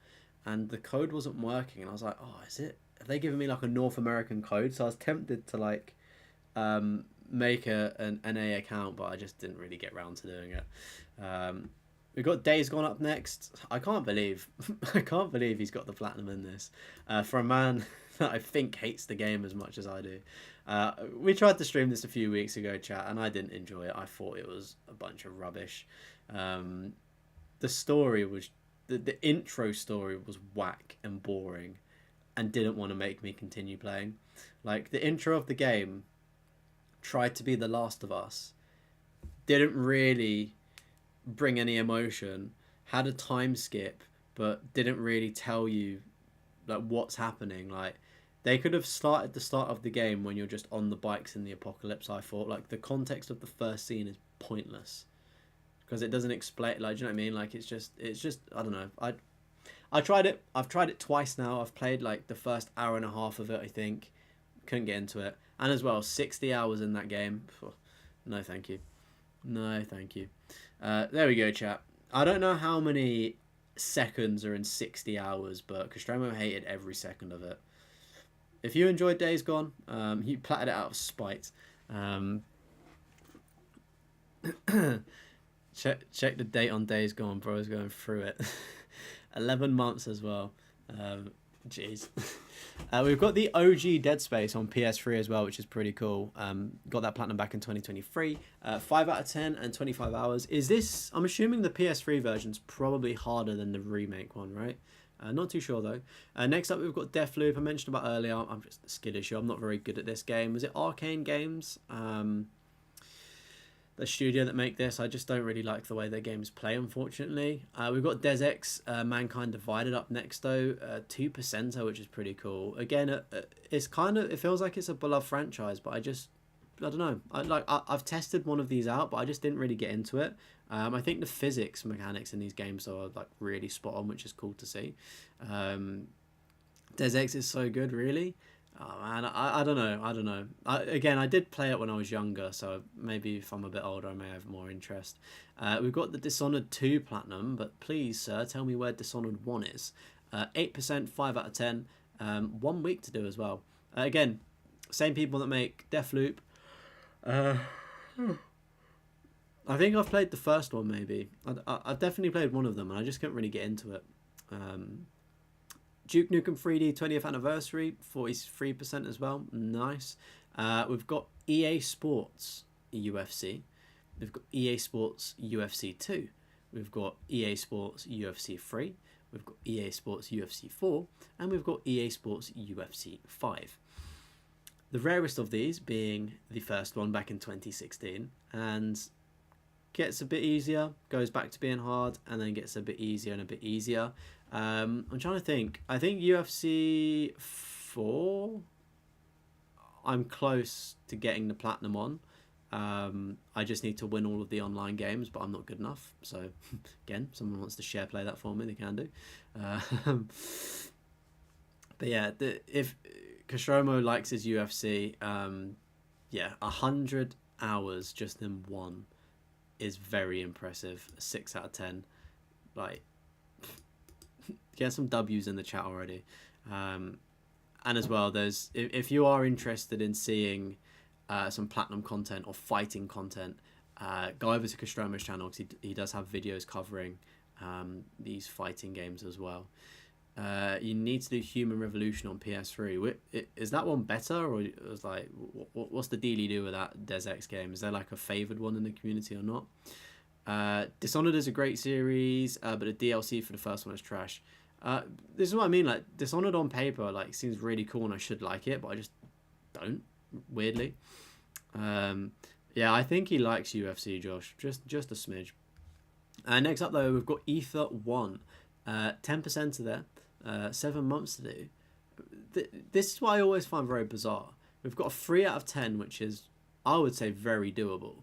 and the code wasn't working. And I was like, oh, is it? Have they given me like a North American code? So I was tempted to like make an NA account, but I just didn't really get around to doing it. We've got Days Gone up next. I can't believe he's got the platinum in this. For a man that I think hates the game as much as I do. We tried to stream this a few weeks ago, chat, and I didn't enjoy it. I thought it was a bunch of rubbish. The story was the intro story was whack and boring, and didn't want to make me continue playing. Like the intro of the game tried to be The Last of Us, didn't really bring any emotion, had a time skip, but didn't really tell you like what's happening. Like they could have started the start of the game when you're just on the bikes in the apocalypse. I thought like the context of the first scene is pointless because it doesn't explain. Like, do you know what I mean? Like it's just I don't know. I tried it. I've tried it twice now. I've played like the first hour and a half of it. I think couldn't get into it, and as well 60 hours in that game. No, thank you. No, thank you. There we go, chat. I don't know how many seconds are in 60 hours, but Costromo hated every second of it. If you enjoyed Days Gone, you platted it out of spite. Check the date on Days Gone, bro. I was going through it. 11 months as well. Jeez. We've got the OG Dead Space on PS3 as well, which is pretty cool. Got that platinum back in 2023. 5 out of 10 and 25 hours. Is this... I'm assuming the PS3 version's probably harder than the remake one, right? Not too sure though. Next up we've got Deathloop. I mentioned about earlier. I'm just skittish. I'm not very good at this game. Was it Arcane Games? The studio that make this. I just don't really like the way their games play, unfortunately. We've got Des Ex, Mankind Divided up next though. 2%er, which is pretty cool. Again, it's kind of, it feels like it's a beloved franchise, but I don't know. I've tested one of these out, but I just didn't really get into it. I think the physics mechanics in these games are like really spot on, which is cool to see. Des Ex is so good, really. Oh man, I don't know. Again, I did play it when I was younger, so maybe if I'm a bit older, I may have more interest. We've got the Dishonored 2 Platinum, but please, sir, tell me where Dishonored 1 is. 8%, 5 out of 10. 1 week to do as well. Again, same people that make Deathloop. I think I've played the first one, maybe. I've definitely played one of them, and I just couldn't really get into it. Duke Nukem 3D 20th anniversary, 43% as well. Nice. We've got EA Sports UFC. We've got EA Sports UFC 2. We've got EA Sports UFC 3. We've got EA Sports UFC 4. And we've got EA Sports UFC 5. The rarest of these being the first one back in 2016. And gets a bit easier, goes back to being hard, and then gets a bit easier and a bit easier. I'm trying to think. I think UFC 4, I'm close to getting the platinum on. I just need to win all of the online games, but I'm not good enough. So, again, someone wants to share play that for me, they can do. But yeah, if Costromo likes his UFC, 100 hours just in one is very impressive. 6 out of 10. Like, get some W's in the chat already. And as well, there's if you are interested in seeing some platinum content or fighting content, go over to Costromo's channel because he does have videos covering these fighting games as well. You need to do Human Revolution on PS3. Is that one better, or was like what's the deal you do with that Des Ex game? Is there like a favoured one in the community or not? Dishonored is a great series, but the DLC for the first one is trash. This is what I mean. Like Dishonored on paper, like seems really cool, and I should like it, but I just don't. Weirdly, yeah, I think he likes UFC, Josh. Just a smidge. Next up though, we've got Ether 1. 10% of there. 7 months to do. This is what I always find very bizarre. We've got a 3 out of 10, which is, I would say, very doable.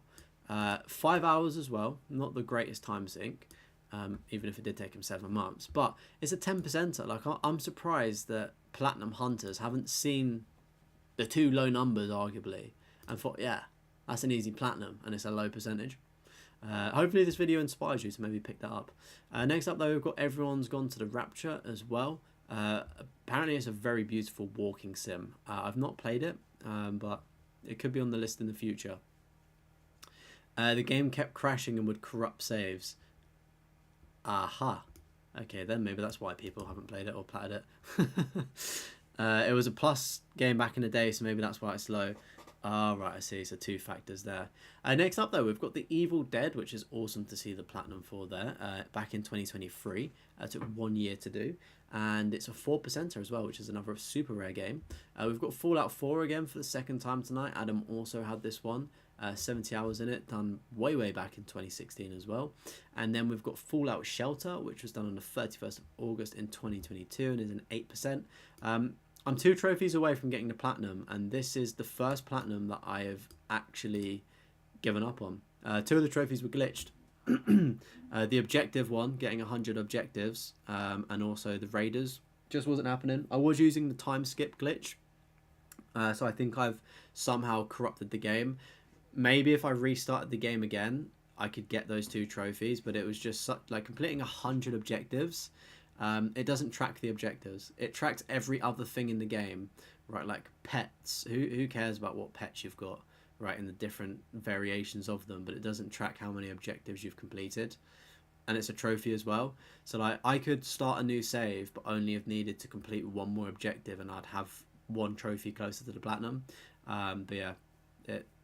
5 hours as well, not the greatest time sink, even if it did take him 7 months. But it's a 10%er. Like, I'm surprised that Platinum Hunters haven't seen the too low numbers, arguably, and thought, yeah, that's an easy platinum, and it's a low percentage. Hopefully this video inspires you to maybe pick that up. Next up, though, we've got Everyone's Gone to the Rapture as well. Apparently it's a very beautiful walking sim. I've not played it, but it could be on the list in the future. The game kept crashing and would corrupt saves. Aha. Okay, then maybe that's why people haven't played it or platted it. It was a plus game back in the day, so maybe that's why it's low. Right, I see. So 2 factors there. Next up, though, we've got The Evil Dead, which is awesome to see the platinum for there. Back in 2023. It took 1 year to do. And it's a 4%er as well, which is another super rare game. We've got Fallout 4 again for the second time tonight. Adam also had this one. 70 hours in it, done way back in 2016 as well. And then we've got Fallout Shelter, which was done on the 31st of August in 2022 and is an 8%. I'm 2 trophies away from getting the platinum, and this is the first platinum that I have actually given up on. 2 of the trophies were glitched. The objective one, getting 100 objectives, and also the raiders, just wasn't happening. I was using the time skip glitch, so I think I've somehow corrupted the game. Maybe if I restarted the game again, I could get those 2 trophies, but it was just like completing 100 objectives. It doesn't track the objectives. It tracks every other thing in the game, right? Like pets. Who cares about what pets you've got, right? In the different variations of them, but it doesn't track how many objectives you've completed. And it's a trophy as well. So like I could start a new save, but only have needed to complete 1 more objective, and I'd have 1 trophy closer to the platinum. But yeah,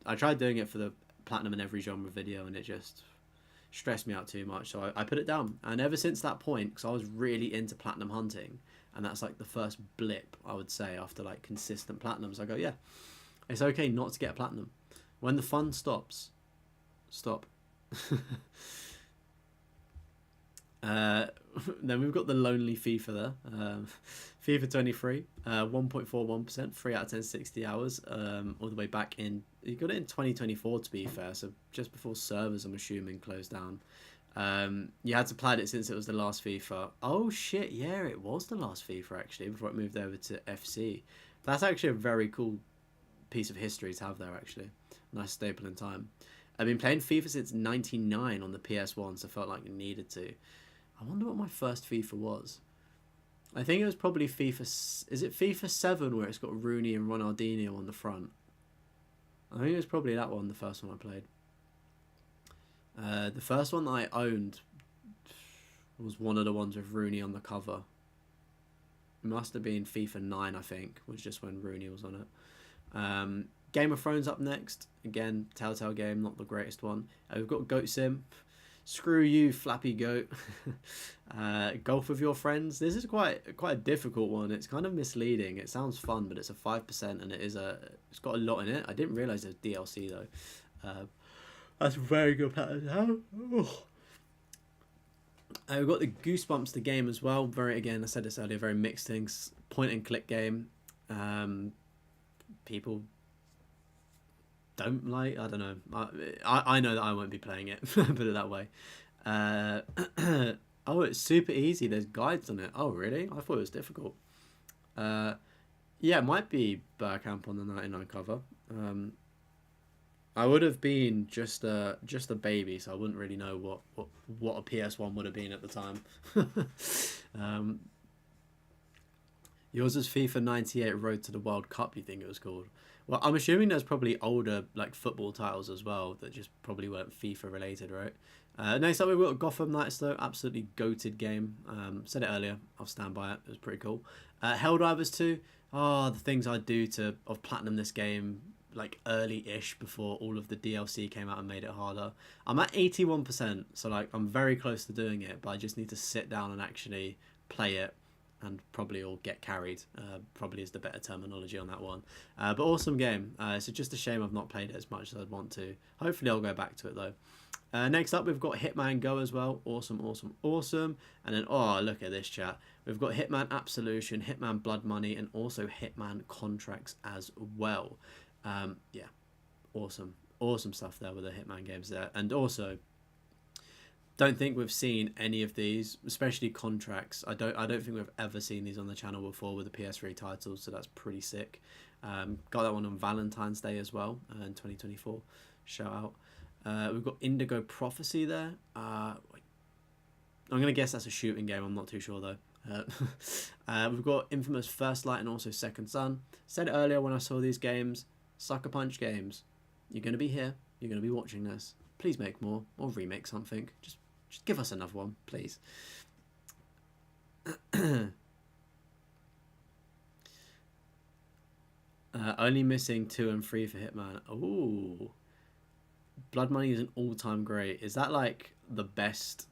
I tried doing it for the platinum in every genre video, and it just stressed me out too much, so I put it down. And ever since that point, because I was really into platinum hunting, and that's like the first blip, I would say, after like consistent platinums, I go, yeah, it's okay not to get a platinum. When the fun stops, stop. Then we've got the lonely FIFA there. FIFA 23, 1.41%, 3 out of 10, 60 hours, all the way back in, you got it in 2024 to be fair, so just before servers, I'm assuming, closed down. You had to plat it since it was the last FIFA. Oh shit, yeah, it was the last FIFA actually, before it moved over to FC. That's actually a very cool piece of history to have there actually. Nice staple in time. I've been playing FIFA since 99 on the PS1, so I felt like I needed to. I wonder what my first FIFA was. I think it was probably FIFA... Is it FIFA 7 where it's got Rooney and Ronaldinho on the front? I think it was probably that one, the first one I played. The first one that I owned was one of the ones with Rooney on the cover. It must have been FIFA 9, I think, was just when Rooney was on it. Game of Thrones up next. Again, Telltale game, not the greatest one. We've got Goat Sim. Screw you, Flappy Goat. Golf with your friends. This is quite a difficult one. It's kind of misleading. It sounds fun, but it's a 5%, and it's got a lot in it. I didn't realise there's DLC though. That's a very good pattern. We've got the Goosebumps the game as well. Again, I said this earlier, very mixed things. Point and click game. People don't like, I don't know. I know that I won't be playing it, put it that way. Oh, it's super easy. There's guides on it. Oh, really? I thought it was difficult. Yeah, it might be Burkamp on the 99 cover. I would have been just a baby, so I wouldn't really know what a PS1 would have been at the time. Yours is FIFA 98 Road to the World Cup, you think it was called? Well, I'm assuming there's probably older like football titles as well that just probably weren't FIFA related, right? Next up we've got Gotham Knights though, absolutely goated game. Said it earlier, I'll stand by it. It was pretty cool. Helldivers 2. The things I do of platinum this game like early-ish before all of the DLC came out and made it harder. I'm at 81%, so like I'm very close to doing it, but I just need to sit down and actually play it. And probably all get carried, probably is the better terminology on that one. But awesome game. It's just a shame I've not played it as much as I'd want to. Hopefully I'll go back to it though. Next up, we've got Hitman Go as well. Awesome, awesome, awesome. And then, oh, look at this chat. We've got Hitman Absolution, Hitman Blood Money, and also Hitman Contracts as well. Yeah, awesome. Awesome stuff there with the Hitman games there. And also, don't think we've seen any of these, especially Contracts. I don't think we've ever seen these on the channel before with the PS3 titles, so that's pretty sick. Got that one on Valentine's Day as well in 2024. Shout out. We've got Indigo Prophecy there. I'm going to guess that's a shooting game. I'm not too sure though. We've got Infamous First Light and also Second Son. Said earlier when I saw these games, Sucker Punch Games, you're going to be here. You're going to be watching this. Please make more or remake something. Just give us another one, please. Only missing 2 and 3 for Hitman. Ooh. Blood Money is an all-time great. Is that like the best,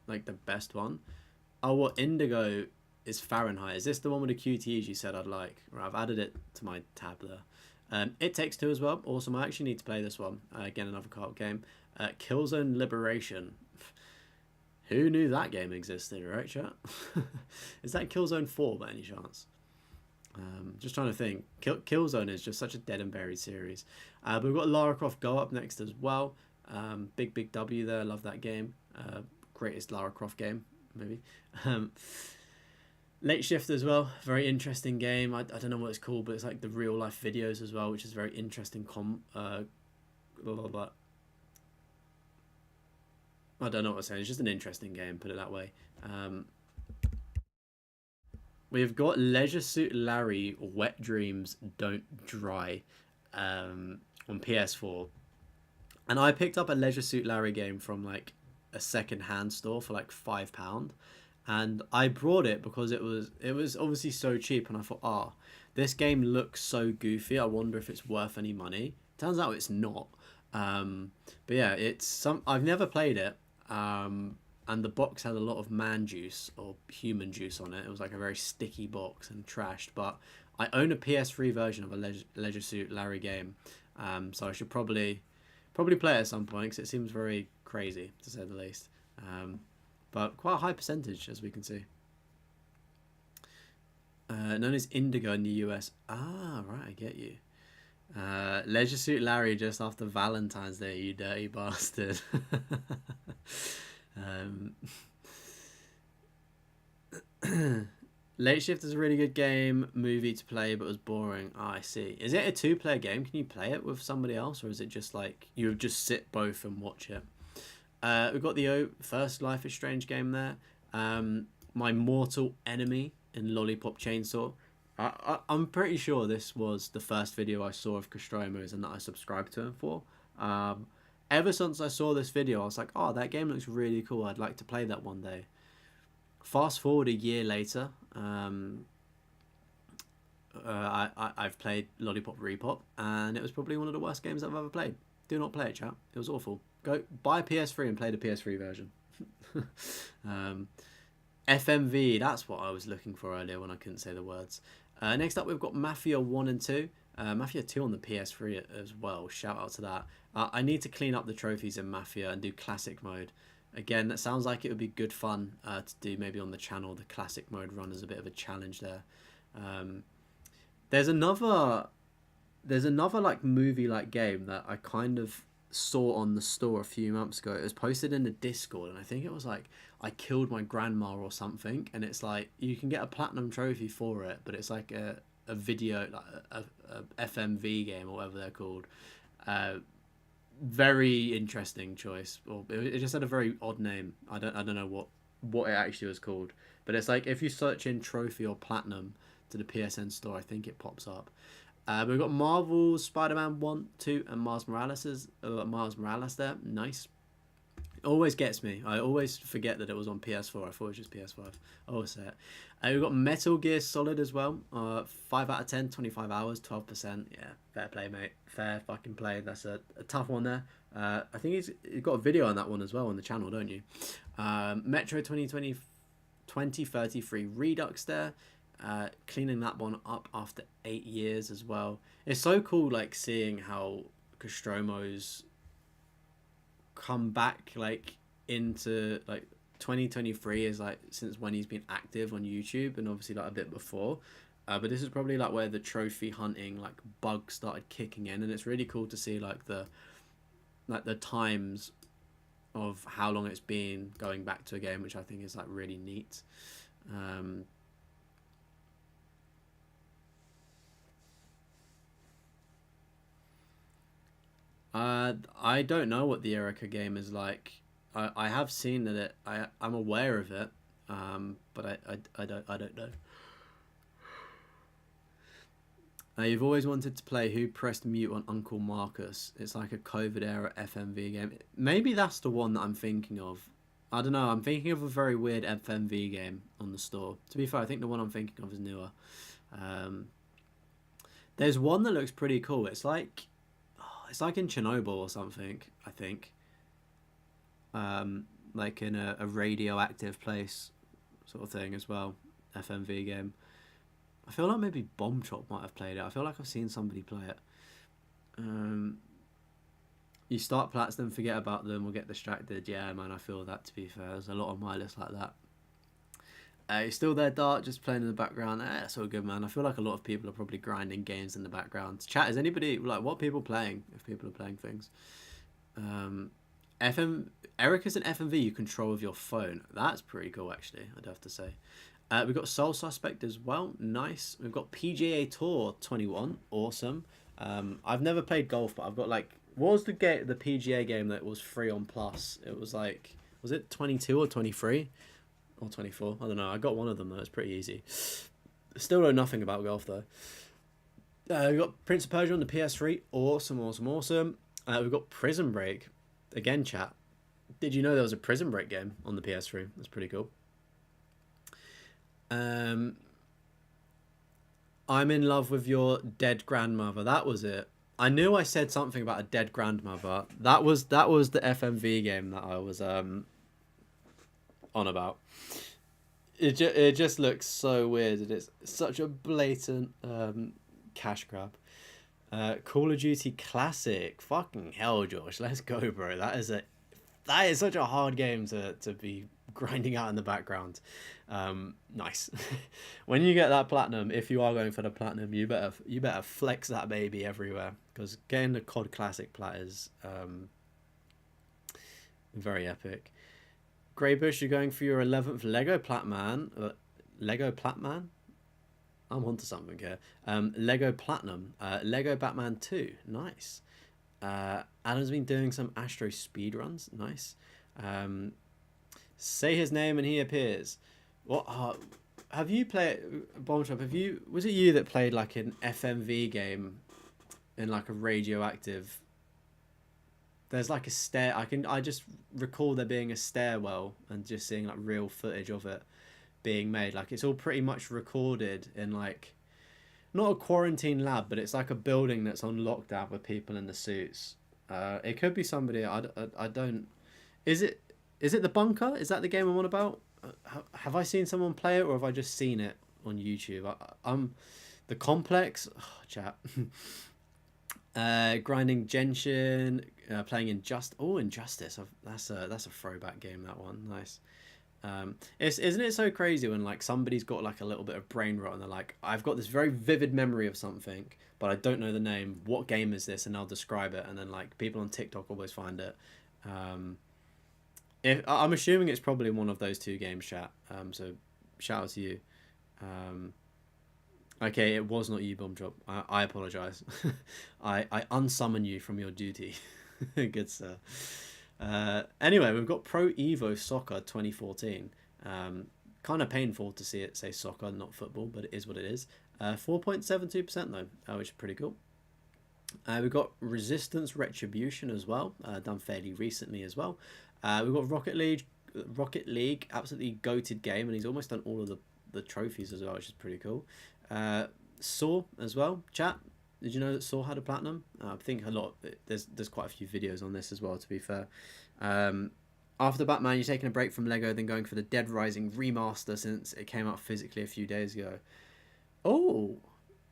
like the best one? Oh, well, Indigo is Fahrenheit. Is this the one with the QTEs you said I'd like? Right, I've added it to my tab there. It Takes Two as well. Awesome. I actually need to play this one. Again, another co-op game. Killzone Liberation. Who knew that game existed, right, chat? Is that Killzone 4 by any chance? Just trying to think. Killzone is just such a dead and buried series. But we've got Lara Croft Go up next as well. Big W there. Love that game. Greatest Lara Croft game, maybe. Late Shift as well. Very interesting game. I don't know what it's called, but it's like the real life videos as well, which is very interesting. Blah, blah, blah. I don't know what I'm saying. It's just an interesting game, put it that way. We've got Leisure Suit Larry Wet Dreams Don't Dry on PS4. And I picked up a Leisure Suit Larry game from like a second-hand store for like £5. And I brought it because it was obviously so cheap. And I thought, this game looks so goofy. I wonder if it's worth any money. Turns out it's not. But yeah, I've never played it. And the box had a lot of man juice or human juice on it. It was like a very sticky box and trashed. But I own a PS3 version of a Leisure Suit Larry game, so I should probably play it at some point because it seems very crazy to say the least. But quite a high percentage, as we can see. Known as Indigo in the US. Ah, right, I get you. Leisure Suit Larry just after Valentine's Day, you dirty bastard. Late Shift is a really good game, movie to play, but was boring. I see. Is it a 2-player game? Can you play it with somebody else, or is it just like you just sit both and watch it? We've got the first Life is Strange game there. My mortal enemy in Lollipop Chainsaw. I'm pretty sure this was the first video I saw of Costromo's and that I subscribed to him for. Ever since I saw this video, I was like, oh, that game looks really cool. I'd like to play that one day. Fast forward a year later, I've played Lollipop Repop, and it was probably one of the worst games I've ever played. Do not play it, chat. It was awful. Go buy a PS3 and play the PS3 version. FMV, that's what I was looking for earlier when I couldn't say the words. Next up, we've got Mafia 1 and 2. Mafia 2 on the PS3 as well. Shout out to that. I need to clean up the trophies in Mafia and do classic mode. Again, that sounds like it would be good fun to do maybe on the channel. The classic mode run as a bit of a challenge there. There's another like movie like game that I kind of saw on the store a few months ago. It was posted in the Discord, and I think it was like I killed my grandma or something, and it's like you can get a platinum trophy for it, but it's like a video, like a FMV game or whatever they're called. Very interesting choice. Or it just had a very odd name. I don't know what it actually was called, but it's like if you search in trophy or platinum to the PSN store, I think it pops up. We've got Marvel's Spider-Man 1, 2, and Miles Morales there. Nice. It always gets me. I always forget that it was on PS4. I thought it was just PS5. I always say it. We've got Metal Gear Solid as well. 5 out of 10, 25 hours, 12%. Yeah, fair play, mate. Fair fucking play. That's a tough one there. I think he's got a video on that one as well on the channel, don't you? Metro 2033 Redux there. Cleaning that one up after 8 years as well. It's so cool, like seeing how Costromo's come back like into like 2023 is like since when he's been active on YouTube, and obviously like a bit before. But this is probably like where the trophy hunting like bug started kicking in, and it's really cool to see like the times of how long it's been going back to a game, which I think is like really neat. I don't know what the Erica game is like. I have seen that I'm aware of it, but I don't know. You've always wanted to play Who Pressed Mute on Uncle Marcus. It's like a COVID era FMV game. Maybe that's the one that I'm thinking of. I don't know. I'm thinking of a very weird FMV game on the store. To be fair, I think the one I'm thinking of is newer. There's one that looks pretty cool. It's like in Chernobyl or something, I think. Like in a radioactive place sort of thing as well. FMV game. I feel like maybe Bomb Chop might have played it. I feel like I've seen somebody play it. You start plats, then forget about them or get distracted. Yeah, man, I feel that, to be fair. There's a lot on my list like that. You're still there, Dart, just playing in the background. That's all good, man. I feel like a lot of people are probably grinding games in the background. Chat, is anybody, like, what are people playing, if people are playing things? Erica's an FMV you control with your phone. That's pretty cool, actually, I'd have to say. We've got Soul Suspect as well. Nice. We've got PGA Tour 21. Awesome. I've never played golf, but I've got, like, what was the PGA game that was free on Plus? It was, like, was it 22 or 23? Or 24, I don't know. I got one of them though. It's pretty easy. Still know nothing about golf though. We've got Prince of Persia on the PS3. Awesome. We've got Prison Break. Again, chat. Did you know there was a Prison Break game on the PS3? That's pretty cool. I'm in love with your dead grandmother. That was it. I knew I said something about a dead grandmother. That was the FMV game that I was on about. It just looks so weird. It is such a blatant cash grab. Call of Duty Classic. Fucking hell, Josh. Let's go, bro. That is such a hard game to be grinding out in the background. Nice. When you get that platinum, if you are going for the platinum, you better flex that baby everywhere, because getting the COD Classic plat is very epic. Greybush, you're going for your 11th Lego Platman. Lego Platman? I'm onto something here. Lego Platinum. Lego Batman 2. Nice. Adam's been doing some Astro speedruns. Nice. Say his name and he appears. What? Have you played... Bomb Shop, was it you that played like an FMV game in like a radioactive... There's like a stair. I just recall there being a stairwell and just seeing like real footage of it being made. Like it's all pretty much recorded in like not a quarantine lab, but it's like a building that's on lockdown with people in the suits. It could be somebody. I don't. Is it the bunker? Is that the game I'm on about? Have I seen someone play it, or have I just seen it on YouTube? I'm the complex. Oh, chat. Grinding Genshin, playing Injustice. That's a throwback game. That one, nice. Isn't it so crazy when like somebody's got like a little bit of brain rot and they're like, I've got this very vivid memory of something, but I don't know the name. What game is this? And I'll describe it, and then like people on TikTok always find it. If I'm assuming it's probably one of those two games, chat. So shout out to you. Okay, it was not you, Bomb Drop. I apologise. I unsummon you from your duty. Good sir. Anyway, we've got Pro Evo Soccer 2014. Kind of painful to see it say soccer, not football, but it is what it is. 4.72% though, which is pretty cool. We've got Resistance Retribution as well, done fairly recently as well. We've got Rocket League, absolutely goated game, and he's almost done all of the trophies as well, which is pretty cool. Saw as well. Chat, did you know that Saw had a platinum? I think there's quite a few videos on this as well, to be fair. After Batman, you're taking a break from Lego, then going for the Dead Rising remaster since it came out physically a few days ago. Oh,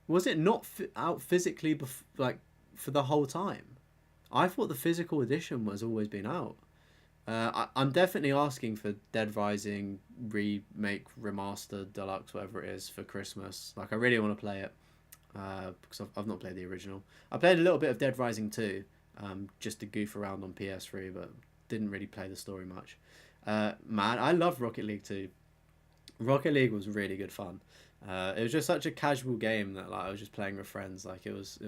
was it not out physically like for the whole time? I thought the physical edition was always been out. I'm definitely asking for Dead Rising remake, remaster, deluxe, whatever it is for Christmas. Like, I really want to play it because I've not played the original. I played a little bit of Dead Rising 2 just to goof around on PS3, but didn't really play the story much. Man, I love Rocket League 2. Rocket League was really good fun. It was just such a casual game that like I was just playing with friends. Like it was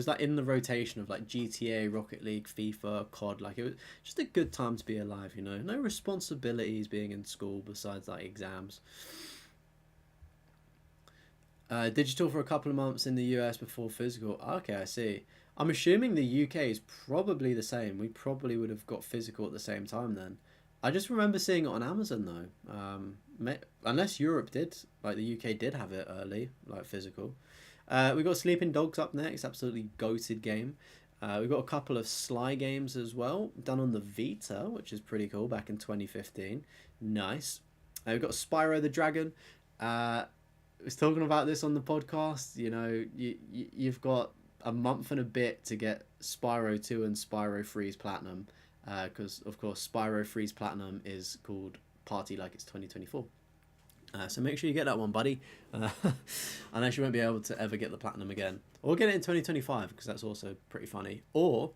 like in the rotation of like GTA, Rocket League, FIFA, COD. Like it was just a good time to be alive. You know, no responsibilities being in school besides like exams. Digital for a couple of months in the US before physical. Okay, I see. I'm assuming the UK is probably the same. We probably would have got physical at the same time then. I just remember seeing it on Amazon though. Unless Europe did, like the UK did have it early, like physical. We got Sleeping Dogs up next, absolutely goated game. We've got a couple of Sly games as well, done on the Vita, which is pretty cool, back in 2015. Nice. We've got Spyro the Dragon. I was talking about this on the podcast. You know, you've got a month and a bit to get Spyro 2 and Spyro Freeze Platinum. Because, of course, Spyro Freeze Platinum is called Party Like It's 2024. So make sure you get that one, buddy. Unless you won't be able to ever get the Platinum again. Or get it in 2025, because that's also pretty funny. Or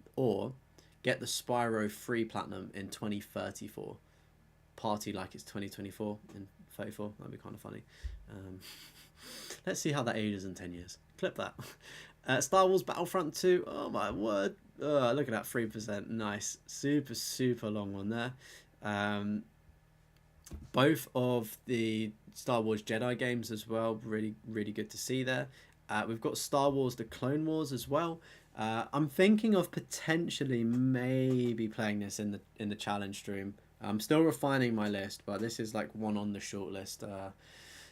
get the Spyro Free Platinum in 2034. Party Like It's 2024 in 34. That'd be kind of funny. Let's see how that ages in 10 years. Clip that. Star Wars Battlefront 2. Oh, my word. Look at that, 3%. Nice. Super, super long one there. Both of the Star Wars Jedi games as well. Really, really good to see there. We've got Star Wars The Clone Wars as well. I'm thinking of potentially maybe playing this in the challenge stream. I'm still refining my list, but this is like one on the short list.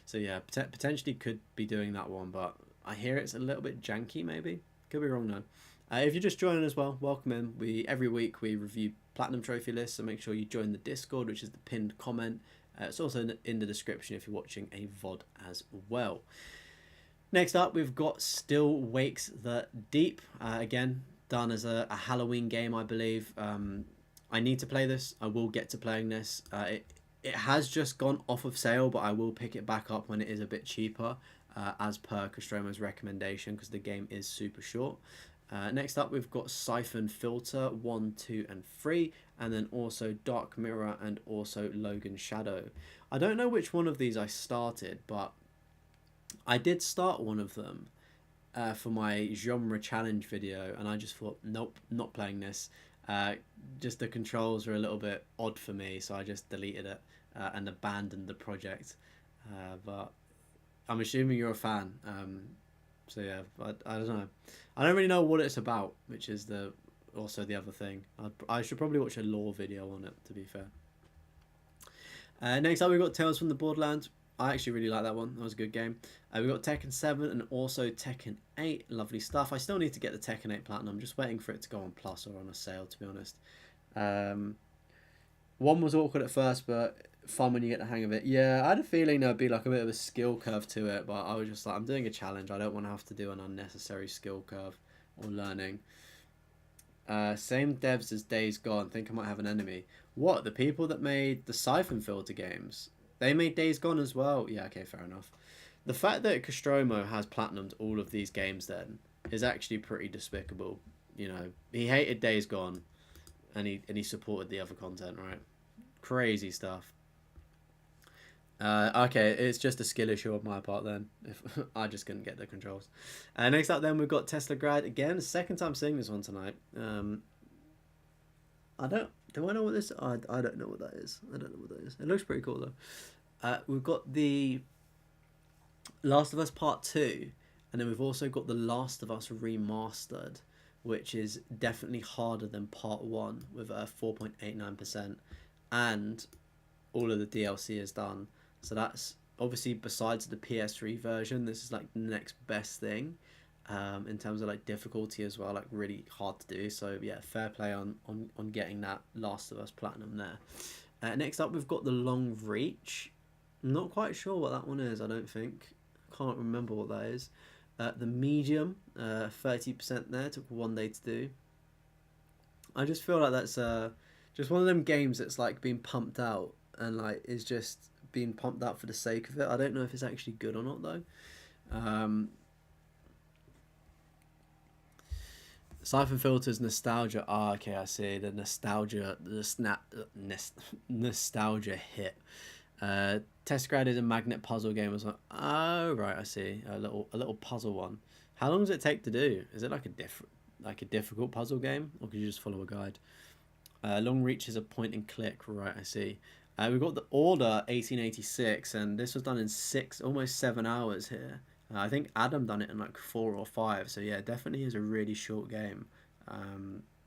So yeah, potentially could be doing that one, but I hear it's a little bit janky maybe. Could be wrong though. If you're just joining as well, welcome in. Every week we review Platinum Trophy lists, so make sure you join the Discord, which is the pinned comment. It's also in the description if you're watching a VOD as well. Next up, we've got Still Wakes the Deep. Again, done as a Halloween game, I believe. I need to play this. I will get to playing this. It has just gone off of sale, but I will pick it back up when it is a bit cheaper, as per Costromo's recommendation, because the game is super short. Next up, we've got Siphon Filter 1, 2, and 3, and then also Dark Mirror and also Logan Shadow. I don't know which one of these I started, but I did start one of them for my genre challenge video, and I just thought, nope, not playing this. Just the controls are a little bit odd for me, so I just deleted it and abandoned the project. But I'm assuming you're a fan. So yeah, I don't know. I don't really know what it's about, which is also the other thing. I should probably watch a lore video on it, to be fair. Next up, we've got Tales from the Borderlands. I actually really like that one. That was a good game. We've got Tekken 7 and also Tekken 8. Lovely stuff. I still need to get the Tekken 8 Platinum. I'm just waiting for it to go on Plus or on a sale, to be honest. One was awkward at first, but fun when you get the hang of it. Yeah, I had a feeling there'd be like a bit of a skill curve to it, but I was just like, I'm doing a challenge. I don't want to have to do an unnecessary skill curve or learning. Same devs as Days Gone. Think I might have an enemy. What? The people that made the Siphon Filter games? They made Days Gone as well. Yeah, okay, fair enough. The fact that Costromo has platinumed all of these games then is actually pretty despicable. You know, he hated Days Gone, and he supported the other content, right? Crazy stuff. Okay, it's just a skill issue on my part then. If I just couldn't get the controls. Next up then we've got Tesla Grad again. Second time seeing this one tonight. Do I know what this? I don't know what that is. I don't know what that is. It looks pretty cool though. We've got the Last of Us Part 2, and then we've also got the Last of Us Remastered, which is definitely harder than Part 1 with a 4.89%, and all of the DLC is done. So that's obviously, besides the PS3 version, this is like the next best thing in terms of like difficulty as well, like really hard to do. So yeah, fair play on getting that Last of Us Platinum there. Next up, we've got the Long Reach. I'm not quite sure what that one is, I don't think. Can't remember what that is. The Medium, 30% there, took 1 day to do. I just feel like that's just one of them games that's like being pumped out and like is just being pumped out for the sake of it. I don't know if it's actually good or not though. Um, Siphon Filter's nostalgia. Ah, okay, I see the nostalgia. Nostalgia hit. Test Grad is a magnet puzzle game as well. Oh right, I see. A little puzzle one. How long does it take to do? Is it like a difficult puzzle game, or could you just follow a guide? Long Reach is a point and click. Right, I see. We've got the Order 1886, and this was done in almost 7 hours here. I think Adam done it in like 4 or 5. So yeah, definitely is a really short game.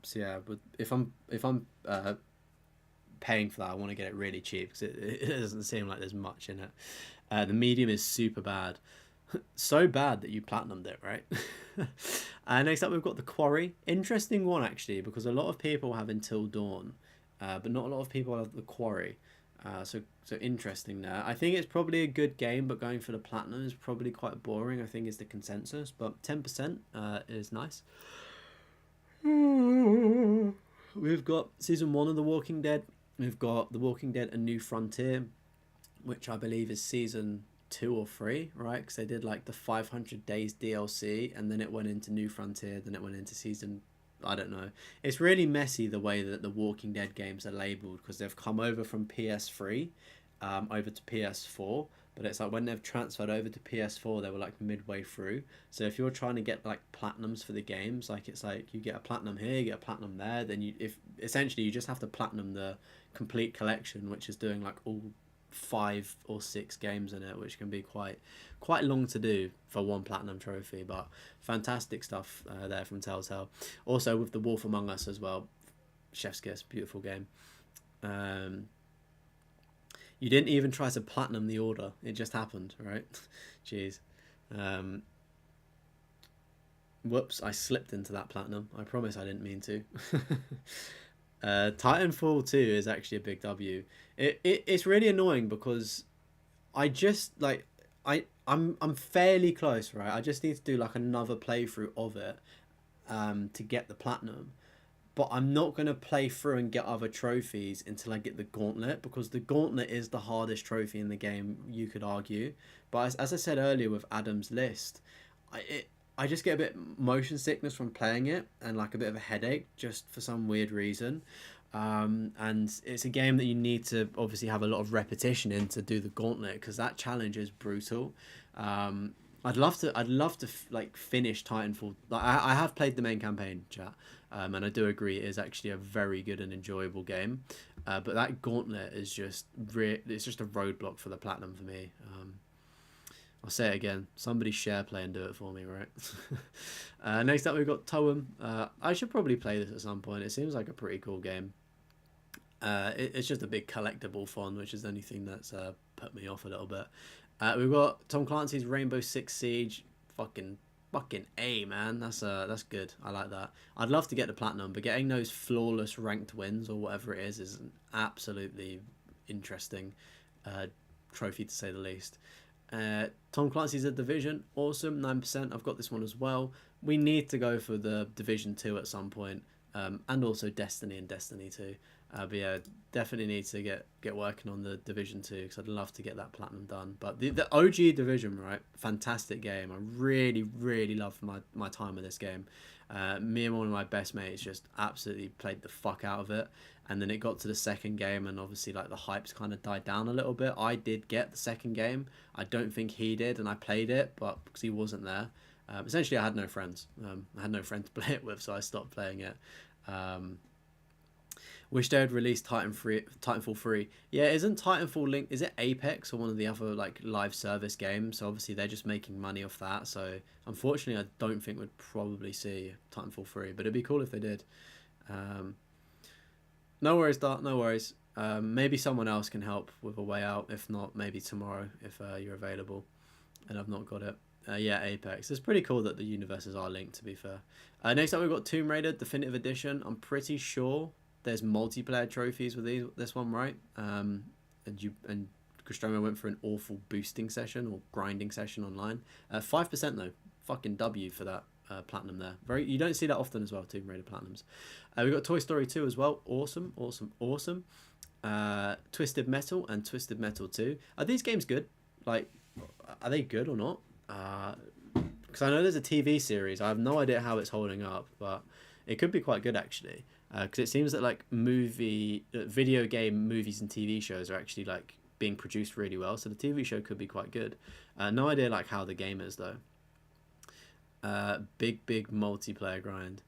So yeah, but if I'm paying for that, I want to get it really cheap because it doesn't seem like there's much in it. The medium is super bad. So bad that you platinumed it, right? Next up, we've got the Quarry. Interesting one, actually, because a lot of people have Until Dawn, but not a lot of people have the Quarry. So interesting there. I think it's probably a good game, but going for the platinum is probably quite boring, I think is the consensus. But 10% is nice. We've got Season 1 of The Walking Dead. We've got The Walking Dead A New Frontier, which I believe is Season 2 or 3, right? Because they did like the 500 Days DLC, and then it went into New Frontier, then it went into Season... I don't know. It's really messy the way that the Walking Dead games are labelled, because they've come over from PS3 over to PS4, but it's like when they've transferred over to PS4, they were like midway through. So if you're trying to get like platinums for the games, like it's like you get a platinum here, you get a platinum there, then if essentially you just have to platinum the complete collection, which is doing like all 5 or 6 games in it, which can be quite long to do for one platinum trophy. But fantastic stuff there from Telltale. Also with The Wolf Among Us as well, chef's kiss, beautiful game. You didn't even try to platinum the Order, it just happened, right? Jeez. Whoops, I slipped into that platinum. I promise I didn't mean to. Titanfall 2 is actually a big W. It's really annoying because I just like I'm fairly close, right? I just need to do like another playthrough of it to get the platinum. But I'm not going to play through and get other trophies until I get the Gauntlet, because the Gauntlet is the hardest trophy in the game, you could argue. But as I said earlier with Adam's list, I just get a bit motion sickness from playing it and like a bit of a headache just for some weird reason. And it's a game that you need to obviously have a lot of repetition in to do the Gauntlet, because that challenge is brutal. I'd love to like finish Titanfall. Like I have played the main campaign, chat, and I do agree it is actually a very good and enjoyable game. But that Gauntlet is just it's just a roadblock for the platinum for me. I'll say it again. Somebody share play and do it for me, right? Next up, we've got Toem. I should probably play this at some point. It seems like a pretty cool game. It's just a big collectible font, which is the only thing that's put me off a little bit. We've got Tom Clancy's Rainbow Six Siege. Fucking A, man. That's good. I like that. I'd love to get the platinum, but getting those flawless ranked wins or whatever it is an absolutely interesting trophy to say the least. Tom Clancy's The Division, awesome, 9%. I've got this one as well. We need to go for the Division 2 at some point, and also Destiny and Destiny 2. But yeah, definitely need to get working on the Division 2, because I'd love to get that platinum done. But the OG Division, right, fantastic game. I really loved my time with this game. Me and one of my best mates just absolutely played the fuck out of it. And then it got to the second game, and obviously like the hype's kind of died down a little bit. I did get the second game. I don't think he did, and I played it, but because he wasn't there. Essentially, I had no friends. I had no friends to play it with, so I stopped playing it. Wish they had released Titanfall 3. Yeah, isn't Titanfall linked? Is it Apex or one of the other like live service games? So obviously they're just making money off that. So unfortunately, I don't think we'd probably see Titanfall 3, but it'd be cool if they did. No worries, Dart. No worries. Maybe someone else can help with a way out. If not, maybe tomorrow if you're available. And I've not got it. Yeah, Apex. It's pretty cool that the universes are linked, to be fair. Next up, we've got Tomb Raider Definitive Edition. I'm pretty sure there's multiplayer trophies with this one, right? And Costromo went for an awful boosting session or grinding session online. 5% though. Fucking W for that. platinum there. You don't see that often as well. Tomb Raider platinums. We got Toy Story 2 as well. Awesome, awesome, awesome. Twisted Metal and Twisted Metal 2. Are these games good? Like, are they good or not? Because I know there's a TV series. I have no idea how it's holding up, but it could be quite good actually. Because it seems that like video game movies and TV shows are actually like being produced really well. So the TV show could be quite good. No idea like how the game is though. Big multiplayer grind.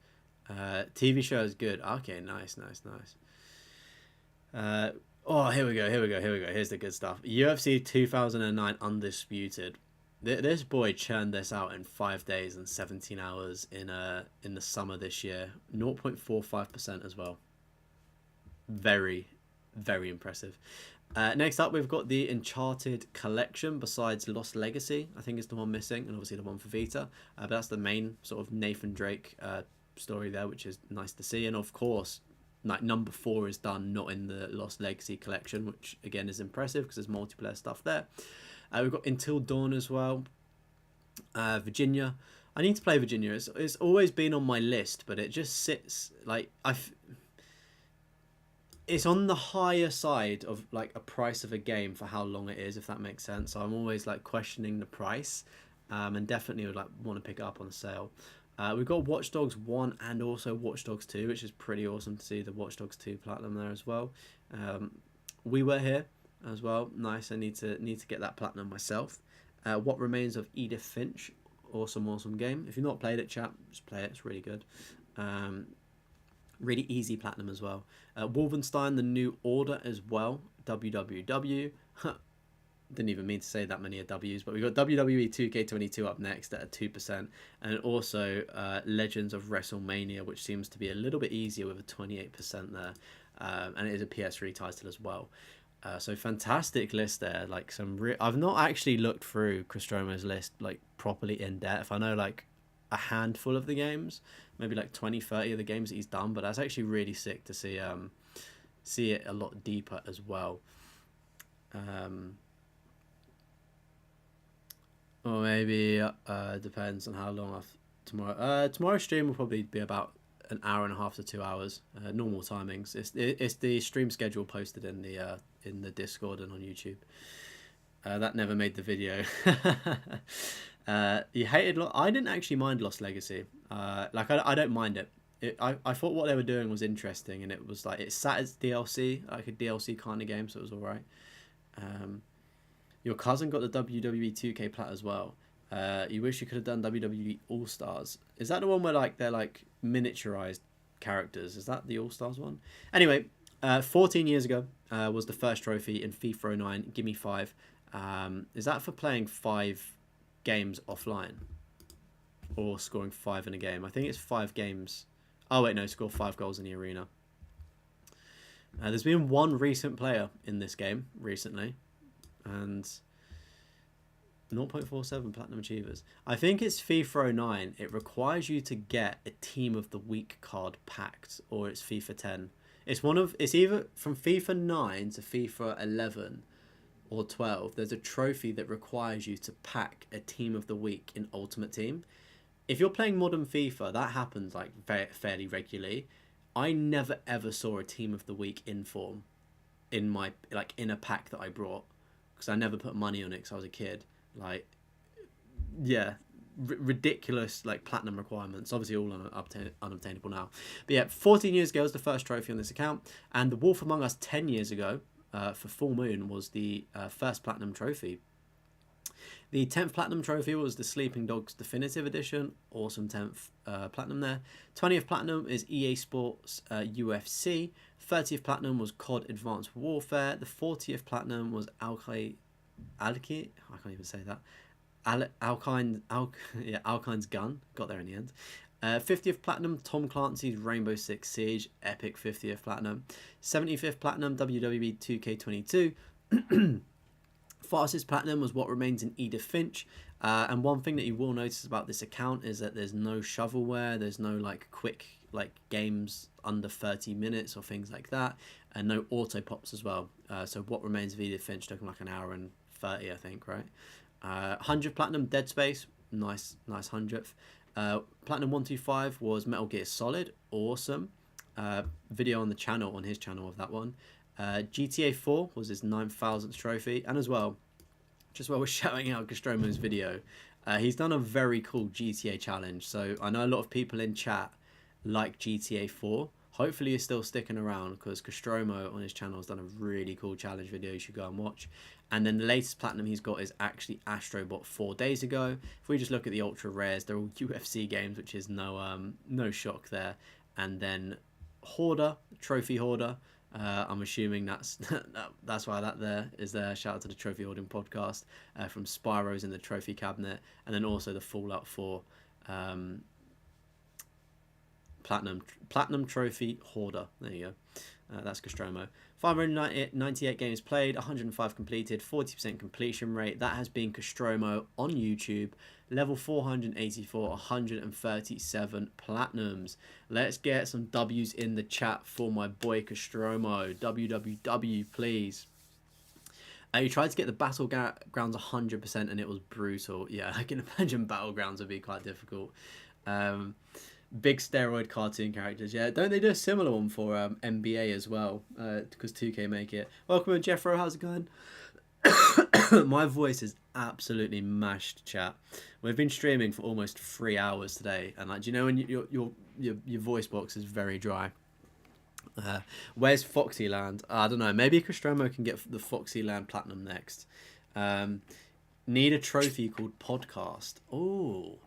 TV show is good. Okay, nice. Oh, here we go. Here's the good stuff. UFC 2009 Undisputed. This boy churned this out in 5 days and 17 hours in the summer this year. 0.45% as well. Very impressive. Next up, we've got the Uncharted collection besides Lost Legacy. I think is the one missing, and obviously the one for Vita. But that's the main sort of Nathan Drake story there, which is nice to see. And of course, like number 4 is done, not in the Lost Legacy collection, which again is impressive because there's multiplayer stuff there. We've got Until Dawn as well. Virginia. I need to play Virginia. It's always been on my list, but it just sits like it's on the higher side of like a price of a game for how long it is, if that makes sense. So I'm always like questioning the price, and definitely would like want to pick it up on sale. We've got Watch Dogs 1 and also Watch Dogs 2, which is pretty awesome to see the Watch Dogs 2 platinum there as well. We Were Here as well. Nice. I need to get that platinum myself. What Remains of Edith Finch. Awesome game. If you've not played it, chat, just play it. It's really good. Really easy platinum as well. Wolfenstein: The New Order as well. WWW. Didn't even mean to say that many W's, but we've got WWE 2K22 up next at a 2%, and also Legends of WrestleMania, which seems to be a little bit easier with a 28% there, and it is a PS3 title as well. So fantastic list there. Like I've not actually looked through Costromo's list like properly in depth. I know like a handful of the games, maybe like 20-30 of the games that he's done, but that's actually really sick to see it a lot deeper as well. Or maybe depends on how long tomorrow's stream will probably be about an hour and a half to 2 hours, normal timings. It's the stream schedule posted in the Discord and on YouTube. That never made the video. You hated I didn't actually mind Lost Legacy. Like I don't mind it. I thought what they were doing was interesting, and it was like it sat as DLC, like a DLC kind of game, so it was alright. Your cousin got the WWE 2K plat as well. You wish you could have done WWE All Stars. Is that the one where like they're like miniaturized characters? Is that the All Stars one? Anyway, 14 years ago was the first trophy in FIFA 09. Give me 5. Is that for playing 5 games offline or scoring 5 in a game? I think it's 5 games. Oh wait, no, score 5 goals in the arena. There's been one recent player in this game recently, and 0.47 platinum achievers. I think it's FIFA 09. It requires you to get a Team of the Week card packed, or it's FIFA 10. It's either from FIFA 9 to FIFA 11 or 12. There's a trophy that requires you to pack a Team of the Week in Ultimate Team. If you're playing modern FIFA, that happens like fairly regularly. I never ever saw a Team of the Week in form in my in a pack that I brought, because I never put money on it because I was a kid. Like, yeah, ridiculous like platinum requirements. Obviously all unobtainable now. But yeah, 14 years ago was the first trophy on this account, and The Wolf Among Us 10 years ago for Full Moon was the first platinum trophy. The 10th platinum trophy was the Sleeping Dogs Definitive Edition. Awesome 10th platinum there. 20th platinum is EA Sports UFC. 30th platinum was COD Advanced Warfare. The 40th platinum was Alkine's Gun. Got there in the end. 50th platinum, Tom Clancy's Rainbow Six Siege. Epic 50th platinum. 75th platinum, WWE 2K22. Fastest platinum was What Remains in Edith Finch. And one thing that you will notice about this account is that there's no shovelware, there's no like quick like games under 30 minutes or things like that, and no auto pops as well. So What Remains of Edith Finch took him like an hour and 30, I think, right? 100th platinum, Dead Space, nice 100th. Platinum 125 was Metal Gear Solid, awesome. Video on the channel, on his channel of that one. GTA 4 was his 9,000th trophy, and as well, just while we're shouting out Costromo's video, he's done a very cool GTA challenge. So I know a lot of people in chat like GTA 4. Hopefully you're still sticking around, because Costromo on his channel has done a really cool challenge video you should go and watch. And then the latest platinum he's got is actually Astrobot 4 days ago. If we just look at the ultra rares, they're all UFC games, which is no shock there. And then Hoarder, Trophy Hoarder. I'm assuming that's why that there is there. Shout out to the Trophy Hoarding podcast from Spyro's in the Trophy Cabinet, and then also the Fallout 4 Platinum Trophy Hoarder. There you go. That's Costromo. 598 games played, 105 completed, 40% completion rate. That has been Costromo on YouTube. Level 484, 137 platinums. Let's get some W's in the chat for my boy Costromo. WWW, please. You tried to get the Battlegrounds 100% and it was brutal. Yeah, I can imagine Battlegrounds would be quite difficult. Big steroid cartoon characters. Yeah, don't they do a similar one for NBA as well? Because 2K make it. Welcome, Jeffro. How's it going? My voice is absolutely mashed, chat. We've been streaming for almost 3 hours today, and like, do you know when your voice box is very dry? Where's Foxyland? I don't know. Maybe Costromo can get the Foxyland Platinum next. Need a trophy called Podcast. Oh.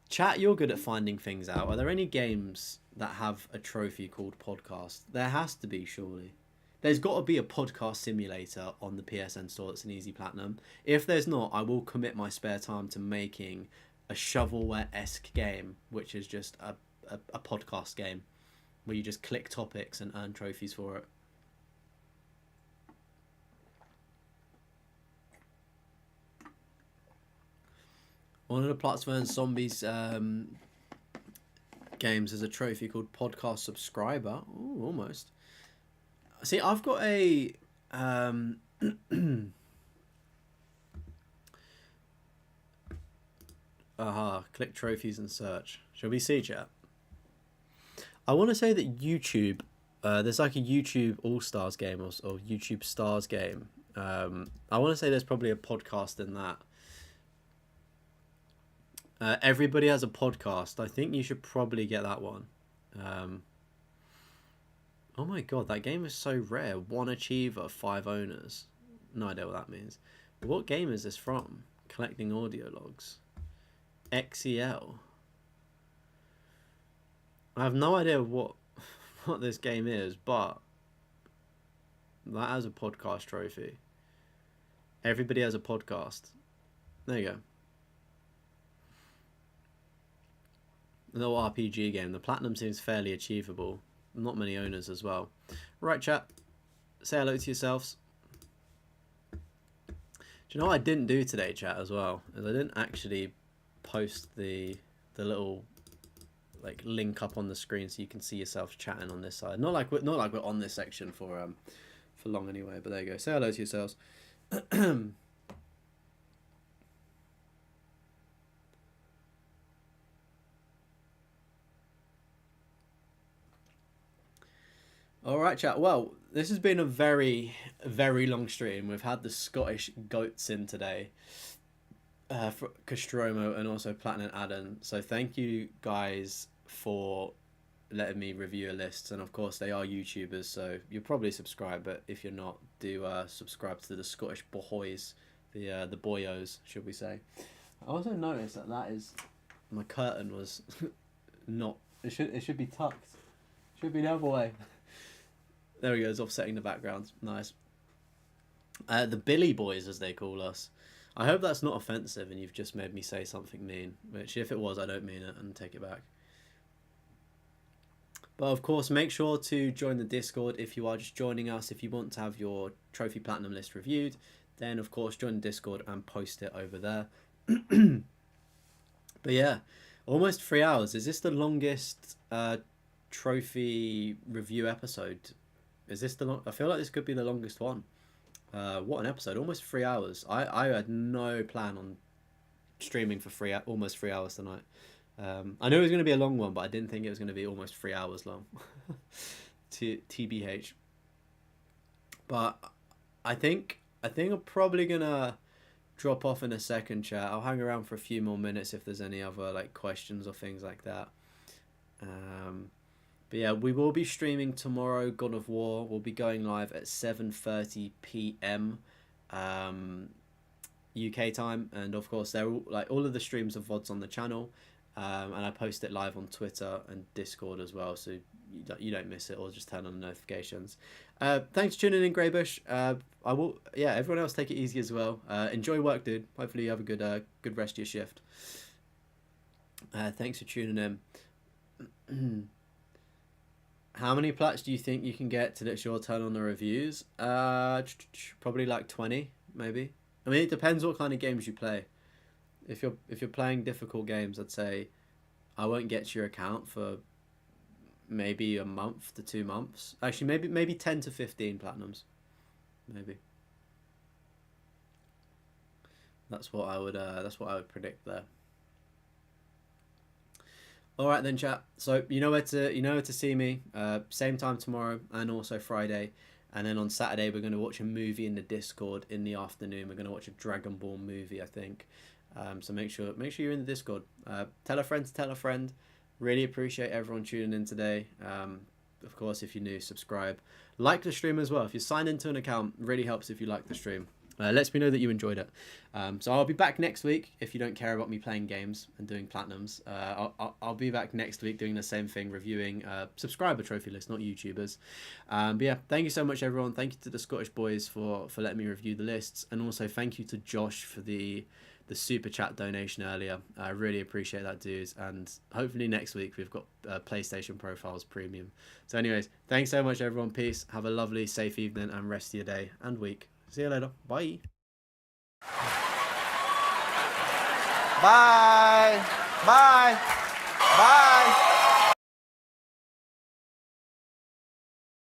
Chat, you're good at finding things out. Are there any games that have a trophy called Podcast? There has to be, surely. There's got to be a podcast simulator on the PSN store that's an easy platinum. If there's not, I will commit my spare time to making a shovelware-esque game, which is just a podcast game where you just click topics and earn trophies for it. One of the Plants vs. Zombies games is a trophy called Podcast Subscriber. Ooh, almost. See, I've got a... click trophies and search. Shall we see, chat? I want to say that YouTube... there's like a YouTube All-Stars game or YouTube Stars game. I want to say there's probably a podcast in that. Everybody has a podcast. I think you should probably get that one. Oh my god, that game is so rare. 1 achiever, 5 owners. No idea what that means. What game is this from? Collecting audio logs. XEL. I have no idea what this game is, but that has a podcast trophy. Everybody has a podcast. There you go. A little RPG game. The platinum seems fairly achievable. Not many owners as well. Right, chat. Say hello to yourselves. Do you know what I didn't do today, chat, as well? Is I didn't actually post the little like link up on the screen so you can see yourselves chatting on this side. Not like we're on this section for long anyway. But there you go. Say hello to yourselves. All right, chat. Well, this has been a very, very long stream. We've had the Scottish goats in today, for Costromo and also Platnin Adam. So thank you guys for letting me review a list. And of course, they are YouTubers, so you'll probably subscribe. But if you're not, do subscribe to the Scottish boys, the boyos, should we say? I also noticed that is my curtain was not. It should be tucked. Should be the other way. There we go, it's offsetting the background. Nice. The Billy Boys, as they call us. I hope that's not offensive and you've just made me say something mean. Which, if it was, I don't mean it and take it back. But of course, make sure to join the Discord if you are just joining us. If you want to have your Trophy Platinum list reviewed, then of course join the Discord and post it over there. But yeah, almost 3 hours. Is this the longest trophy review episode? Is this I feel like this could be the longest one. What an episode. Almost 3 hours. I had no plan on streaming for almost 3 hours tonight. I knew it was going to be a long one, but I didn't think it was going to be almost 3 hours long. TBH. But I think I'm probably gonna drop off in a second, chat. I'll hang around for a few more minutes if there's any other like questions or things like that. But yeah, we will be streaming tomorrow. God of War will be going live at 7:30 p.m. UK time, and of course they're all of the streams are VODs on the channel, and I post it live on Twitter and Discord as well, so you don't miss it, or just turn on the notifications. Thanks for tuning in, Greybush. I will, yeah, everyone else take it easy as well. Enjoy work, dude. Hopefully you have a good rest of your shift. Thanks for tuning in. How many plats do you think you can get till it's your turn on the reviews? Probably like 20, maybe. I mean, it depends what kind of games you play. If you're playing difficult games, I'd say I won't get to your account for maybe a month to 2 months. Actually, maybe 10 to 15 platinums, maybe. That's what I would predict there. All right then, chat. So you know where to see me. Same time tomorrow and also Friday, and then on Saturday we're going to watch a movie in the Discord in the afternoon. We're going to watch a Dragon Ball movie, I think. So make sure you're in the Discord. Tell a friend to tell a friend. Really appreciate everyone tuning in today. Of course, if you're new, subscribe, like the stream as well. If you sign into an account, really helps if you like the stream. Lets me know that you enjoyed it. So I'll be back next week. If you don't care about me playing games and doing platinums, I'll be back next week doing the same thing, reviewing subscriber trophy lists, not YouTubers. But yeah, thank you so much, everyone. Thank you to the Scottish boys for letting me review the lists, and also thank you to Josh for the super chat donation earlier. I really appreciate that, dudes. And hopefully next week we've got PlayStation Profiles Premium. So anyways, thanks so much, everyone. Peace. Have a lovely, safe evening and rest of your day and week. See you later. Bye. Bye. Bye. Bye.